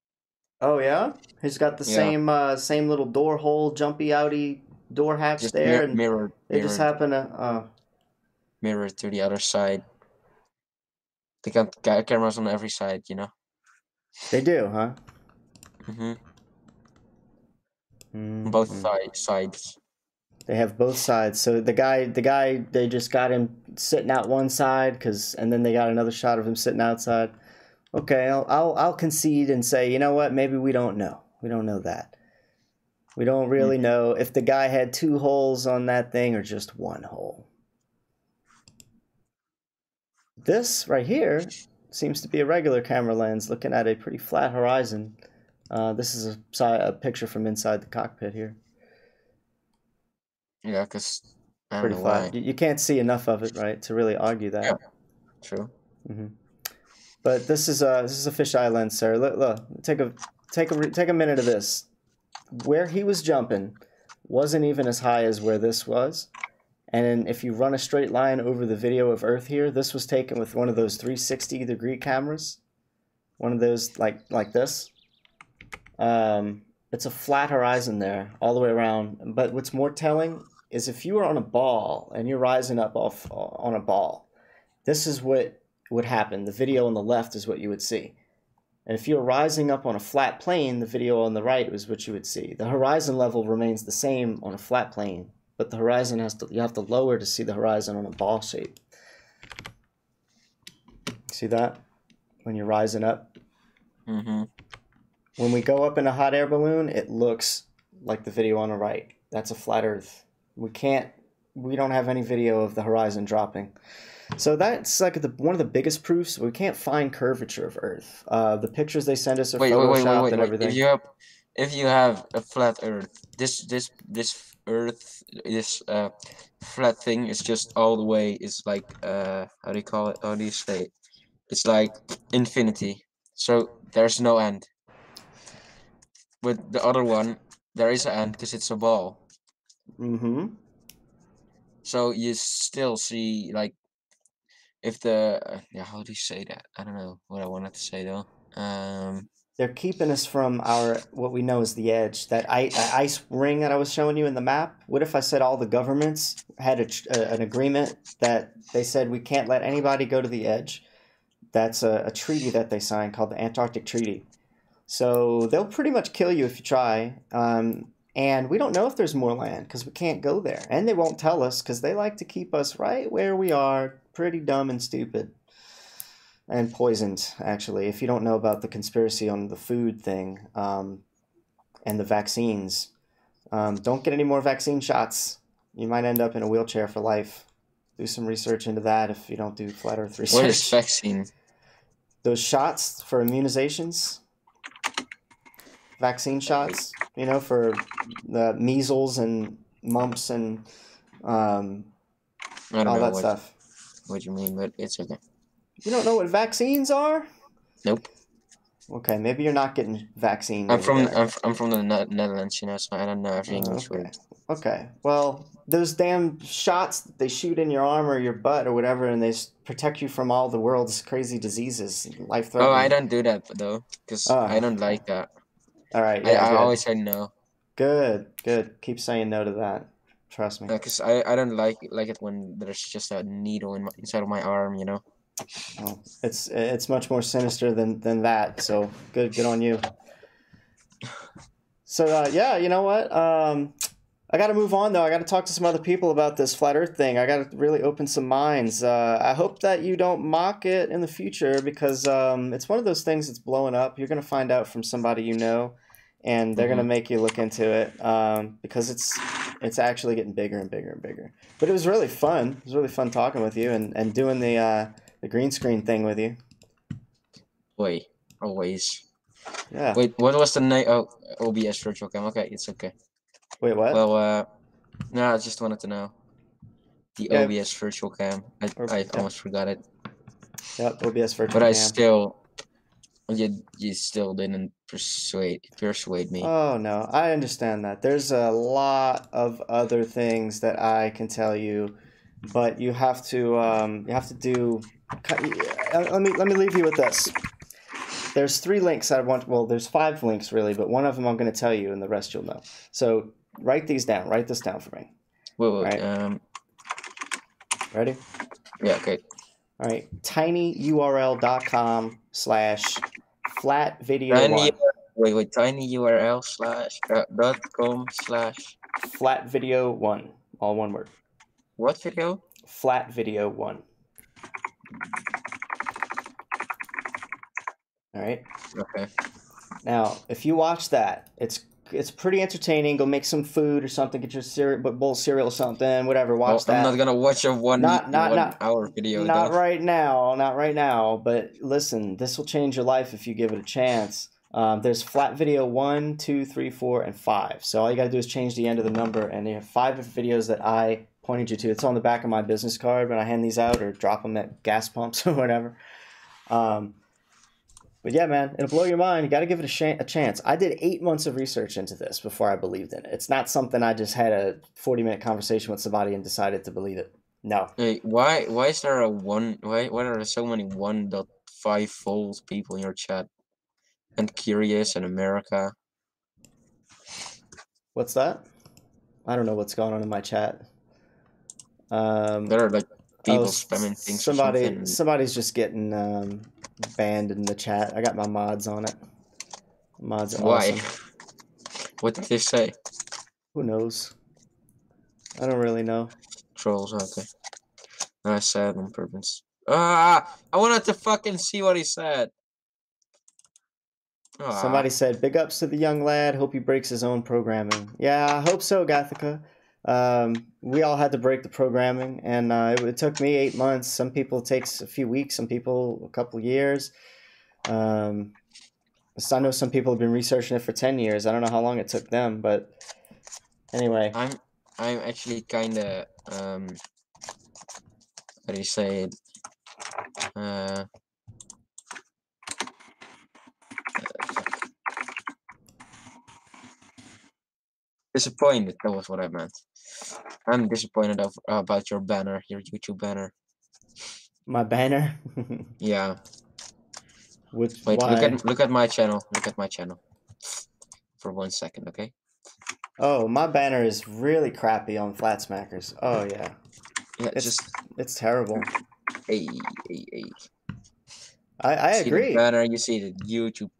S1: Oh yeah? He's got the same little door hole, jumpy outy door hatch just there, and
S22: mirrored.
S1: They just happen to
S22: mirrored to the other side. They got cameras on every side, you know.
S1: They do, huh?
S22: Both sides.
S1: They have both sides. So the guy, they just got him sitting out one side, and then they got another shot of him sitting outside. Okay, I'll concede and say, you know what? Maybe we don't know. We don't know that. We don't really know if the guy had 2 holes on that thing or just 1 hole. This right here seems to be a regular camera lens looking at a pretty flat horizon. This is a picture from inside the cockpit here.
S22: Yeah, because
S1: pretty flat. You can't see enough of it, right, to really argue that.
S22: Yeah, true.
S1: But this is a fisheye lens, sir. Look, take a minute of this. Where he was jumping wasn't even as high as where this was. And if you run a straight line over the video of Earth here, this was taken with one of those 360-degree cameras. One of those like this. It's a flat horizon there, all the way around. But what's more telling is if you were on a ball and you're rising up off on a ball, this is what would happen. The video on the left is what you would see. And if you're rising up on a flat plane, the video on the right is what you would see. The horizon level remains the same on a flat plane, but the horizon you have to lower to see the horizon on a ball shape. See that? When you're rising up? When we go up in a hot air balloon, it looks like the video on the right. That's a flat Earth. We don't have any video of the horizon dropping. So that's like one of the biggest proofs. We can't find curvature of Earth. The pictures they send us are photoshopped and everything.
S22: If you have a flat Earth, this Earth, this flat thing is just all the way. It's like how do you call it? How do you say it? It's like infinity. So there's no end. With the other one, there is an end because it's a ball. So you still see like. If how do you say that? I don't know what I wanted to say though.
S1: They're keeping us from what we know is the edge. That ice ring that I was showing you in the map. What if I said all the governments had an agreement that they said we can't let anybody go to the edge? That's a treaty that they signed called the Antarctic Treaty. So they'll pretty much kill you if you try. And we don't know if there's more land because we can't go there. And they won't tell us because they like to keep us right where we are, pretty dumb and stupid. And poisoned, actually. If you don't know about the conspiracy on the food thing and the vaccines, don't get any more vaccine shots. You might end up in a wheelchair for life. Do some research into that if you don't do flat Earth research.
S22: What is vaccine?
S1: Those shots for immunizations. Vaccine shots, you know, for the measles and mumps and
S22: I don't
S1: all
S22: know
S1: that stuff.
S22: what you mean, but it's okay.
S1: You don't know what vaccines are?
S22: Nope.
S1: Okay, maybe you're not getting vaccine.
S22: I'm from the Netherlands, you know, so I don't know everything English
S1: okay.
S22: words.
S1: Okay. Well, those damn shots that they shoot in your arm or your butt or whatever, and they protect you from all the world's crazy diseases, life-threatening.
S22: Oh, I don't do that though, because I don't like that.
S1: All right. Yeah,
S22: I always say no.
S1: Good. Keep saying no to that. Trust me.
S22: Because I don't like it when there's just a needle inside of my arm, you know.
S1: Well, it's much more sinister than that. So good on you. So yeah, you know what? I got to move on though. I got to talk to some other people about this flat Earth thing. I got to really open some minds. I hope that you don't mock it in the future because it's one of those things that's blowing up. You're gonna find out from somebody you know, and they're gonna make you look into it because it's actually getting bigger and bigger and bigger. But it was really fun. It was really fun talking with you and doing the green screen thing with you.
S22: Wait, always.
S1: Yeah.
S22: Wait, what was the name? Oh, OBS virtual cam. Okay, it's okay.
S1: Wait, what?
S22: Well, no, I just wanted to know. The OBS virtual cam. I almost forgot it.
S1: Yep, OBS virtual cam.
S22: But I still, you still didn't persuade me.
S1: Oh no, I understand that. There's a lot of other things that I can tell you, but you have to do. Let me leave you with this. There's 3 links I want. Well, there's 5 links really, but one of them I'm going to tell you, and the rest you'll know. So write these down. Write this down for me.
S22: Wait.
S1: Right? Ready?
S22: Yeah. Okay.
S1: All right. tinyurl.com/flatvideo1.
S22: Wait.
S1: tinyurl.com/flatvideo1. All one word.
S22: What video?
S1: Flatvideo1. All right.
S22: Okay.
S1: Now, if you watch that, it's pretty entertaining. Go make some food or something. Get your bowl of cereal or something. Whatever. Watch that.
S22: I'm not gonna watch a one hour video.
S1: Not right now. Not right now. But listen, this will change your life if you give it a chance. There's flat video 1, 2, 3, 4, and 5. So all you gotta do is change the end of the number, and you have 5 videos that I pointed you to. It's on the back of my business card when I hand these out or drop them at gas pumps or whatever. But yeah, man, it'll blow your mind. You got to give it a chance. I did 8 months of research into this before I believed in it. It's not something I just had a 40-minute conversation with somebody and decided to believe it. No.
S22: Hey, why is there a one? Why are there so many 1.5 volt people in your chat? And Curious in America.
S1: What's that? I don't know what's going on in my chat.
S22: There are like people spamming things.
S1: Somebody's just getting banned in the chat. I got my mods on it. Mods are awesome.
S22: What did they say?
S1: Who knows? I don't really know.
S22: Trolls, okay. I said on purpose. I wanted to fucking see what he said.
S1: Somebody said, big ups to the young lad. Hope he breaks his own programming. Yeah, I hope so, Gathica. We all had to break the programming, and it took me 8 months. Some people it takes a few weeks, some people a couple years. So I know some people have been researching it for 10 years. I don't know how long it took them, but anyway.
S22: I'm actually kind of how do you say it? Disappointed. That was what I meant. I'm disappointed about your banner, your YouTube banner.
S1: My banner?
S22: Yeah.
S1: Wait,
S22: why? Look at my channel. Look at my channel. For 1 second, okay?
S1: Oh, my banner is really crappy on FlatSmackers. Oh yeah.
S22: Yeah,
S1: it's terrible.
S22: Hey.
S1: I
S22: see
S1: agree.
S22: The banner, you see the YouTube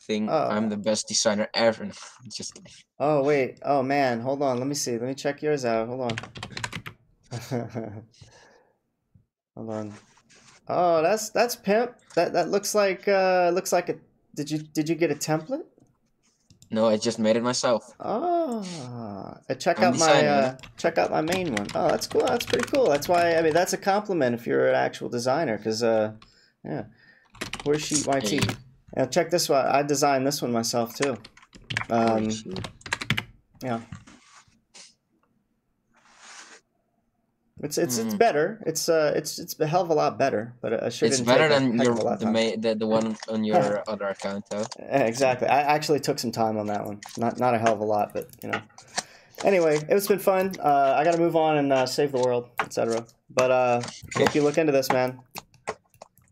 S22: think I'm the best designer ever. Just kidding.
S1: Oh wait. Oh man. Hold on. Let me see. Let me check yours out. Hold on. Hold on. Oh, that's pimp. That looks like a. Did you get a template?
S22: No, I just made it myself.
S1: Oh, check
S22: I'm
S1: out
S22: designing
S1: my main one. Oh, that's cool. That's pretty cool. That's why, I mean, that's a compliment if you're an actual designer, because yeah. Where's Sheet YT?
S22: Hey.
S1: Now check this one. I designed this one myself too. Yeah. It's better. It's a hell of a lot better, but it sure
S22: It's
S1: didn't
S22: better
S1: take a
S22: than
S1: heck
S22: your
S1: of a lot of time.
S22: the one on your other account though.
S1: Exactly. I actually took some time on that one. Not a hell of a lot, but you know. Anyway, it's been fun. I gotta move on and save the world, etc. But hope you look into this, man.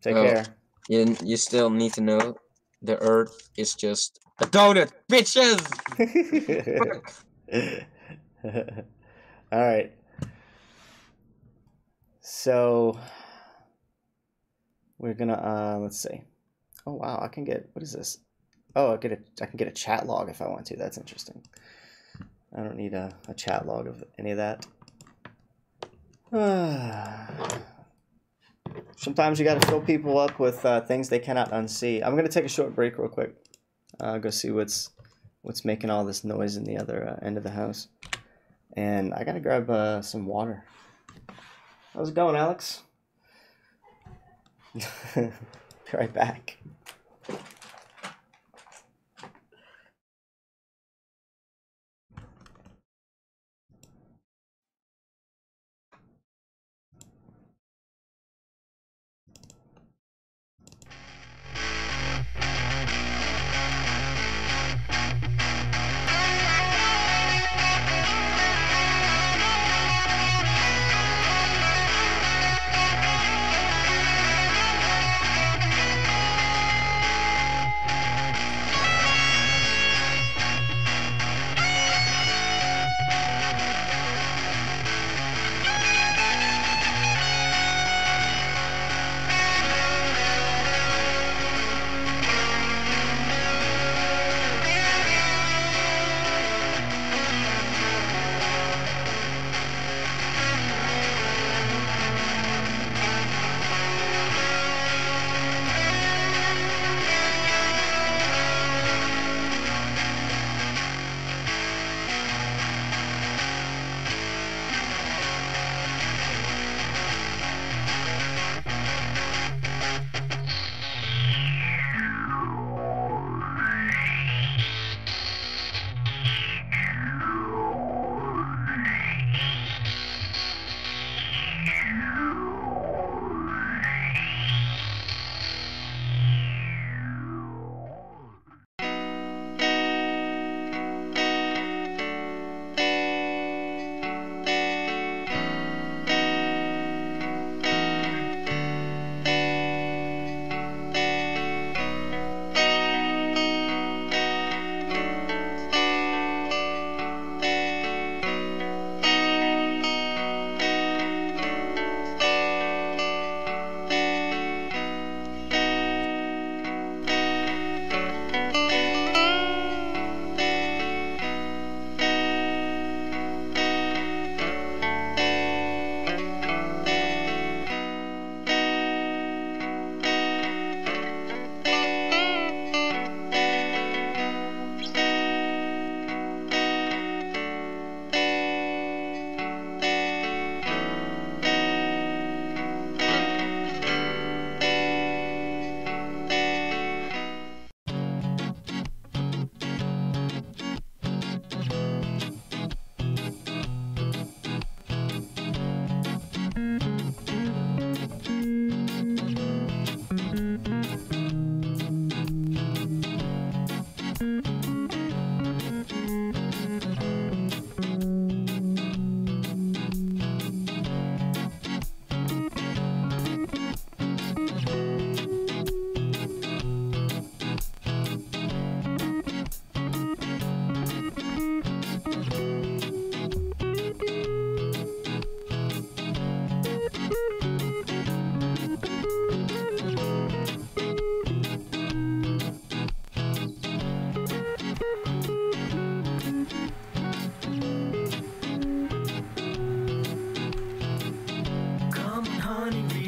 S1: Take care.
S22: You still need to know the Earth is just a donut, bitches.
S1: All right. So we're gonna let's see. Oh wow, I can get, what is this? Oh, I can get a chat log if I want to. That's interesting. I don't need a chat log of any of that. Sometimes you got to fill people up with things they cannot unsee. I'm gonna take a short break real quick. Go see what's making all this noise in the other end of the house, and I gotta grab some water. How's it going, Alex? Be right back.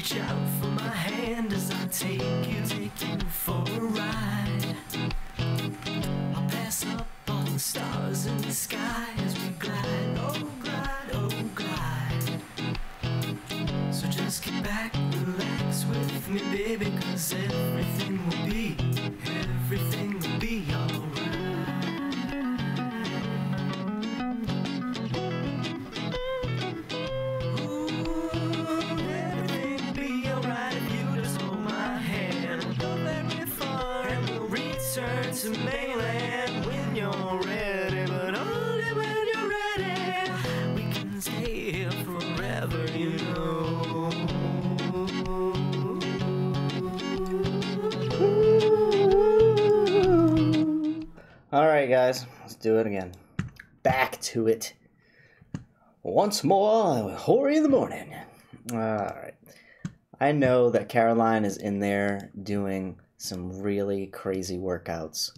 S21: reach out for my hand as I take you for a ride. I'll pass up all the stars in the sky as we glide, oh glide, oh glide. So just get back, relax with me, baby, 'cause everything will be alright. To mainland when you're ready, but only when you're ready. We can stay here forever, you know.
S1: All right, guys, let's do it again. Back to it. Once more, Horry in the morning. All right. I know that Caroline is in there doing some really crazy workouts,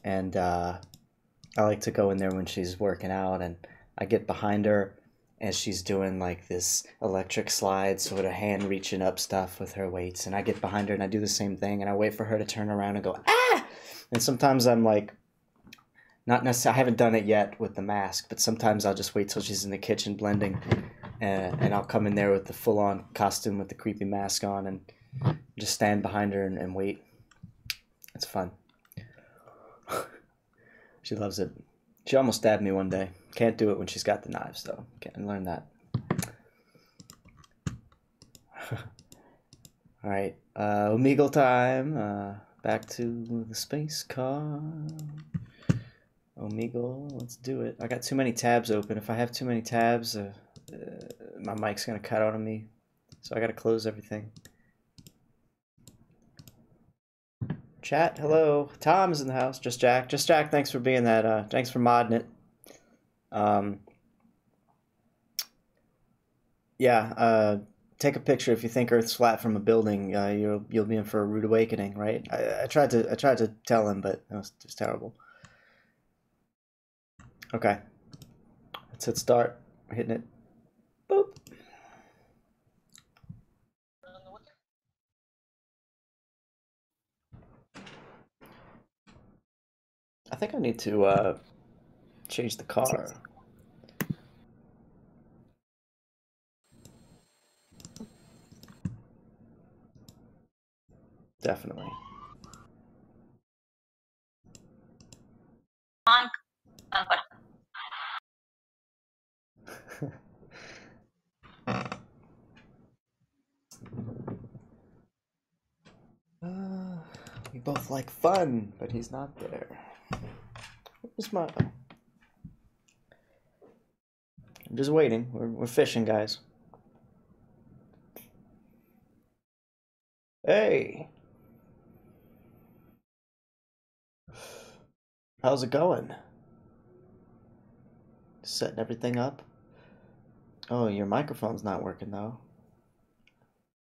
S1: and I like to go in there when she's working out, and I get behind her as she's doing like this electric slide, sort of hand reaching up stuff with her weights, and I get behind her and I do the same thing, and I wait for her to turn around and go, ah! And sometimes I'm like, not necessarily, I haven't done it yet with the mask, but sometimes I'll just wait till she's in the kitchen blending, and I'll come in there with the full-on costume with the creepy mask on and just stand behind her and wait. It's fun. She loves it. She almost stabbed me one day. Can't do it when she's got the knives, though. Can't learn that. All right, Omegle time. Back to the space car. Omegle, let's do it. I got too many tabs open. If I have too many tabs, my mic's gonna cut out on me, so I gotta close everything. Chat, hello. Tom is in the house. Just Jack. Just Jack, thanks for being that. Thanks for modding it. Yeah, take a picture if you think Earth's flat from a building. You'll be in for a rude awakening, right? I tried to tell him, but it was just terrible. Okay. Let's hit start. We're hitting it. Boop. I think I need to change the car. Definitely. We both like fun, but he's not there. Where's my... I'm just waiting. We're fishing, guys. Hey! How's it going? Setting everything up? Oh, your microphone's not working, though.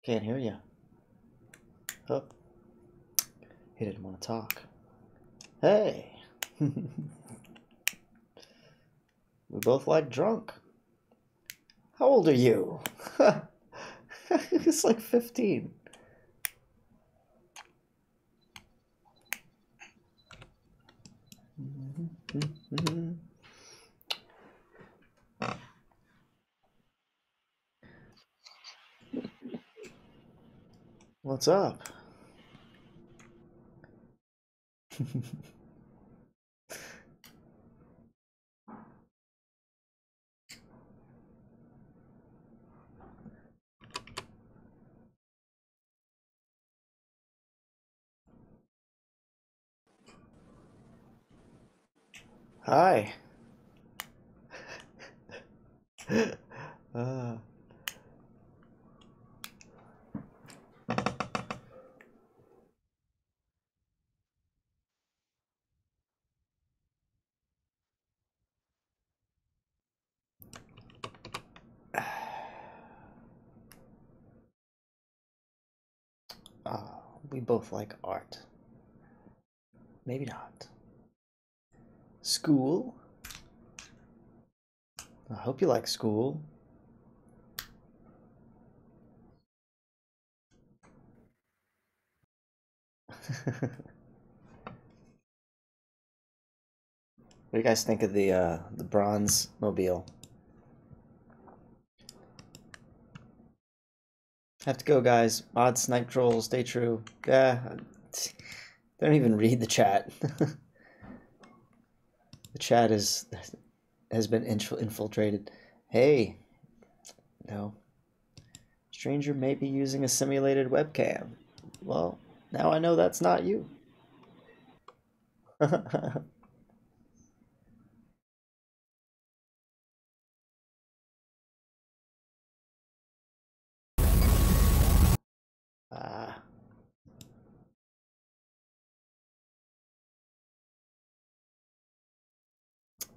S1: Can't hear you. Oh. He didn't want to talk. Hey! We both like drunk. How old are you? He's like 15. What's up? Hi. We both like art. Maybe not. School? I hope you like school. What do you guys think of the bronze mobile? Have to go, guys. Mod snipe troll, stay true. Yeah, don't even read the chat. The chat has been infiltrated. Hey, no. Stranger may be using a simulated webcam. Well, now I know that's not you.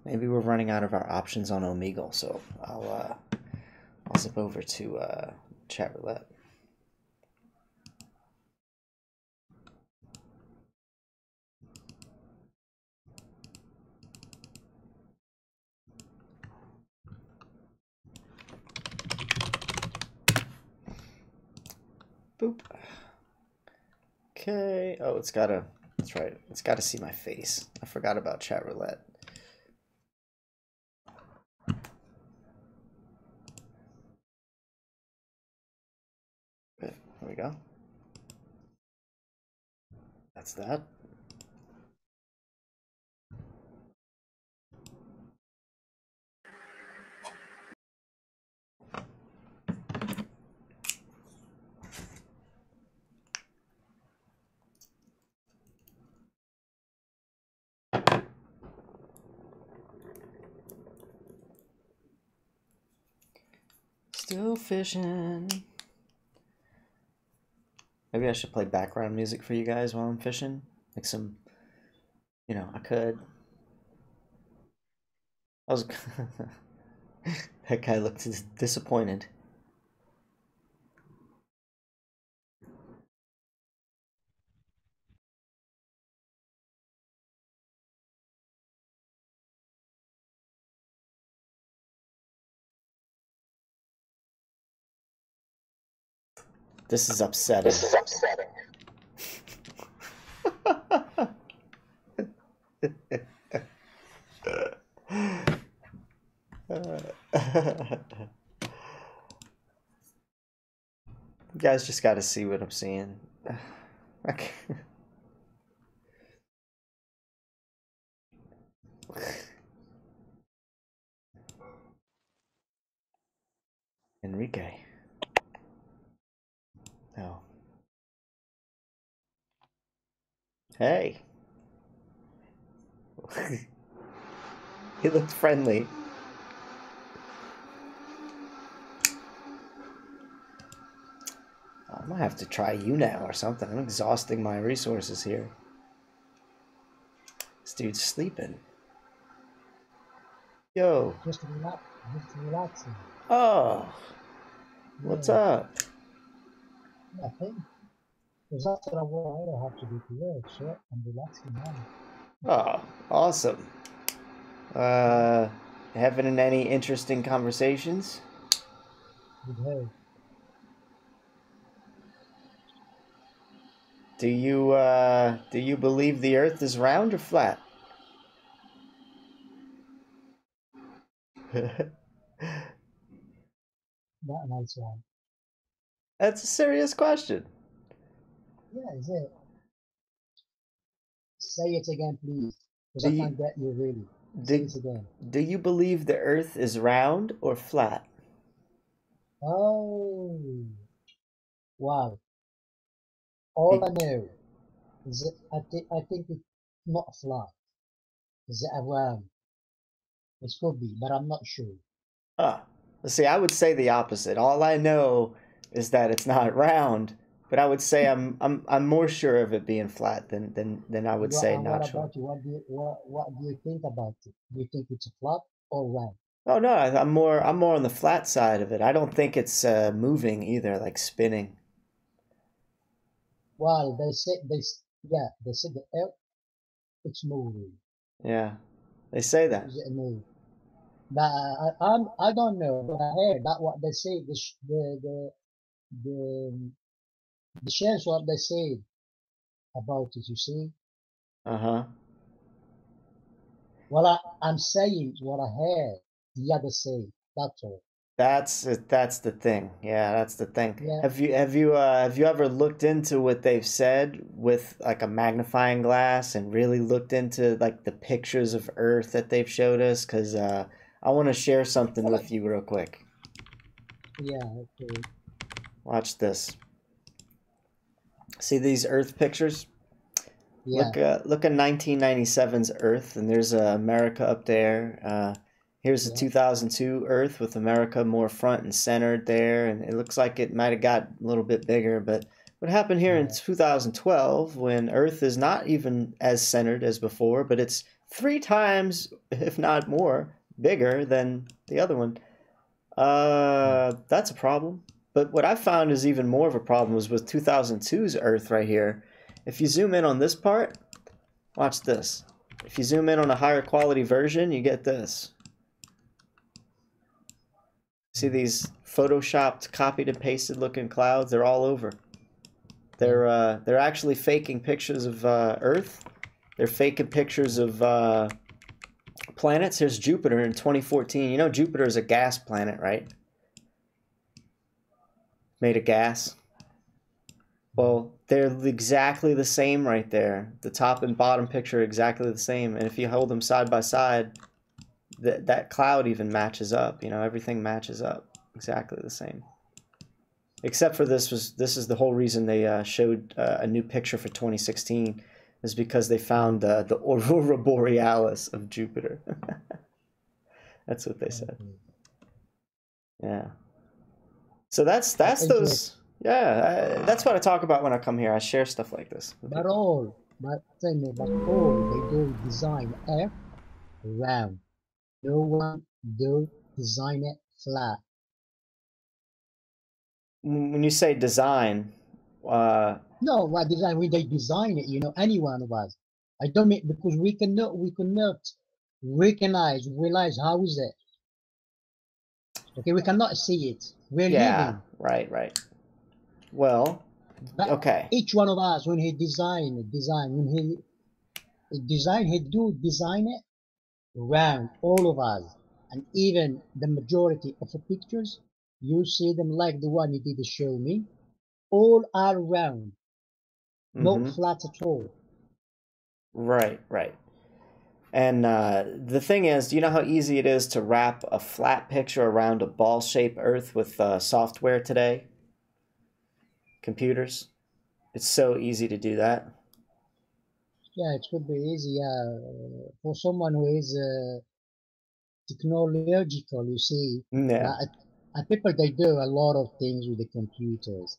S1: Maybe we're running out of our options on Omegle, so I'll zip over to chat roulette. Boop. Okay. Oh, it's gotta. That's right. It's gotta see my face. I forgot about chat roulette. There we go. That's that. Still fishing. Maybe I should play background music for you guys while I'm fishing. Like some, you know, I could. I was. That guy looked disappointed. This is upsetting. This is upsetting. You guys just got to see what I'm seeing. Okay. Enrique. No. Hey. He looked friendly. I might have to try you now or something. I'm exhausting my resources here. This dude's sleeping. Yo.
S5: Just relaxing.
S1: Oh. What's up?
S5: Nothing. Because after a while I have to go to work, so I'm relaxing now.
S1: Oh, awesome. Having any interesting conversations?
S5: With her.
S1: Do you believe the Earth is round or flat?
S5: That nice one.
S1: That's a serious question.
S5: Yeah, is it? Say it again, please. Because I can't get you really. Say it again.
S1: Do you believe the Earth is round or flat?
S5: Oh. Wow. All I know is that I think it's not flat. Is it around? It could be, but I'm not sure.
S1: Ah, see, I would say the opposite. All I know is that it's not round, but I would say I'm more sure of it being flat than I would say not sure.
S5: What about you? What do you think about it? Do you think it's flat or round?
S1: Oh no, I'm more on the flat side of it. I don't think it's moving either, like spinning.
S5: Well, they said the Earth it's moving.
S1: Yeah, they say that.
S5: Is it moving? But I don't know. But I heard that what they say. The chance what they say. about it, you see.
S1: Uh-huh.
S5: Well, I'm saying what I heard the other say. That's all.
S1: That's the thing. Yeah, that's the thing.
S5: Yeah.
S1: Have you ever looked into what they've said with like a magnifying glass and really looked into like the pictures of Earth that they've showed us? Because I want to share something with you real quick.
S5: Yeah, okay.
S1: Watch this. See these Earth pictures?
S5: Yeah.
S1: Look at 1997's Earth, and there's America up there. Here's the 2002 Earth with America more front and centered there, and it looks like it might have got a little bit bigger. But what happened here in 2012, when Earth is not even as centered as before, but it's 3 times, if not more, bigger than the other one? That's a problem. But what I found is even more of a problem was with 2002's Earth right here. If you zoom in on this part, watch this. If you zoom in on a higher quality version, you get this. See these photoshopped, copied and pasted looking clouds? They're all over. They're actually faking pictures of Earth. They're faking pictures of planets. Here's Jupiter in 2014. You know Jupiter is a gas planet, right? Made of gas. Well, they're exactly the same right there. The top and bottom picture are exactly the same. And if you hold them side by side, that cloud even matches up. You know, everything matches up exactly the same. Except for this is the whole reason they showed a new picture for 2016 is because they found the aurora borealis of Jupiter. That's what they said. Yeah. So that's those. Yeah, that's what I talk about when I come here. I share stuff like this.
S5: But all they do design Earth round. No one do design it flat.
S1: When you say design,
S5: no, what design? When they design it, you know, any one of us. I don't mean because we cannot realize how is it. Okay, we cannot see it. We're living.
S1: Right. Well,
S5: but
S1: okay.
S5: Each one of us, when he design, when he design it round, all of us, and even the majority of the pictures, you see them like the one you did show me, all are round, not flat at all.
S1: Right. And the thing is, do you know how easy it is to wrap a flat picture around a ball-shaped Earth with software today? Computers. It's so easy to do that.
S5: Yeah, it would be easy for someone who is technological, you see.
S1: Yeah.
S5: People, they do a lot of things with the computers.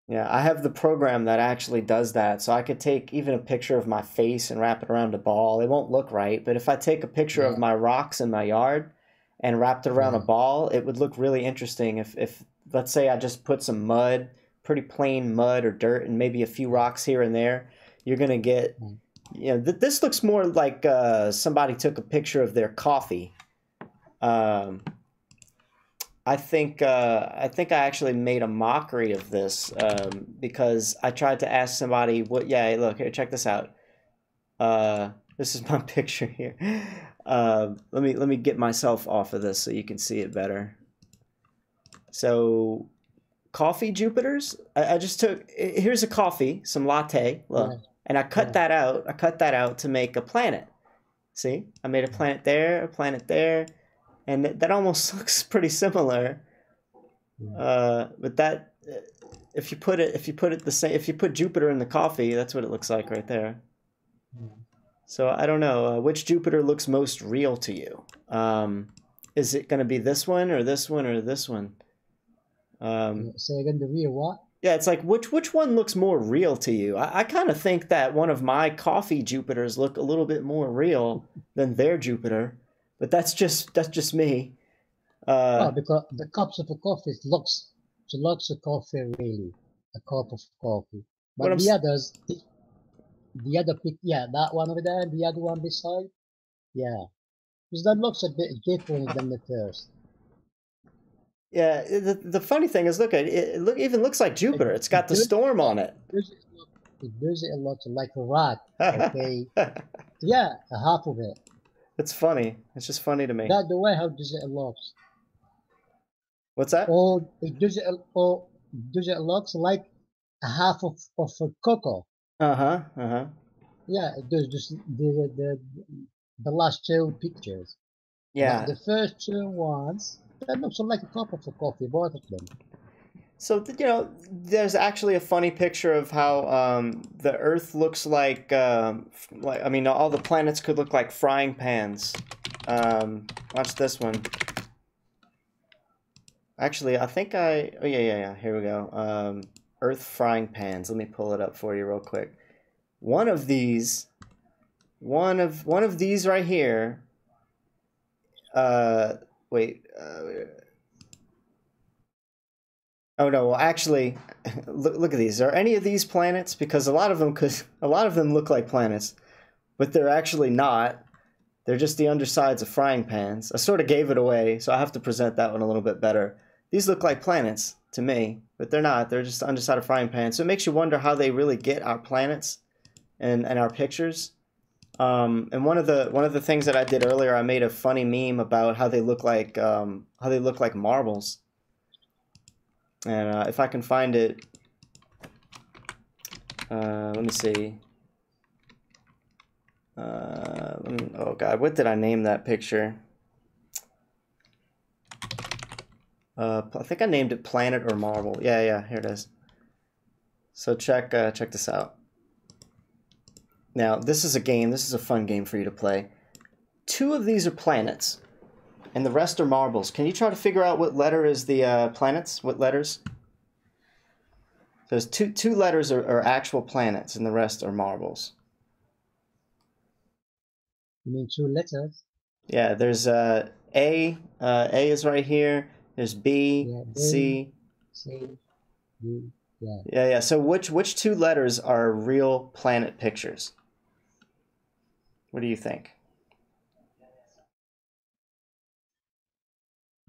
S1: Yeah, I have the program that actually does that. So I could take even a picture of my face and wrap it around a ball. It won't look right. But if I take a picture of my rocks in my yard and wrapped it around a ball, it would look really interesting. If let's say I just put some mud, pretty plain mud or dirt, and maybe a few rocks here and there, you're going to get, you know, this looks more like somebody took a picture of their coffee. I think I actually made a mockery of this because I tried to ask somebody what. Yeah, look here, check this out. This is my picture here. Let me get myself off of this so you can see it better. So, coffee Jupiters. I just took. Here's a coffee, some latte. Look, and I cut that out. I cut that out to make a planet. See, I made a planet there, a planet there. And that almost looks pretty similar, but that if you put it the same, if you put Jupiter in the coffee, that's what it looks like right there. So I don't know which Jupiter looks most real to you. Is it going to be this one or this one or this one?
S5: Say again, the real what?
S1: Yeah, it's like which one looks more real to you? I kind of think that one of my coffee Jupiters look a little bit more real than their Jupiter. But that's just me.
S5: Because the cups of coffee looks of coffee really, a cup of coffee. But the others, the other pic, that one over there, the other one beside, because that looks a bit different than the first.
S1: Yeah, the funny thing is, look at it. It even looks like Jupiter. It's got the storm on it.
S5: it does it a lot like a rat. Okay. Yeah, a half of it.
S1: It's funny. It's just funny to me.
S5: That the way how does it looks.
S1: What's that?
S5: Or it does it looks like a half of a cocoa. Yeah, it does just the last two pictures.
S1: Yeah.
S5: But the first two ones, that looks like a cup of coffee, both of them.
S1: So, you know, there's actually a funny picture of how the Earth looks like I mean, all the planets could look like frying pans. Watch this one. Actually, I think oh, yeah, here we go. Earth frying pans. Let me pull it up for you real quick. One of these right here, wait, oh no, well actually, look at these. Are any of these planets? Because a lot of them look like planets, but they're actually not. They're just the undersides of frying pans. I sort of gave it away, so I have to present that one a little bit better. These look like planets to me, but they're not. They're just the underside of frying pans. So it makes you wonder how they really get our planets and our pictures. And one of the things that I did earlier, I made a funny meme about how they look like marbles. And if I can find it, let me see. Oh God, what did I name that picture? I think I named it Planet or Marble. Yeah, here it is. So check this out. Now, this is a game. This is a fun game for you to play. 2 of these are planets, and the rest are marbles. Can you try to figure out what letter is the planets? What letters? There's two letters are actual planets, and the rest are marbles.
S5: You mean 2 letters?
S1: Yeah, there's A. A is right here. There's B, C.
S5: D, yeah.
S1: Yeah. So which 2 letters are real planet pictures? What do you think?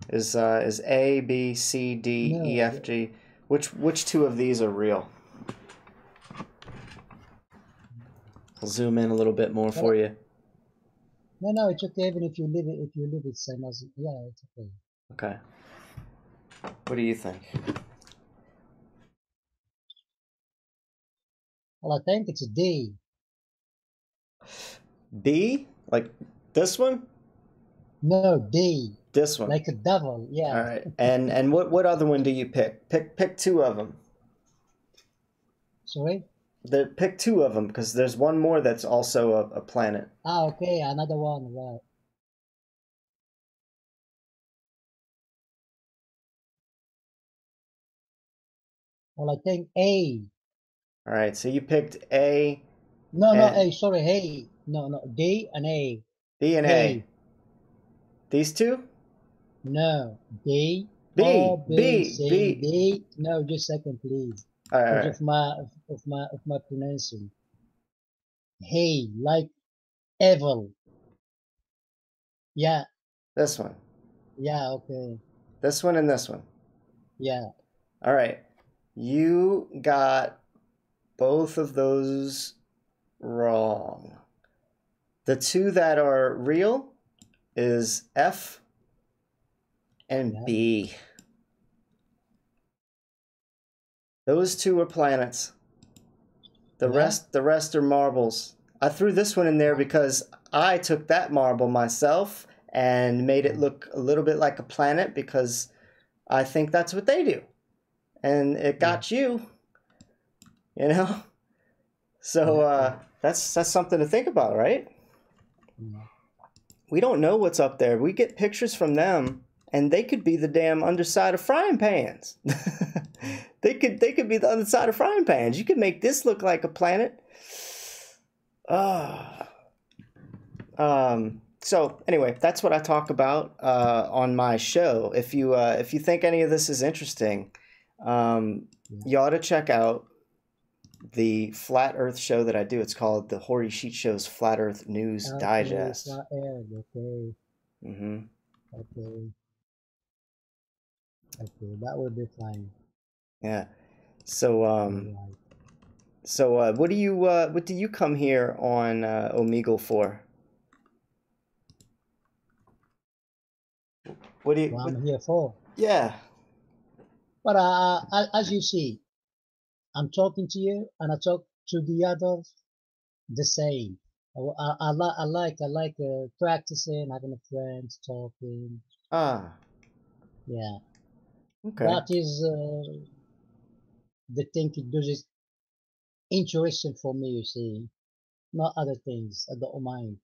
S1: Is A, B, C, D, E, F, G? Which 2 of these are real? I'll zoom in a little bit more for you.
S5: No, it's okay. Even if you leave it same as it's okay.
S1: Okay. What do you think?
S5: Well, I think it's a D.
S1: D? Like this one?
S5: No, D.
S1: This one.
S5: Like a devil, yeah.
S1: All right. And what other one do you pick? Pick 2 of them.
S5: Sorry?
S1: Pick 2 of them, because there's one more that's also a planet.
S5: Ah, okay, another one, right. Well, I think A.
S1: All right, so you picked A.
S5: No, A, sorry, A. No, D and A.
S1: D and A. These 2?
S5: No, D.
S1: B,
S5: C,
S1: B.
S5: D. No, just a second, please.
S1: All right.
S5: Because of my pronunciation. Hey, like evil. Yeah.
S1: This one.
S5: Yeah, okay.
S1: This one and this one.
S5: Yeah.
S1: All right. You got both of those wrong. The 2 that are real is F and B. Those 2 are planets. The rest are marbles. I threw this one in there because I took that marble myself and made it look a little bit like a planet because I think that's what they do. And it got you know? So that's something to think about, right? We don't know what's up there. We get pictures from them, and they could be the damn underside of frying pans. They could be the underside of frying pans. You could make this look like a planet. So anyway, that's what I talk about on my show. If you think any of this is interesting, you ought to check out the Flat Earth show that I do. It's called the Horry Sheet Show's Flat Earth News Digest.
S5: Flat Earth, okay.
S1: Mm-hmm.
S5: Okay, that would be fine.
S1: Yeah. So So what do you come here on Omegle for? What
S5: I'm here for?
S1: Yeah.
S5: But as you see, I'm talking to you, and I talk to the others the same. I like practicing, having a friend, talking.
S1: Ah.
S5: Yeah.
S1: Okay.
S5: That is the thing it does is interesting for me, you see. Not other things. I don't mind.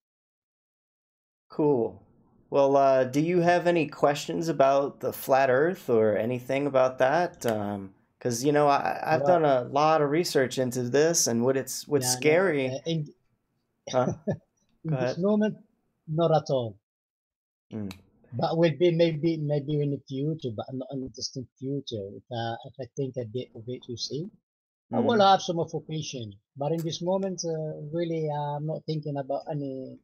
S1: Cool. Well, do you have any questions about the flat Earth or anything about that? Because I've done a lot of research into this, and what's scary.
S5: No, in
S1: Huh? Go
S5: this
S1: ahead.
S5: moment, not at all.
S1: Mm.
S5: But will be maybe in the future, but not in the distant future. If I think a bit of it, you see, I will have some occupation. But in this moment, really, I'm not thinking about any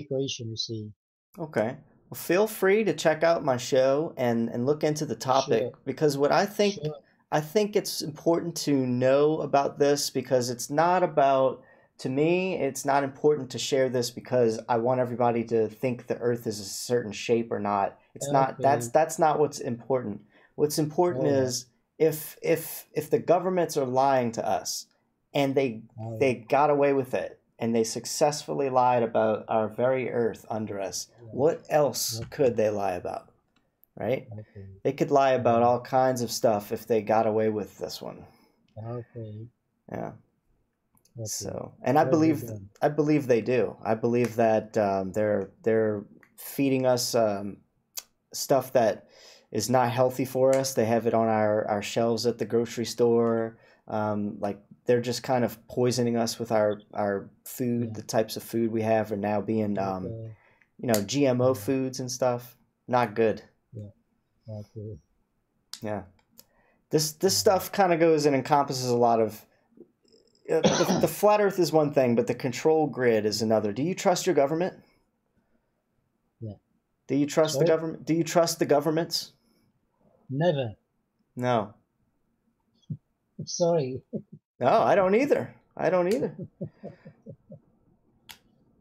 S5: question. You see.
S1: Okay. Well, feel free to check out my show and look into the topic
S5: Sure.
S1: because what I think it's important to know about this because it's not about to me it's not important to share this because I want everybody to think the earth is a certain shape or not. It's not that's not what's important. What's important is if the governments are lying to us and they got away with it and they successfully lied about our very earth under us, what else could they lie about? Right? They could lie about all kinds of stuff if they got away with this one.
S5: Okay.
S1: Yeah.
S5: Okay.
S1: So, and I believe they do. I believe that they're feeding us stuff that is not healthy for us. They have it on our shelves at the grocery store. Like they're just kind of poisoning us with our food. The types of food we have are now being GMO foods and stuff. Not good.
S5: Yeah. Okay.
S1: Yeah. This stuff kind of goes and encompasses a lot of the flat earth is one thing, but the control grid is another. Do you trust your government?
S5: Yeah.
S1: Do you trust the government? Do you trust the governments?
S5: Never.
S1: No.
S5: Sorry.
S1: No, I don't either. I don't either.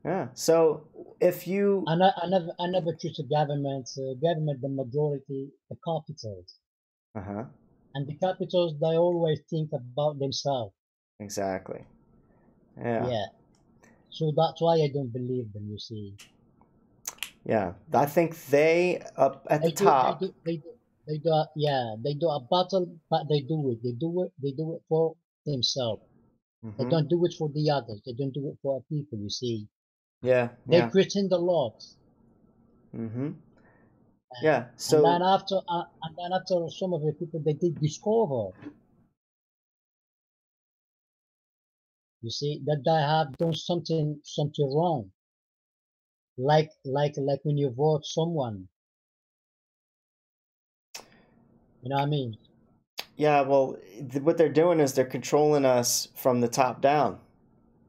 S1: Yeah. So if you,
S5: I never trust the government. Government, the majority, the capitals. And the capitals, they always think about themselves.
S1: Exactly. Yeah.
S5: Yeah. So that's why I don't believe them. You see.
S1: Yeah, I think they up at the top.
S5: They do. Yeah, they do a battle, but they do it. They do it for themselves. They don't do it for the others. They don't do it for people. You see.
S1: Yeah.
S5: They question the laws.
S1: Yeah. So.
S5: And then after some of the people they did discover. You see that they have done something wrong. Like when you vote someone. You know what I mean?
S1: Yeah, well, what they're doing is they're controlling us from the top down.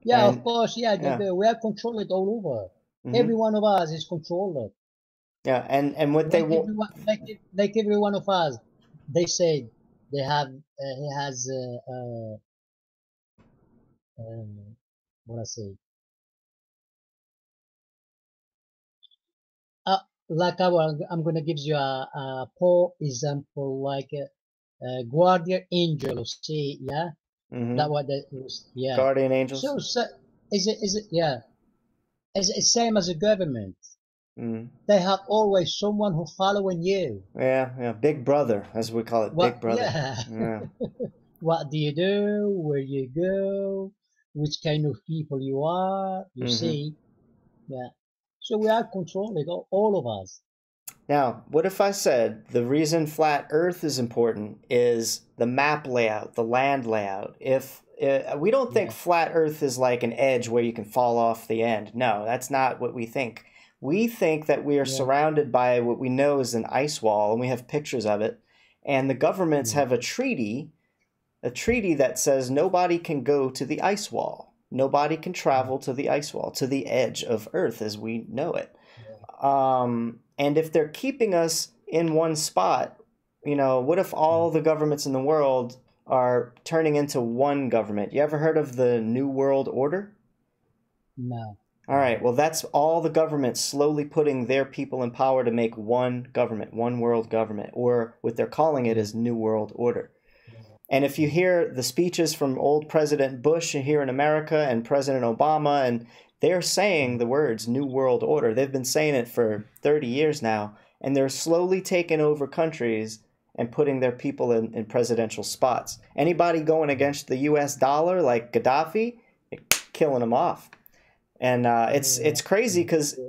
S5: Yeah, of course. Yeah, they do. We are controlled all over. Every one of us is controlled.
S1: Yeah, and what they want,
S5: like every one of us, they say they have. He has. What I say? Like I'm gonna give you a poor example, like a guardian angel. See, yeah, that what that is. Yeah,
S1: guardian angels.
S5: So is it? Yeah, is it same as a government? They have always someone who following you.
S1: Yeah, big brother, as we call it, big brother.
S5: Yeah. What do you do? Where you go? Which kind of people you are? You see? Yeah. So we are controlled, all of us.
S1: Now, what if I said the reason flat Earth is important is the map layout, the land layout? If we don't think flat Earth is like an edge where you can fall off the end. No, that's not what we think. We think that we are surrounded by what we know is an ice wall, and we have pictures of it. And the governments have a treaty that says nobody can go to the ice wall. Nobody can travel to the ice wall, to the edge of Earth as we know it. And if they're keeping us in one spot, what if all the governments in the world are turning into one government. You ever heard of the New World Order?
S5: No.
S1: All right, well, that's all the governments slowly putting their people in power to make one government, one world government, or what they're calling it is New World Order. And if you hear the speeches from old President Bush here in America and President Obama, and they're saying the words New World Order. They've been saying it for 30 years now, and they're slowly taking over countries and putting their people in presidential spots. Anybody going against the U.S. dollar, like Gaddafi, killing them off. And it's crazy because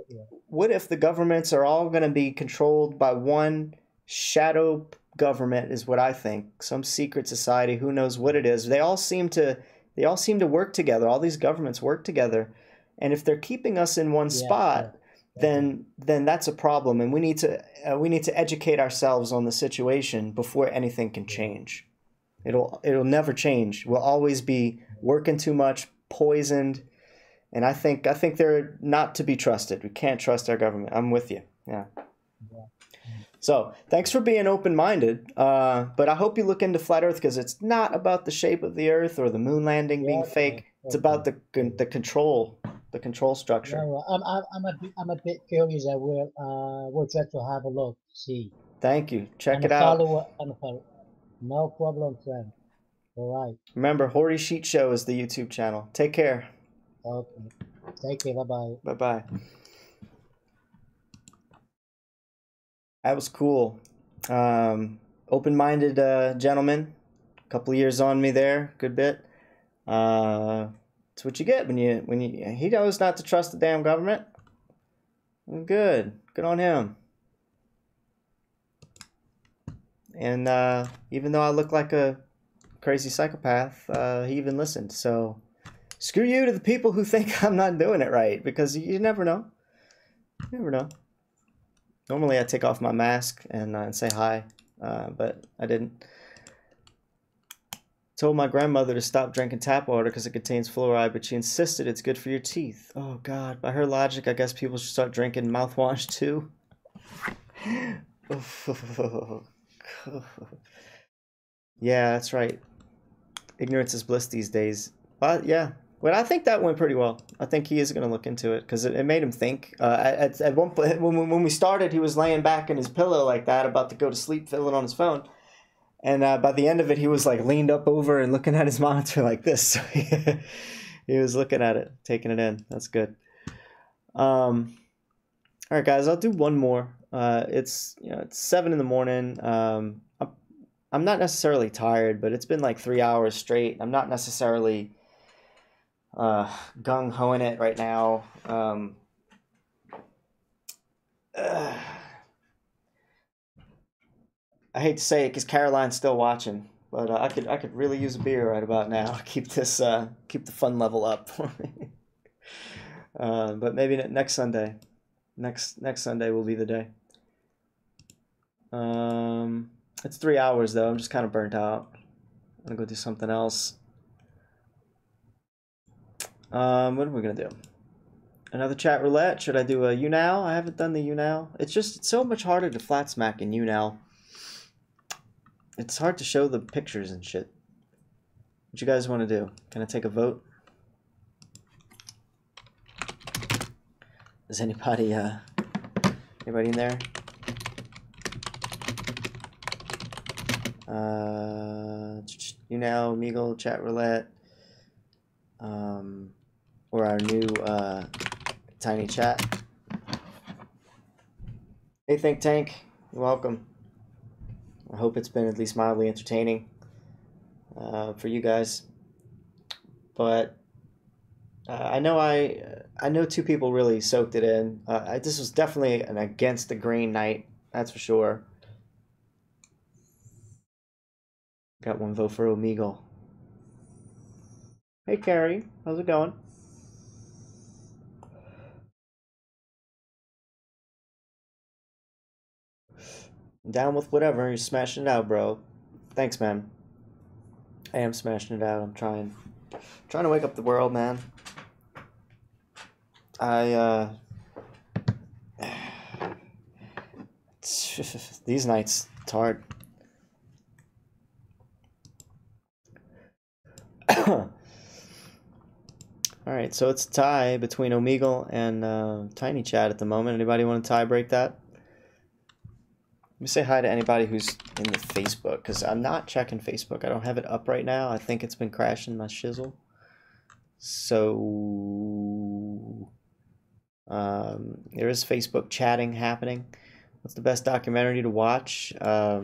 S1: what if the governments are all going to be controlled by one shadow government is what I think. Some secret society, who knows what it is. They all seem to work together. All these governments work together. And if they're keeping us in one spot, then that's a problem. And we need to educate ourselves on the situation before anything can change. It'll never change. We'll always be working too much, poisoned. And I think they're not to be trusted. We can't trust our government. I'm with you. Yeah. So thanks for being open-minded. But I hope you look into flat Earth because it's not about the shape of the Earth or the moon landing being fake. It's about the control structure.
S5: Yeah, I'm a bit curious. I will try to have a look. See.
S1: Thank you. Check it out.
S5: No problem, friend. All right.
S1: Remember, Horry Sheet Show is the YouTube channel. Take care.
S5: Okay. Take care. Bye-bye.
S1: Bye-bye. That was cool. Open-minded gentleman. A couple of years on me there. Good bit. That's what you get when you he knows not to trust the damn government. Good on him. And even though I look like a crazy psychopath, he even listened. So screw you to the people who think I'm not doing it right, because you never know. You never know. Normally I take off my mask and say hi, but I didn't. Told my grandmother to stop drinking tap water because it contains fluoride, but she insisted it's good for your teeth. Oh God, by her logic, I guess people should start drinking mouthwash too. Yeah, that's right. Ignorance is bliss these days. Yeah, but I think that went pretty well. I think he is going to look into it because it made him think. At one point, when we started, he was laying back in his pillow like that, about to go to sleep, fiddling on his phone. And by the end of it, he was like leaned up over and looking at his monitor like this. So he was looking at it, taking it in. That's good. All right, guys, I'll do one more. It's 7 in the morning. I'm not necessarily tired, but it's been like 3 hours straight. I'm not necessarily gung-hoing it right now. I hate to say it because Caroline's still watching, but I could really use a beer right about now. Keep the fun level up for me. But maybe next Sunday. Next Sunday will be the day. It's 3 hours though. I'm just kind of burnt out. I'm gonna go do something else. What are we gonna do? Another chat roulette? Should I do a YouNow? I haven't done the YouNow. It's so much harder to flat smack in YouNow. It's hard to show the pictures and shit. What you guys want to do? Can I take a vote? Is anybody in there? YouNow, Meagle, chat roulette, or our new TinyChat. Hey, Think Tank, you're welcome. I hope it's been at least mildly entertaining for you guys. But I know 2 people really soaked it in. This was definitely an against the grain night, that's for sure. Got 1 vote for Omegle. Hey Carrie, how's it going? Down with whatever, you're smashing it out, bro. Thanks, man. I am smashing it out. I'm trying to wake up the world, man. These nights, it's hard. Alright, so it's a tie between Omegle and TinyChat at the moment. Anybody want to tie break that? Let me say hi to anybody who's in the Facebook, because I'm not checking Facebook. I don't have it up right now. I think it's been crashing my shizzle. So there is Facebook chatting happening. What's the best documentary to watch? I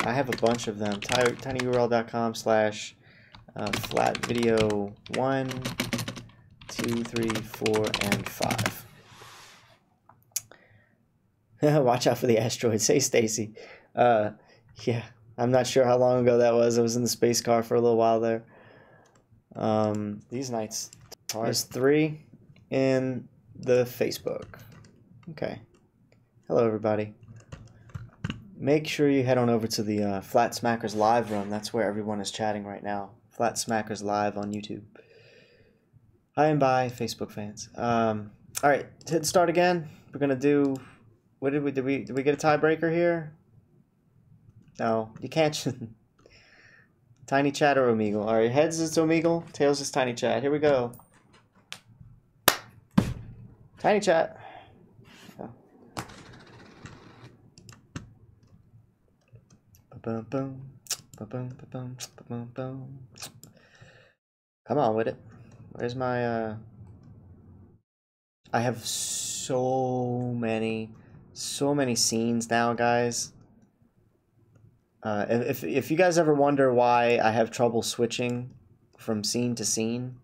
S1: have a bunch of them. tinyurl.com/flat video 1, 2, 3, 4, and 5. Watch out for the asteroids. Hey, Stacy. Yeah, I'm not sure how long ago that was. I was in the space car for a little while there. These nights. There's 3 in the Facebook. Okay. Hello, everybody. Make sure you head on over to the FlatSmackers live room. That's where everyone is chatting right now. FlatSmackers live on YouTube. Hi and bye, Facebook fans. All right, hit start again. We're gonna do. What did we get a tiebreaker here? No, you can't. TinyChat or Omegle. All right, heads is Omegle, tails is TinyChat. Here we go. TinyChat. Oh. Ba-bum-bum, ba-bum-ba-bum, ba-bum-bum. Come on with it. Where's my I have so many scenes now, guys. If you guys ever wonder why I have trouble switching from scene to scene,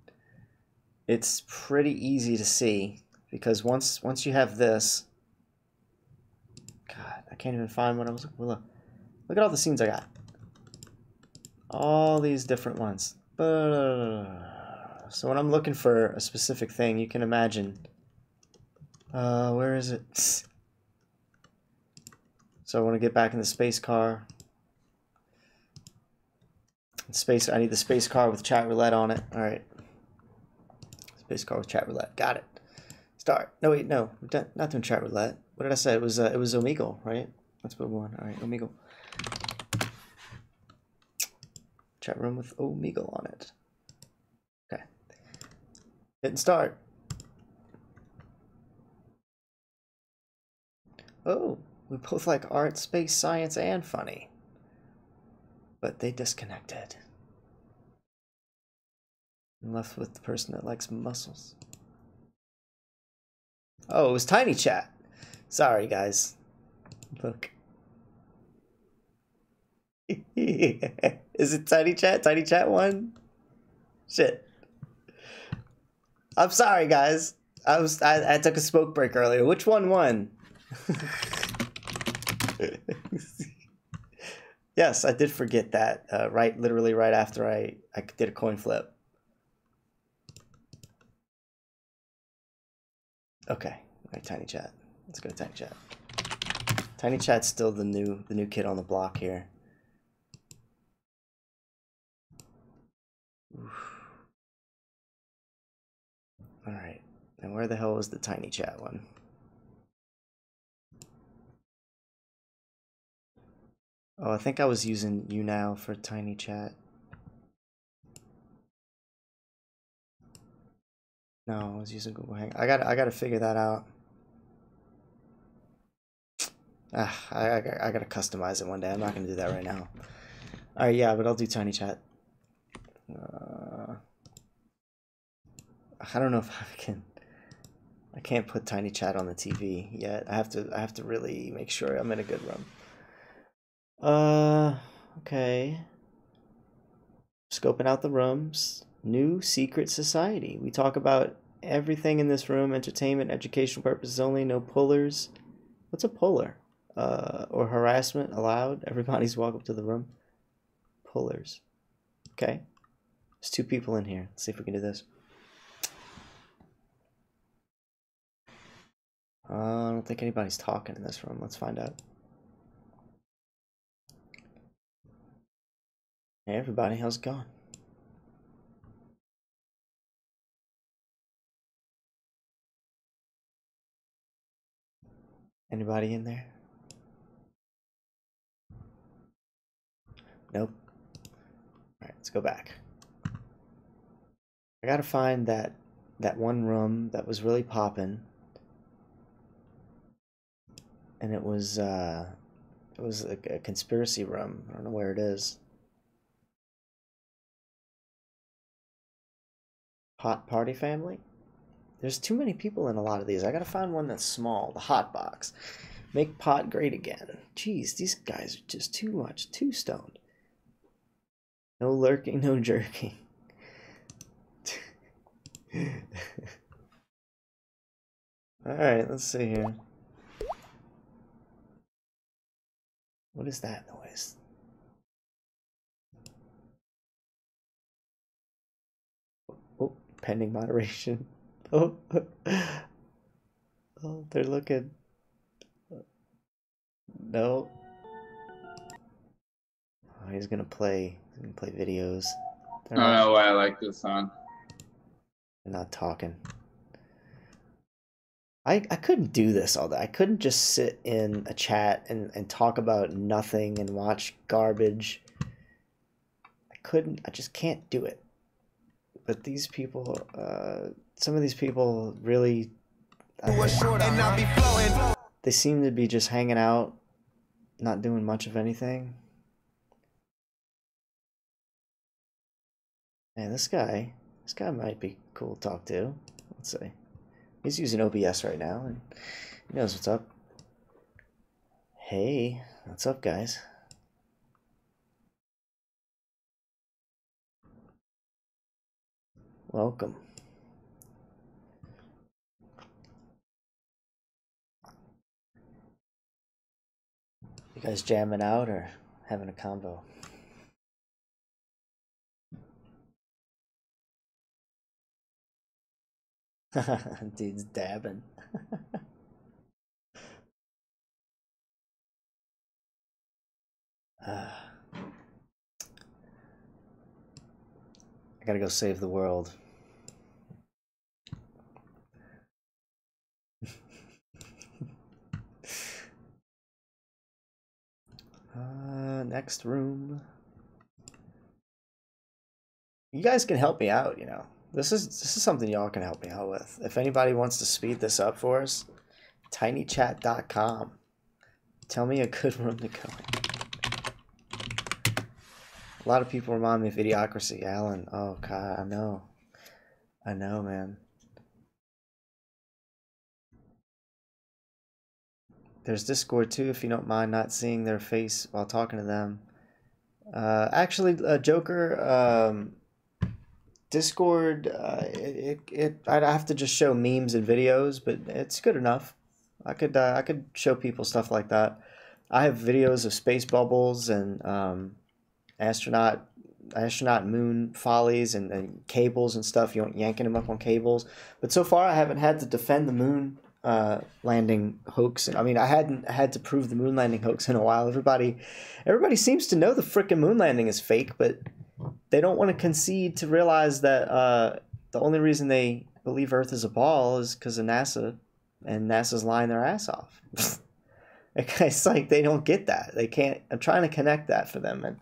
S1: it's pretty easy to see, because once you have this, God, I can't even find what I was looking for. Look at all the scenes I got. All these different ones. So when I'm looking for a specific thing, you can imagine. Where is it? So I want to get back in the space car. I need the space car with chat roulette on it. All right. Space car with chat roulette. Got it. Start. No, wait, no. We're not doing chat roulette. What did I say? It was Omegle, right? That's what we want. All right, Omegle. Chat room with Omegle on it. Okay. Hitting start. Oh, we both like art, space, science, and funny. But they disconnected. I'm left with the person that likes muscles. Oh, it was TinyChat. Sorry, guys. Look. Is it TinyChat? TinyChat won? Shit. I'm sorry, guys. I took a smoke break earlier. Which one won? Yes, I did forget that. Literally right after I did a coin flip. Okay, all right, TinyChat. Let's go to TinyChat. TinyChat's still the new kid on the block here. Oof. All right, and where the hell was the TinyChat one? Oh, I think I was using you now for TinyChat. No, I was using Google Hang. I gotta figure that out. I gotta customize it one day. I'm not gonna do that right now. All right, yeah, but I'll do TinyChat. I don't know if I can. I can't put TinyChat on the TV yet. I have to really make sure I'm in a good room. Okay. Scoping out the rooms. New secret society. We talk about everything in this room. Entertainment, educational purposes only. No pullers. What's a puller? Or harassment allowed. Everybody's welcome to the room. Pullers. Okay. There's 2 people in here. Let's see if we can do this. I don't think anybody's talking in this room. Let's find out. Hey everybody, how's it going? Anybody in there? Nope. let's go back. I gotta find that one room that was really popping, and it was a conspiracy room. I don't know where it is. Hot party family? There's too many people in a lot of these. I gotta find one that's small. The hot box. Make pot great again. Jeez, these guys are just too much, too stoned. No lurking, no jerking. Alright, let's see here. What is that noise? Oh, pending moderation. Oh, oh, they're looking. No. Oh, he's gonna play videos.
S6: I don't know why I like this song.
S1: They're not talking. I couldn't do this all day. I couldn't just sit in a chat and talk about nothing and watch garbage. I just can't do it. But these people, some of these people really, they seem to be just hanging out, not doing much of anything. Man, this guy might be cool to talk to. Let's see. He's using OBS right now, and he knows what's up. Hey, what's up, guys? Welcome. You guys jamming out or having a convo? Dude's dabbing. I gotta go save the world. Next room. You guys can help me out, you know. This is something y'all can help me out with. If anybody wants to speed this up for us, tinychat.com. Tell me a good room to go in. A lot of people remind me of Idiocracy. Alan, oh God, I know, man. There's Discord too, if you don't mind not seeing their face while talking to them. Actually, Joker, Discord, I'd have to just show memes and videos, but it's good enough. I could show people stuff like that. I have videos of space bubbles and astronaut moon follies and cables and stuff. You know, yanking them up on cables. But so far, I haven't had to defend the moon landing hoax. I mean, I hadn't had to prove the moon landing hoax in a while. Everybody seems to know the frickin' moon landing is fake, but they don't want to concede to realize that the only reason they believe Earth is a ball is because of NASA, and NASA's lying their ass off. It's like they don't get that. They can't. I'm trying to connect that for them, and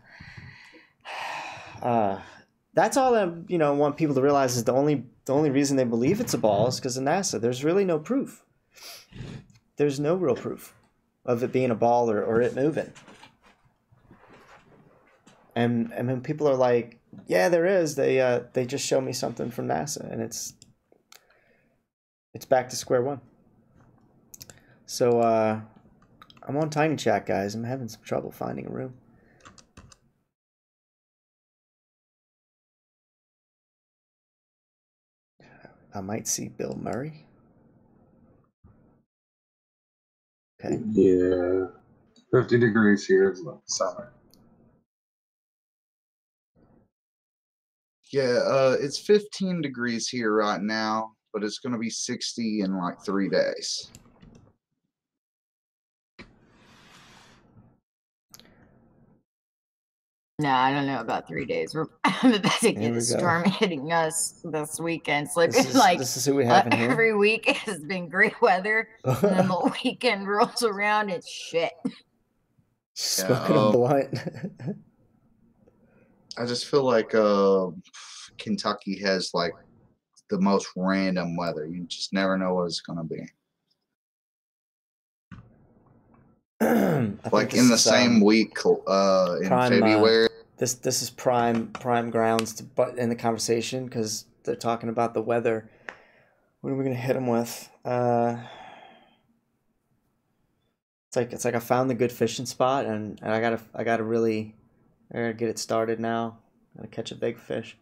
S1: that's all I want people to realize is the only reason they believe it's a ball is because of NASA. There's really no proof. There's no real proof of it being a ball or it moving. And when people are like, yeah, there is, they just show me something from NASA, and it's back to square one. So I'm on TinyChat, guys. I'm having some trouble finding a room. I might see Bill Murray. Okay.
S7: Yeah. 50 degrees here. It's like summer.
S23: Yeah, it's 15 degrees here right now, but it's going to be 60 in like 3 days.
S24: No, I don't know about 3 days. We're about to get a storm hitting us this weekend. So it's like
S1: this is who we have in here.
S24: Every week has been great weather, and then the weekend rolls around, it's shit.
S1: Smoking a blunt.
S23: I just feel like Kentucky has like the most random weather. You just never know what it's gonna be. Like in the same week in February.
S1: This is prime grounds to butt in the conversation because they're talking about the weather. What are we gonna hit them with? It's like I found the good fishing spot and I gotta get it started now. Gotta catch a big fish.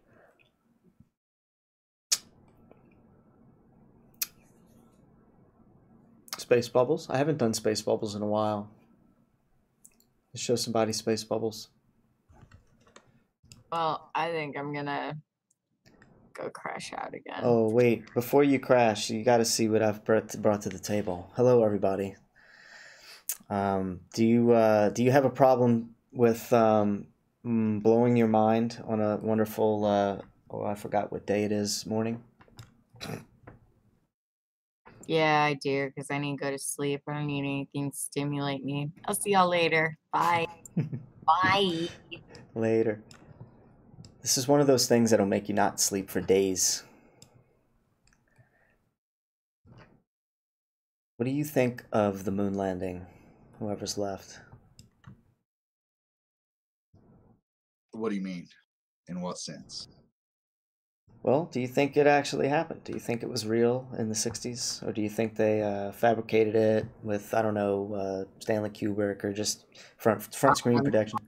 S1: Space bubbles. I haven't done space bubbles in a while. Let's show somebody space bubbles.
S24: Well, I think I'm gonna go crash out again.
S1: Oh wait, before you crash, you got to see what I've brought to the table. Hello, everybody. Do you have a problem with blowing your mind on a wonderful I forgot what day it is morning?
S24: Yeah, I do, because I need to go to sleep. I don't need anything to stimulate me. I'll see y'all later. Bye. Bye.
S1: Later. This is one of those things that'll make you not sleep for days. What do you think of the moon landing? Whoever's left.
S23: What do you mean? In what sense?
S1: Well, do you think it actually happened? Do you think it was real in the 60s? Or do you think they fabricated it with, I don't know, Stanley Kubrick or just front screen projection?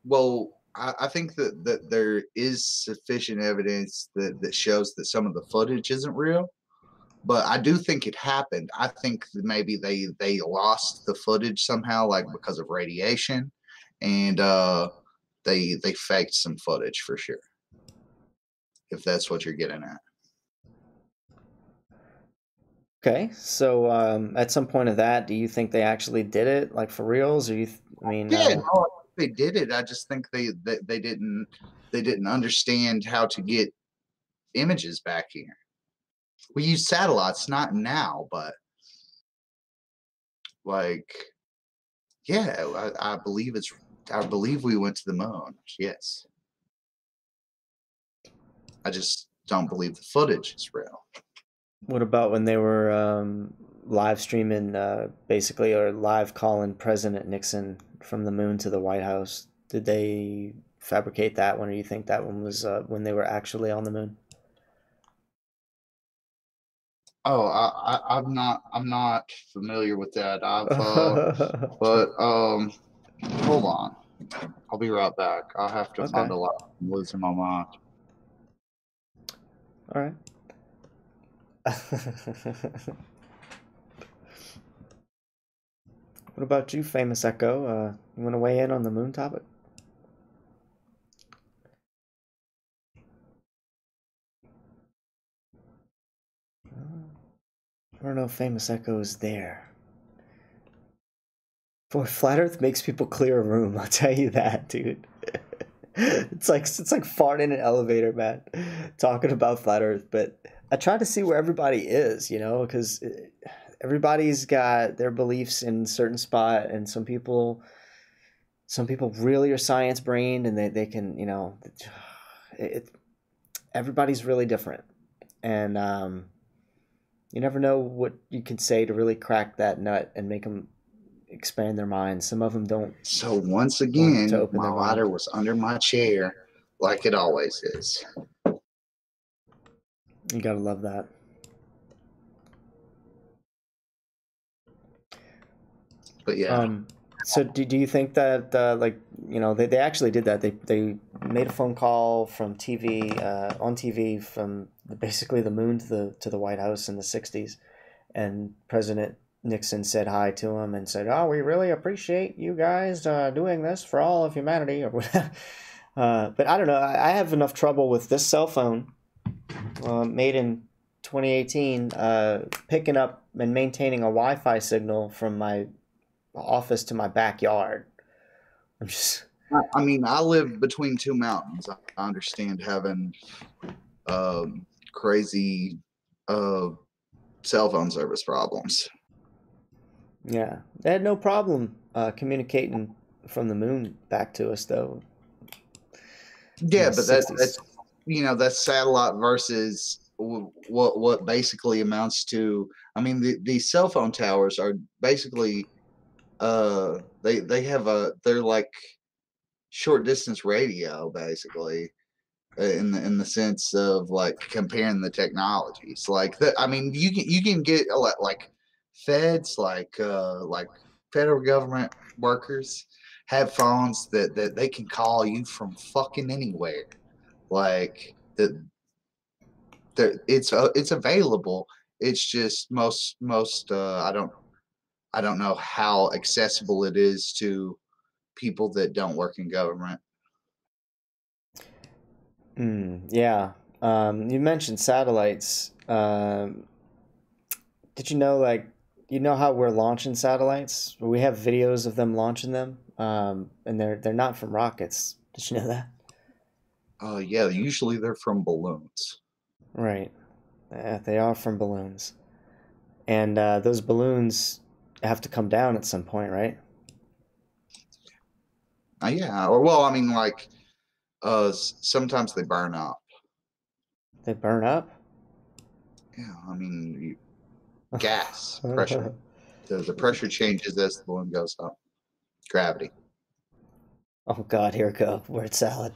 S23: Well, I think that there is sufficient evidence that shows that some of the footage isn't real. But I do think it happened. I think that maybe they lost the footage somehow, like because of radiation. And they faked some footage for sure. If that's what you're getting at.
S1: Okay, so at some point of that, do you think they actually did it, like for reals, or
S23: No, they did it. I just think they didn't understand how to get images back here. We use satellites, not now, but like, yeah, I believe we went to the moon. Yes. I just don't believe the footage is real.
S1: What about when they were live streaming, basically, or live calling President Nixon from the moon to the White House? Did they fabricate that one, or do you think that one was when they were actually on the moon?
S23: Oh, I'm not familiar with that. But hold on, I'll be right back. I'll have to find a lot. I'm losing my mind.
S1: All right. What about you, Famous Echo? You want to weigh in on the moon topic? I don't know if Famous Echo is there. Boy, Flat Earth makes people clear a room, I'll tell you that, dude. It's like farting in an elevator, man, talking about Flat Earth, but I try to see where everybody is, because everybody's got their beliefs in a certain spot, and some people really are science brained, and they can, everybody's really different, and you never know what you can say to really crack that nut and make them expand their minds. Some of them don't.
S23: So once again, my lighter was under my chair, like it always is.
S1: You gotta love that.
S23: But yeah.
S1: So do you think that they actually did that? They made a phone call from TV on TV from basically the moon to the White House in the 60s, and President Nixon said hi to him and said, "Oh, we really appreciate you guys doing this for all of humanity," or whatever. But I don't know. I have enough trouble with this cell phone, made in 2018, picking up and maintaining a Wi-Fi signal from my office to my backyard.
S23: I mean, I live between two mountains. I understand having crazy cell phone service problems.
S1: Yeah, they had no problem communicating from the moon back to us, though.
S23: Yeah,
S1: the
S23: but
S1: 60s.
S23: that's that's satellite versus what basically amounts to. I mean, these cell phone towers are basically they're like short distance radio basically, in the sense of like comparing the technologies. Like I mean, you can get like feds, like federal government workers have phones that they can call you from fucking anywhere. Like it's available. It's just most I don't know how accessible it is to people that don't work in government.
S1: Yeah. You mentioned satellites. Did you know, like, you know how we're launching satellites? We have videos of them launching them, and they're not from rockets. Did you know that?
S23: Yeah, usually they're from balloons.
S1: Right. Yeah, they are from balloons. And those balloons have to come down at some point, right?
S23: Yeah, or well, I mean, like, sometimes they burn up.
S1: They burn up?
S23: Yeah, I mean, gas pressure. The pressure changes as the balloon goes up. Gravity.
S1: Oh God, here we go. Word salad.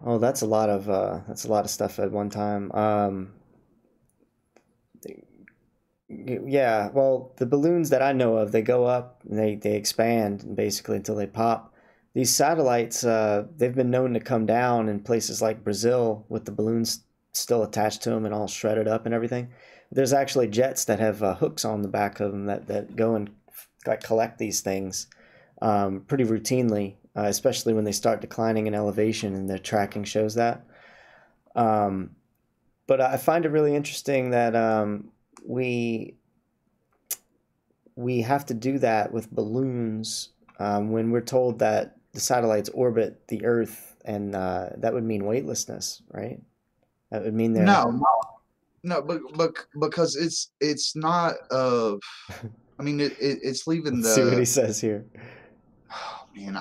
S1: Oh, that's a lot of stuff at one time. Yeah, well, the balloons that I know of, they go up and they expand basically until they pop. These satellites, they've been known to come down in places like Brazil with the balloons still attached to them and all shredded up and everything. There's actually jets that have hooks on the back of them that go and like collect these things pretty routinely, especially when they start declining in elevation, and their tracking shows that. But I find it really interesting that we have to do that with balloons when we're told that the satellites orbit the Earth, and that would mean weightlessness, right? That would mean they're
S23: No, but because it's not. I mean, it's leaving
S1: Let's see what he says here.
S23: Oh man,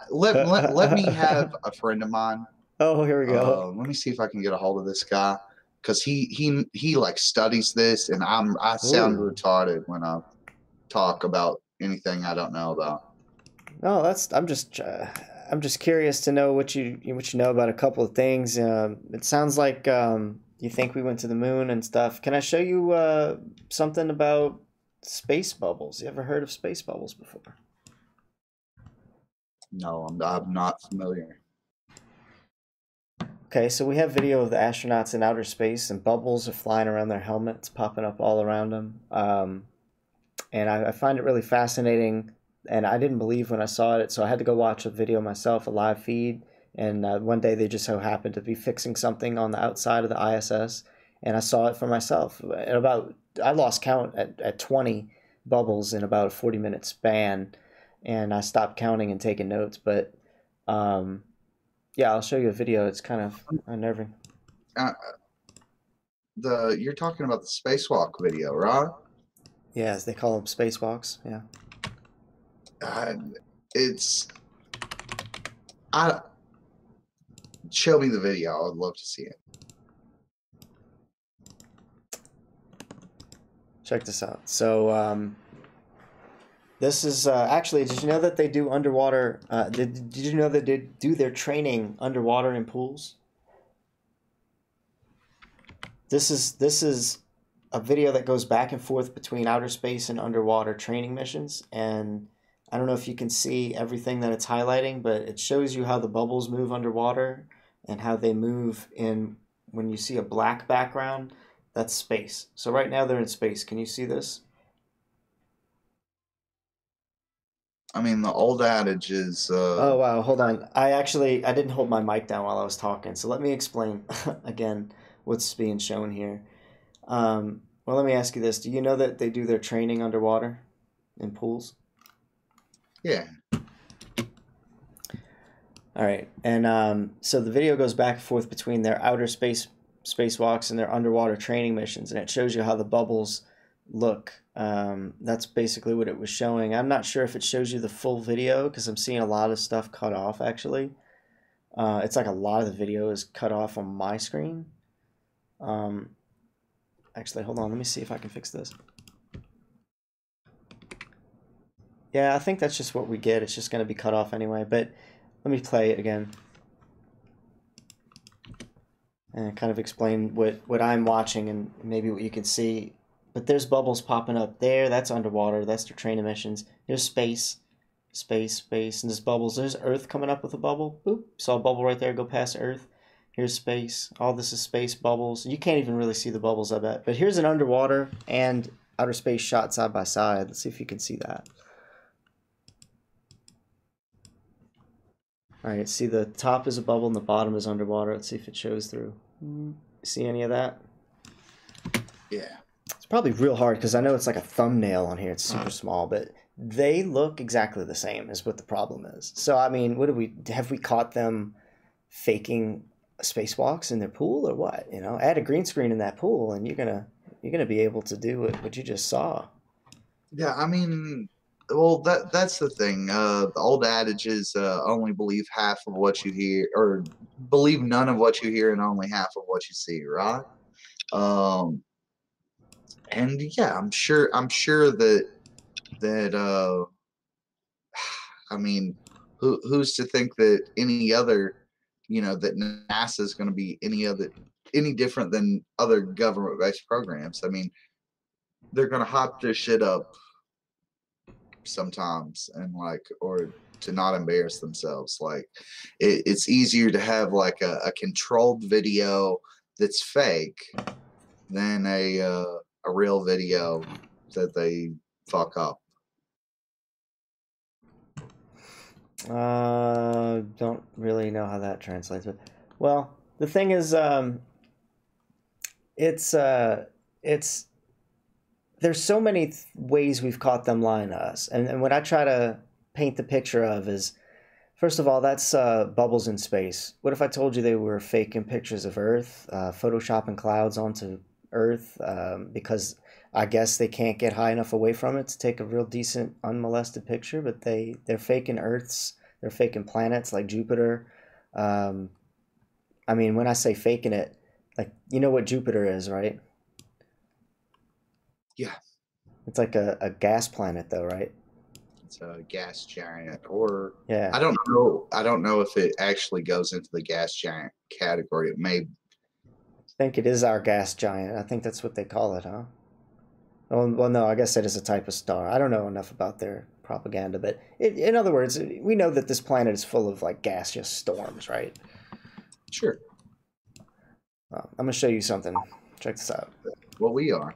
S23: let me have a friend of mine.
S1: Oh, here we go.
S23: Let me see if I can get a hold of this guy, because he like studies this, and I sound retarded when I talk about anything I don't know about.
S1: No, I'm just curious to know what you know about a couple of things. It sounds like you think we went to the moon and stuff. Can I show you something about space bubbles? You ever heard of space bubbles before?
S23: No, I'm not familiar.
S1: Okay, so we have video of the astronauts in outer space, and bubbles are flying around their helmets, popping up all around them. And I find it really fascinating, and I didn't believe when I saw it, so I had to go watch a video myself, a live feed. And one day they just so happened to be fixing something on the outside of the ISS, and I saw it for myself. I lost count at 20 bubbles in about a 40-minute span, and I stopped counting and taking notes. But yeah, I'll show you a video. It's kind of unnerving.
S23: You're talking about the spacewalk video, right?
S1: Yes, they call them spacewalks. Yeah.
S23: Show me the video. I would love to see it.
S1: Check this out. So this is actually, did you know that they do underwater, did you know that they do their training underwater in pools? This is a video that goes back and forth between outer space and underwater training missions, and I don't know if you can see everything that it's highlighting, but it shows you how the bubbles move underwater and how they move in. When you see a black background, that's space. So right now they're in space. Can you see this?
S23: I mean, the old adage is...
S1: Oh, wow. Hold on. I didn't hold my mic down while I was talking. So let me explain again what's being shown here. Well, let me ask you this. Do you know that they do their training underwater in pools?
S23: Yeah.
S1: All right. And so the video goes back and forth between their outer spacewalks and their underwater training missions, and it shows you how the bubbles look. That's basically what it was showing. I'm not sure if it shows you the full video because I'm seeing a lot of stuff cut off, actually. It's like a lot of the video is cut off on my screen. Actually, hold on. Let me see if I can fix this. Yeah, I think that's just what we get. It's just going to be cut off anyway. But let me play it again. And kind of explain what I'm watching and maybe what you can see. But there's bubbles popping up there. That's underwater. That's the train emissions. Here's space. Space, space. And there's bubbles. There's Earth coming up with a bubble. Boop. Saw a bubble right there go past Earth. Here's space. All this is space bubbles. You can't even really see the bubbles, I bet. But here's an underwater and outer space shot side by side. Let's see if you can see that. All right, see the top is a bubble and the bottom is underwater. Let's see if it shows through. See any of that?
S23: Yeah.
S1: It's probably real hard because I know it's like a thumbnail on here. It's super small, but they look exactly the same is what the problem is. So, I mean, have we caught them faking spacewalks in their pool or what? You know, add a green screen in that pool and you're gonna be able to do what you just saw.
S23: Yeah, I mean, well, that's the thing. The old adage is only believe half of what you hear, or believe none of what you hear and only half of what you see, right? And yeah, I'm sure that I mean, who's to think that any other, that NASA is going to be any different than other government-based programs? I mean, they're going to hop this shit up sometimes and or to not embarrass themselves. Like it's easier to have like a controlled video that's fake than a real video that they fuck up.
S1: Don't really know how that translates, but well, the thing is, there's so many ways we've caught them lying to us, and what I try to paint the picture of is, first of all, that's bubbles in space. What if I told you they were faking pictures of Earth, photoshopping clouds onto Earth, because I guess they can't get high enough away from it to take a real decent unmolested picture, but they're faking Earths, they're faking planets like Jupiter. I mean, when I say faking it, like, you know what Jupiter is, right?
S23: Yeah.
S1: It's like a gas planet though, right?
S23: It's a gas giant, or
S1: yeah.
S23: I don't know if it actually goes into the gas giant category. It may.
S1: I think it is our gas giant. I think that's what they call it, huh? Well, no, I guess it is a type of star. I don't know enough about their propaganda, but in other words, we know that this planet is full of like gaseous storms, right?
S23: Sure.
S1: I'm gonna show you something. Check this out.
S23: Well, we are.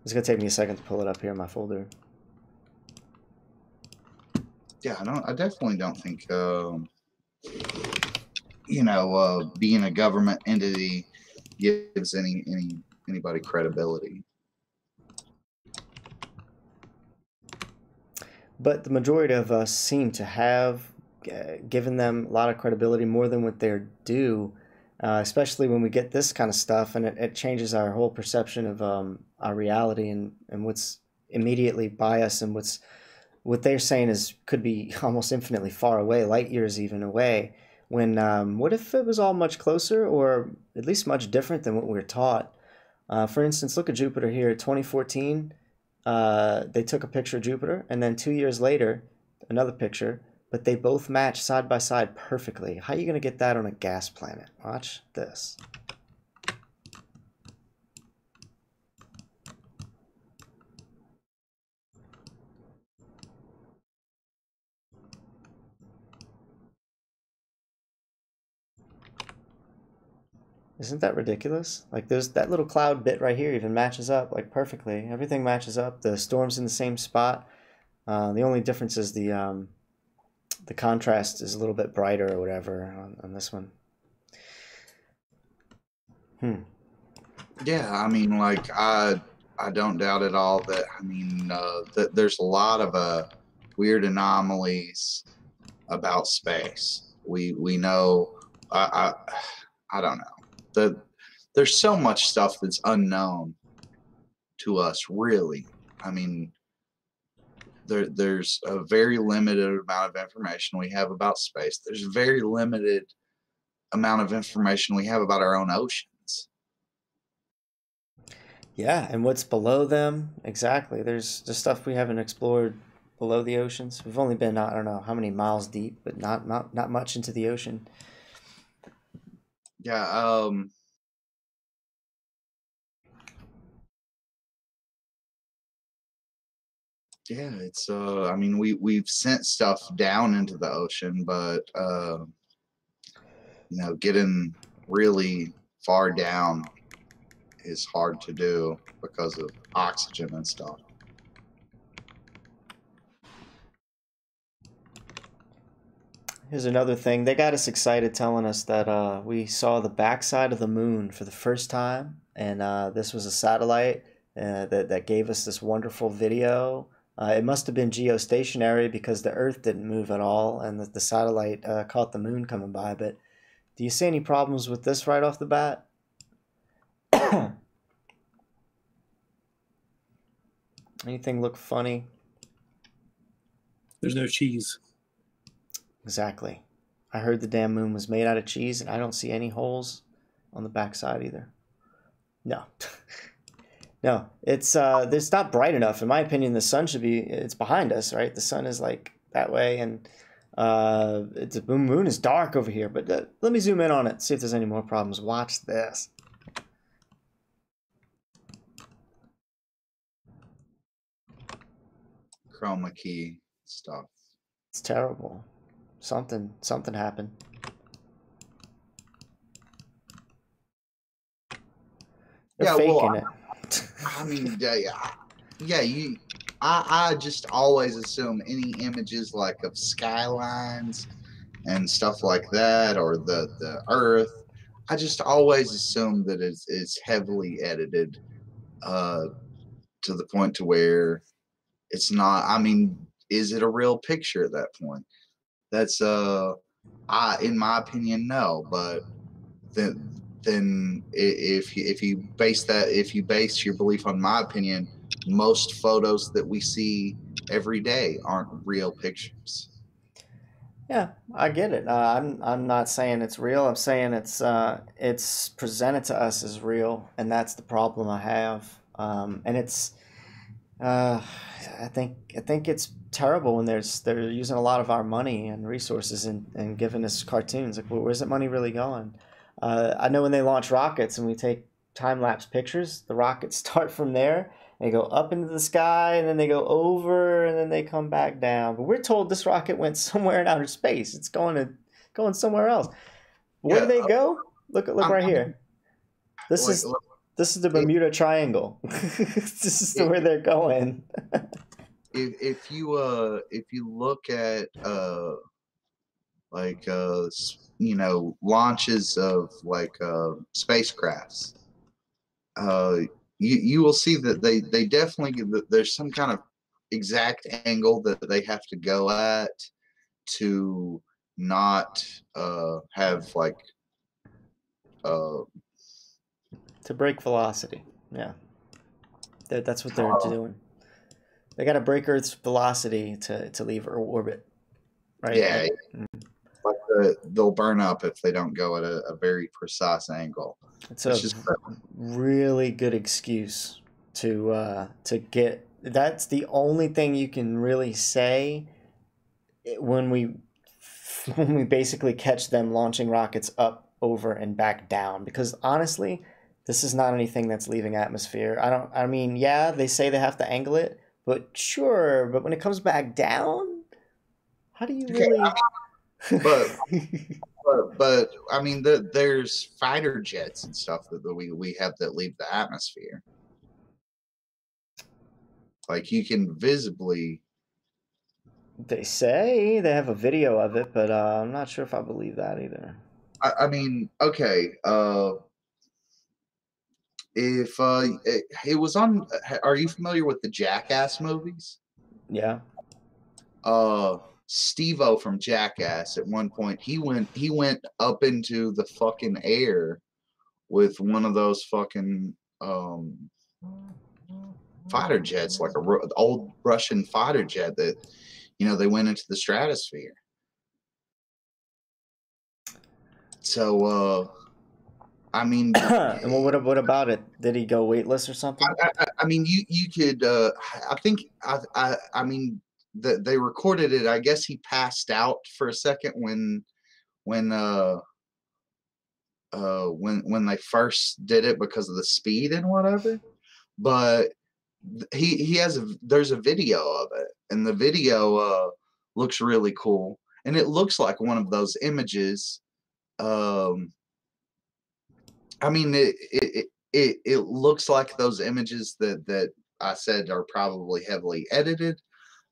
S1: It's gonna take me a second to pull it up here in my folder.
S23: Yeah, I definitely don't think being a government entity gives anybody credibility.
S1: But the majority of us seem to have given them a lot of credibility, more than what they're due, especially when we get this kind of stuff, and it changes our whole perception of our reality and what's immediately by us, and what they're saying could be almost infinitely far away, light years even away. When what if it was all much closer, or at least much different than what we were taught? For instance, look at Jupiter here. 2014, they took a picture of Jupiter, and then 2 years later, another picture, but they both match side by side perfectly. How are you going to get that on a gas planet? Watch this. Isn't that ridiculous? Like that little cloud bit right here even matches up like perfectly. Everything matches up. The storm's in the same spot. The only difference is the contrast is a little bit brighter or whatever on this one.
S23: Yeah, I mean, like I don't doubt at all that. I mean, that there's a lot of weird anomalies about space. We know. I don't know. There's so much stuff that's unknown to us, really. I mean, there's a very limited amount of information we have about space. There's a very limited amount of information we have about our own oceans.
S1: Yeah, and what's below them? Exactly. There's the stuff we haven't explored below the oceans. We've only been, I don't know how many miles deep, but not much into the ocean.
S23: Yeah, yeah, it's I mean we've sent stuff down into the ocean, but you know, getting really far down is hard to do because of oxygen and stuff.
S1: Here's another thing. They got us excited telling us that we saw the backside of the moon for the first time, and this was a satellite that gave us this wonderful video. It must have been geostationary because the Earth didn't move at all, and the satellite caught the moon coming by. But do you see any problems with this right off the bat? Anything look funny?
S3: There's no cheese.
S1: Exactly. I heard the damn moon was made out of cheese, and I don't see any holes on the backside either. No. No, it's not bright enough. In my opinion, the sun should be, it's behind us, right? The sun is like that way, and the moon is dark over here. But let me zoom in on it, see if there's any more problems. Watch this.
S23: Chroma key stuff.
S1: It's terrible. Something happened. They're faking it.
S23: I mean, I just always assume any images like of skylines and stuff like that, or the Earth. I just always assume that it's heavily edited to the point to where it's not. I mean, is it a real picture at that point? That's in my opinion, no. But then if you base your belief on my opinion, most photos that we see every day aren't real pictures.
S1: Yeah, I get it. I'm not saying it's real. I'm saying it's presented to us as real, and that's the problem I have. And it's I think it's terrible when they're using a lot of our money and resources and giving us cartoons. Like, where's that money really going? I know when they launch rockets and we take time-lapse pictures, the rockets start from there. They go up into the sky, and then they go over, and then they come back down. But we're told this rocket went somewhere in outer space. It's going somewhere else. Where do they go? Look right here. This is the Bermuda Triangle. This is where they're going.
S23: if you look at you know, launches of like spacecrafts, you will see that they definitely, there's some kind of exact angle that they have to go at to not have like
S1: to break velocity. Yeah, that's what they're doing. They got to break Earth's velocity to leave Earth orbit, right?
S23: Yeah. Like they'll burn up if they don't go at a very precise angle.
S1: It's just a really good excuse to get. That's the only thing you can really say when we basically catch them launching rockets up, over, and back down. Because honestly, this is not anything that's leaving atmosphere. I mean, yeah, they say they have to angle it, but sure. But when it comes back down, how do you really?
S23: But I mean, there's fighter jets and stuff that we have that leave the atmosphere. Like, you can visibly.
S1: They say they have a video of it, but I'm not sure if I believe that either.
S23: I mean, okay. If it was on, are you familiar with the Jackass movies?
S1: Yeah.
S23: Steve-O from Jackass, at one point he went up into the fucking air with one of those fucking fighter jets, like an old Russian fighter jet that, you know, they went into the stratosphere. So, I mean,
S1: and what about it? Did he go weightless or something?
S23: I mean, you could. I think. I mean, they recorded it. I guess he passed out for a second when they first did it because of the speed and whatever. But there's a video of it, and the video looks really cool, and it looks like one of those images. I mean, it looks like those images that I said are probably heavily edited,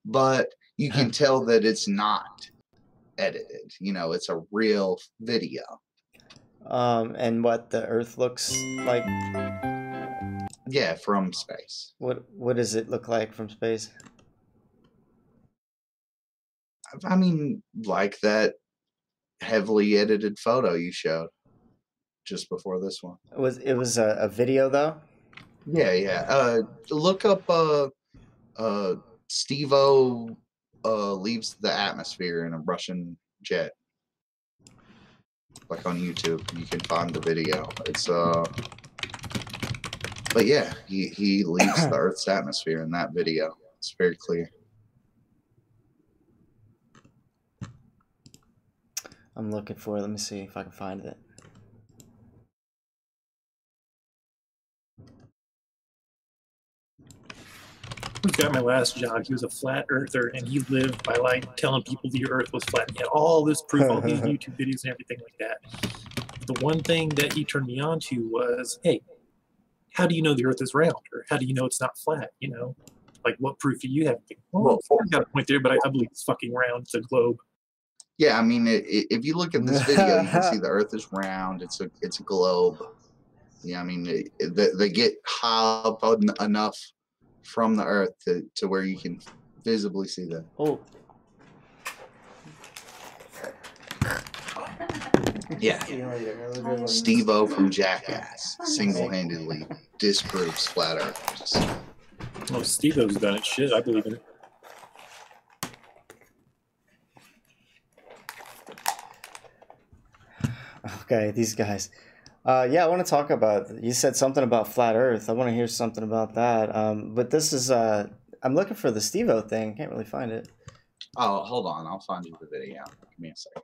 S23: but you can tell that it's not edited. You know, it's a real video.
S1: And what the Earth looks like?
S23: Yeah, from space.
S1: What does it look like from space?
S23: I mean, like that heavily edited photo you showed just before this one.
S1: It was a video though?
S23: Yeah. Look up Steve-O leaves the atmosphere in a Russian jet. Like on YouTube, you can find the video. It's but yeah, he leaves the Earth's atmosphere in that video. It's very clear.
S1: I'm looking for it. Let me see if I can find it.
S3: Who's got my last job? He was a flat earther, and he lived by like telling people the Earth was flat. He had all this proof, all these YouTube videos and everything like that. The one thing that he turned me on to was, hey, how do you know the Earth is round, or how do you know it's not flat? You know, like what proof do you have? Well, I got a point there, but I believe it's fucking round. It's a globe.
S23: Yeah, I mean, if you look at this video, you can see the Earth is round. It's a globe. Yeah, I mean, they get high up enough from the Earth to where you can visibly see that.
S1: Oh.
S23: Yeah. Steve-O from Jackass single-handedly disproves flat earthers.
S3: Oh, Steve-O's done it. Shit, I believe in it.
S1: Okay, these guys. Yeah, I want to talk about, you said something about flat Earth. I want to hear something about that. But this is, I'm looking for the Steve-O thing. Can't really find it.
S23: Oh, hold on. I'll find you the video. Give me a second.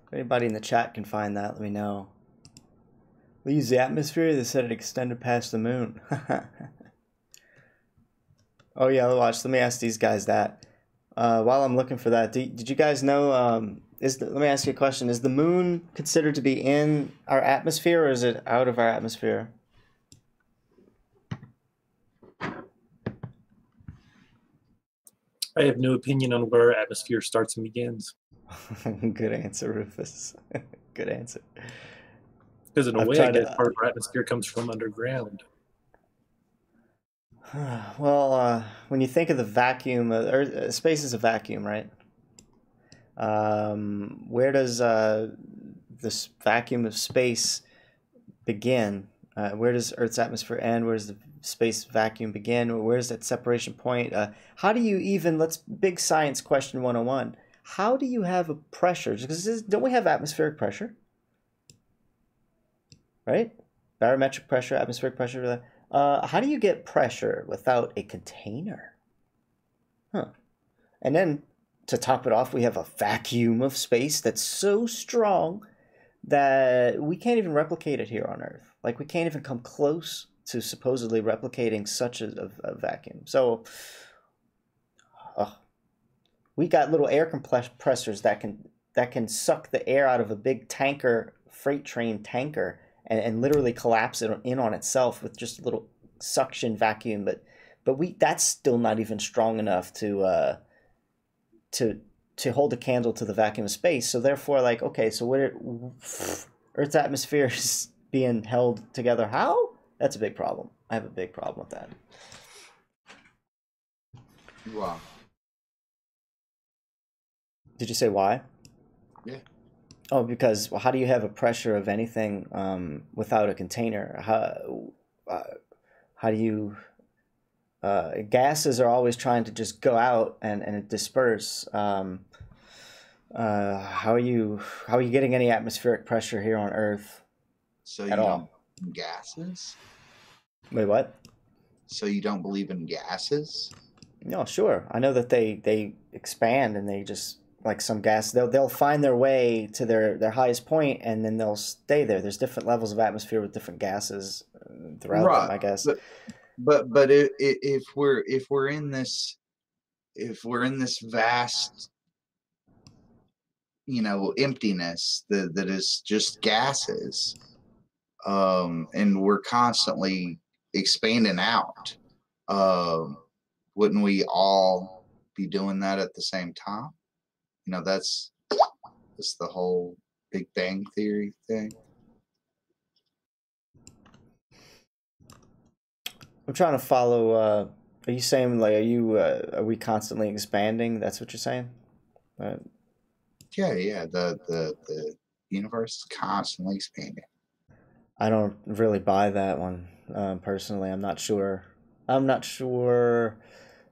S1: If anybody in the chat can find that, let me know. We use the atmosphere. They said it extended past the moon. Oh yeah, watch. Let me ask these guys that. While I'm looking for that, did you guys know? Let me ask you a question. Is the moon considered to be in our atmosphere, or is it out of our atmosphere?
S3: I have no opinion on where our atmosphere starts and begins.
S1: Good answer, Rufus. Good answer.
S3: Because in a way, I guess part of our atmosphere comes from underground.
S1: Well, when you think of the vacuum, space is a vacuum, right? Where does this vacuum of space begin? Where does Earth's atmosphere end? Where does the space vacuum begin? Where's that separation point? How do you even, big science question 101. How do you have a pressure? Because don't we have atmospheric pressure? Right? Barometric pressure, atmospheric pressure. How do you get pressure without a container? Huh. And then, to top it off, we have a vacuum of space that's so strong that we can't even replicate it here on Earth. Like, we can't even come close to supposedly replicating such a vacuum. So, we got little air compressors that can suck the air out of a big tanker, freight train tanker, and literally collapse it in on itself with just a little suction vacuum, but that's still not even strong enough to hold a candle to the vacuum of space. So therefore, like, okay, so Earth's atmosphere is being held together. How? That's a big problem. I have a big problem with that.
S23: Wow.
S1: Did you say why?
S23: Yeah.
S1: Oh, because how do you have a pressure of anything without a container? How do you... gases are always trying to just go out and disperse. How are you getting any atmospheric pressure here on Earth?
S23: So you
S1: at
S23: don't
S1: all?
S23: believe in gases?
S1: Wait, what?
S23: So you don't believe in gases?
S1: No, sure. I know that they expand and they just, like some gas, they'll find their way to their highest point and then they'll stay there. There's different levels of atmosphere with different gases throughout them, I guess.
S23: But if we're in this vast, emptiness that is just gases, and we're constantly expanding out, wouldn't we all be doing that at the same time? That's the whole Big Bang Theory thing.
S1: I'm trying to follow. Are you saying like are we constantly expanding? That's what you're saying?
S23: Yeah. The universe is constantly expanding.
S1: I don't really buy that one personally. I'm not sure. I'm not sure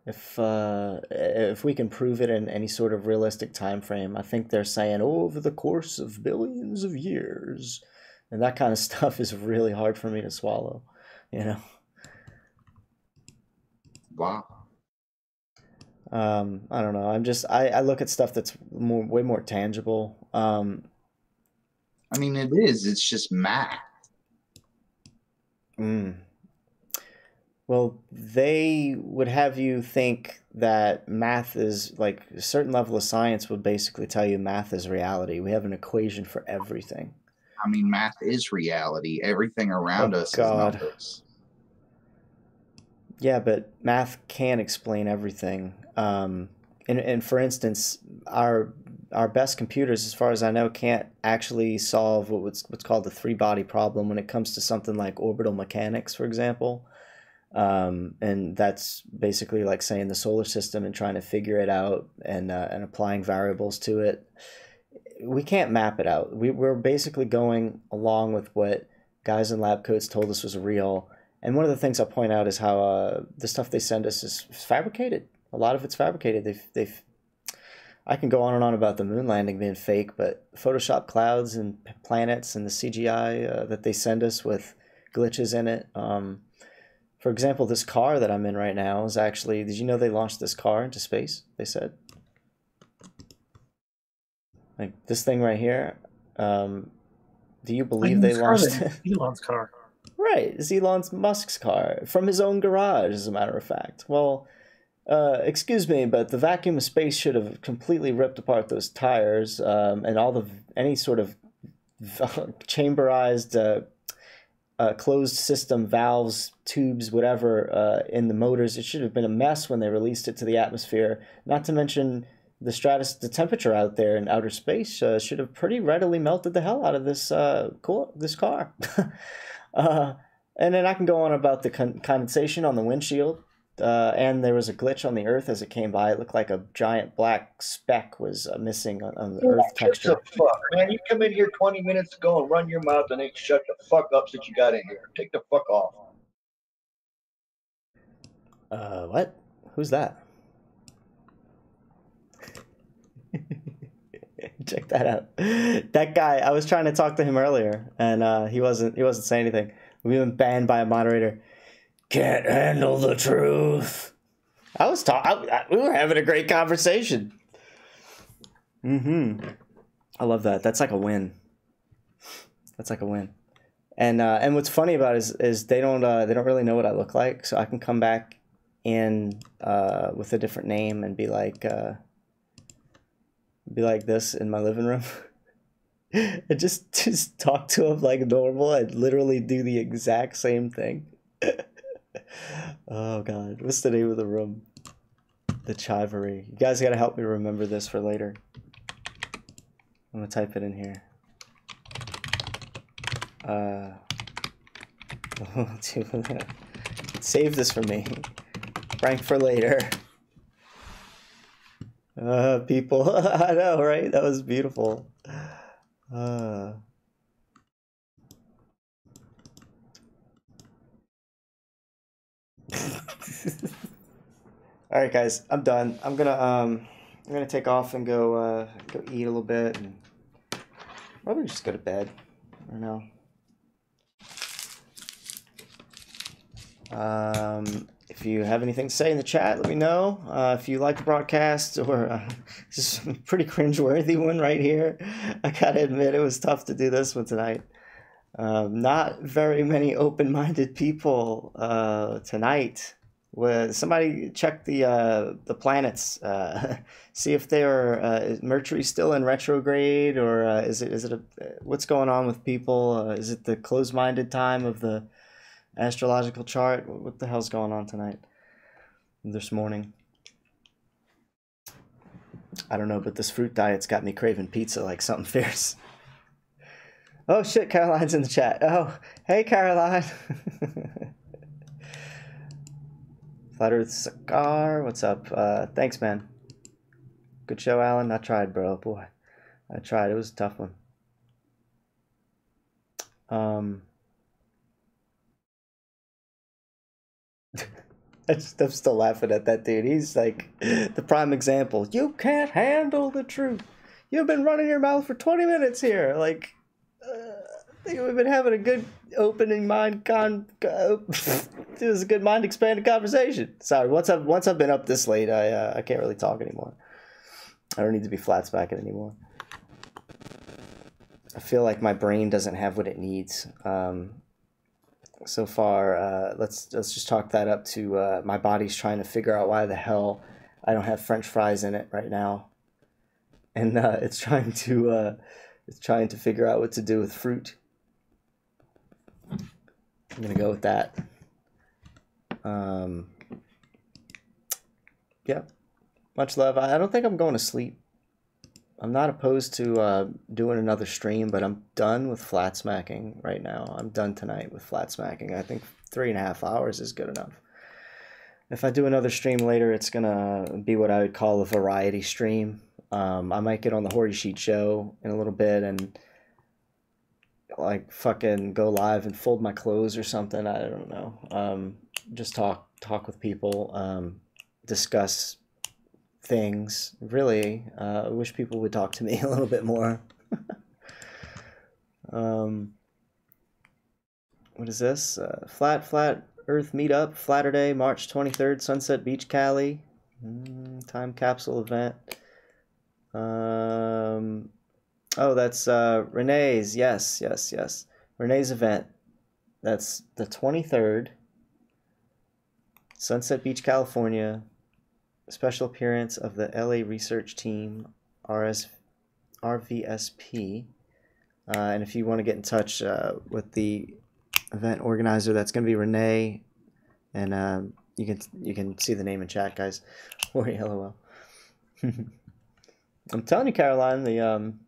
S1: if we can prove it in any sort of realistic time frame. I think they're saying over the course of billions of years, and that kind of stuff is really hard for me to swallow.
S23: Wow.
S1: I don't know. I look at stuff that's way more tangible.
S23: I mean, it is. It's just math.
S1: Well, they would have you think that math is like a certain level of science would basically tell you math is reality. We have an equation for everything.
S23: I mean, math is reality. Everything around us is numbers.
S1: Yeah, but math can't explain everything. And for instance, our best computers, as far as I know, can't actually solve what's called the three-body problem when it comes to something like orbital mechanics, for example. And that's basically like saying the solar system and trying to figure it out and applying variables to it. We can't map it out. We're basically going along with what guys in lab coats told us was real. And one of the things I'll point out is how the stuff they send us is fabricated. A lot of it's fabricated. I can go on and on about the moon landing being fake, but Photoshop clouds and planets and the CGI that they send us with glitches in it. For example, this car that I'm in right now is actually, did you know they launched this car into space? They said. Like this thing right here. Do you believe they launched it?
S3: Elon's car.
S1: Right, it's Elon Musk's car from his own garage, as a matter of fact. Well, excuse me, but the vacuum of space should have completely ripped apart those tires and any sort of chamberized closed system valves, tubes, whatever in the motors. It should have been a mess when they released it to the atmosphere. Not to mention the temperature out there in outer space should have pretty readily melted the hell out of this car. And then I can go on about the condensation on the windshield. And there was a glitch on the Earth as it came by. It looked like a giant black speck was missing on the Earth texture.
S8: What the fuck, man? You come in here 20 minutes ago and run your mouth and ain't shut the fuck up since you got in here. Take the fuck off.
S1: What? Who's that? Check that out. That guy, I was trying to talk to him earlier, and he wasn't saying anything. We've been banned by a moderator. Can't handle the truth. We were having a great conversation. I love that. That's like a win. And what's funny about it is they don't really know what I look like, so I can come back in with a different name and be like this in my living room. And just talk to him like normal and literally do the exact same thing. Oh god, what's the name of the room? The Chivery. You guys gotta help me remember this for later. I'm gonna type it in here. Save this for me. Prank for later. People. I know, right? That was beautiful. All right, guys, I'm done. I'm gonna take off and go eat a little bit and probably just go to bed. I don't know. If you have anything to say in the chat, let me know. If you like the broadcast, or this is a pretty cringeworthy one right here. I gotta admit, it was tough to do this one tonight. Not very many open-minded people tonight. Somebody check the planets, see if is Mercury still in retrograde, or is it what's going on with people? Is it the closed-minded time of the astrological chart? What the hell's going on tonight? This morning? I don't know, but this fruit diet's got me craving pizza like something fierce. Oh shit, Caroline's in the chat. Oh, hey Caroline. Flat Earth Cigar, what's up? Thanks, man. Good show, Alan. I tried, bro. Boy, I tried. It was a tough one. I'm still laughing at that dude. He's like the prime example. You can't handle the truth. You've been running your mouth for 20 minutes here. Like, we've been having a good opening mind it was a good mind expanding conversation. Sorry, once I've been up this late, I can't really talk anymore. I don't need to be flatsmacking anymore. I feel like my brain doesn't have what it needs. So far, let's just chalk that up to my body's trying to figure out why the hell I don't have French fries in it right now, and it's trying to figure out what to do with fruit. I'm gonna go with that. Yeah, much love. I don't think I'm going to sleep. I'm not opposed to doing another stream, but I'm done with flatsmacking right now. I'm done tonight with flatsmacking. I think 3.5 hours is good enough. If I do another stream later, it's gonna be what I would call a variety stream. I might get on the Horry Sheet show in a little bit and like fucking go live and fold my clothes or something. I don't know. Just talk with people, discuss things. Really, I wish people would talk to me a little bit more. What is this? Flat Earth Meetup, Flatterday, March 23rd, Sunset Beach, Cali. Time capsule event. Oh, that's Renee's. Yes. Renee's event. That's the 23rd. Sunset Beach, California. Special appearance of the LA research team, RVSP. And if you want to get in touch with the event organizer, that's going to be Renee. And you can see the name in chat, guys. Horry, LOL. I'm telling you, Caroline,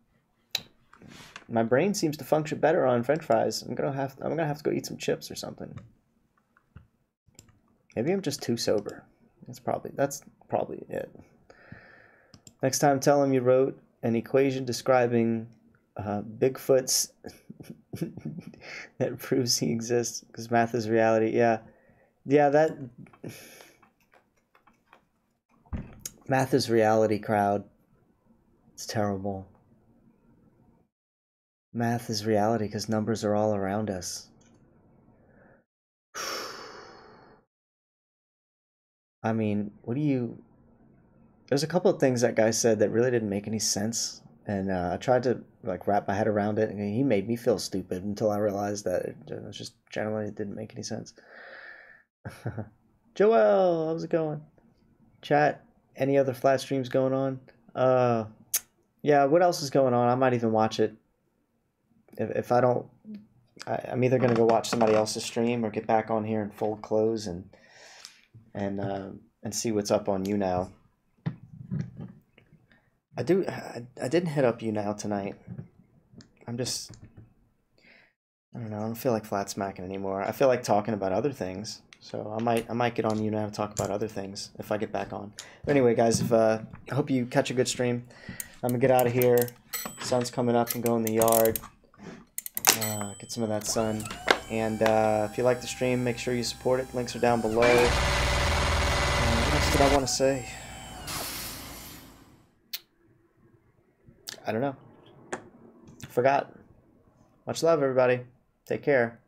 S1: my brain seems to function better on French fries. I'm gonna have to go eat some chips or something. Maybe I'm just too sober. That's probably it. Next time, tell him you wrote an equation describing Bigfoot's that proves he exists because math is reality. Yeah, that math is reality, crowd. It's terrible. Math is reality because numbers are all around us. I mean, there's a couple of things that guy said that really didn't make any sense, and I tried to like wrap my head around it, and he made me feel stupid until I realized that it just generally didn't make any sense. Joel, how's it going? Chat, any other flat streams going on? Yeah, what else is going on? I might even watch it. If I don't, I'm either gonna go watch somebody else's stream or get back on here and fold clothes and see what's up on YouNow. I didn't hit up YouNow tonight. I don't know. I don't feel like flatsmacking anymore. I feel like talking about other things. So I might get on YouNow to talk about other things if I get back on. But anyway, guys, I hope you catch a good stream. Time to get out of here. Sun's coming up and go in the yard. Get some of that sun. And if you like the stream, make sure you support it. Links are down below. What else did I want to say? I don't know. Forgot. Much love, everybody. Take care.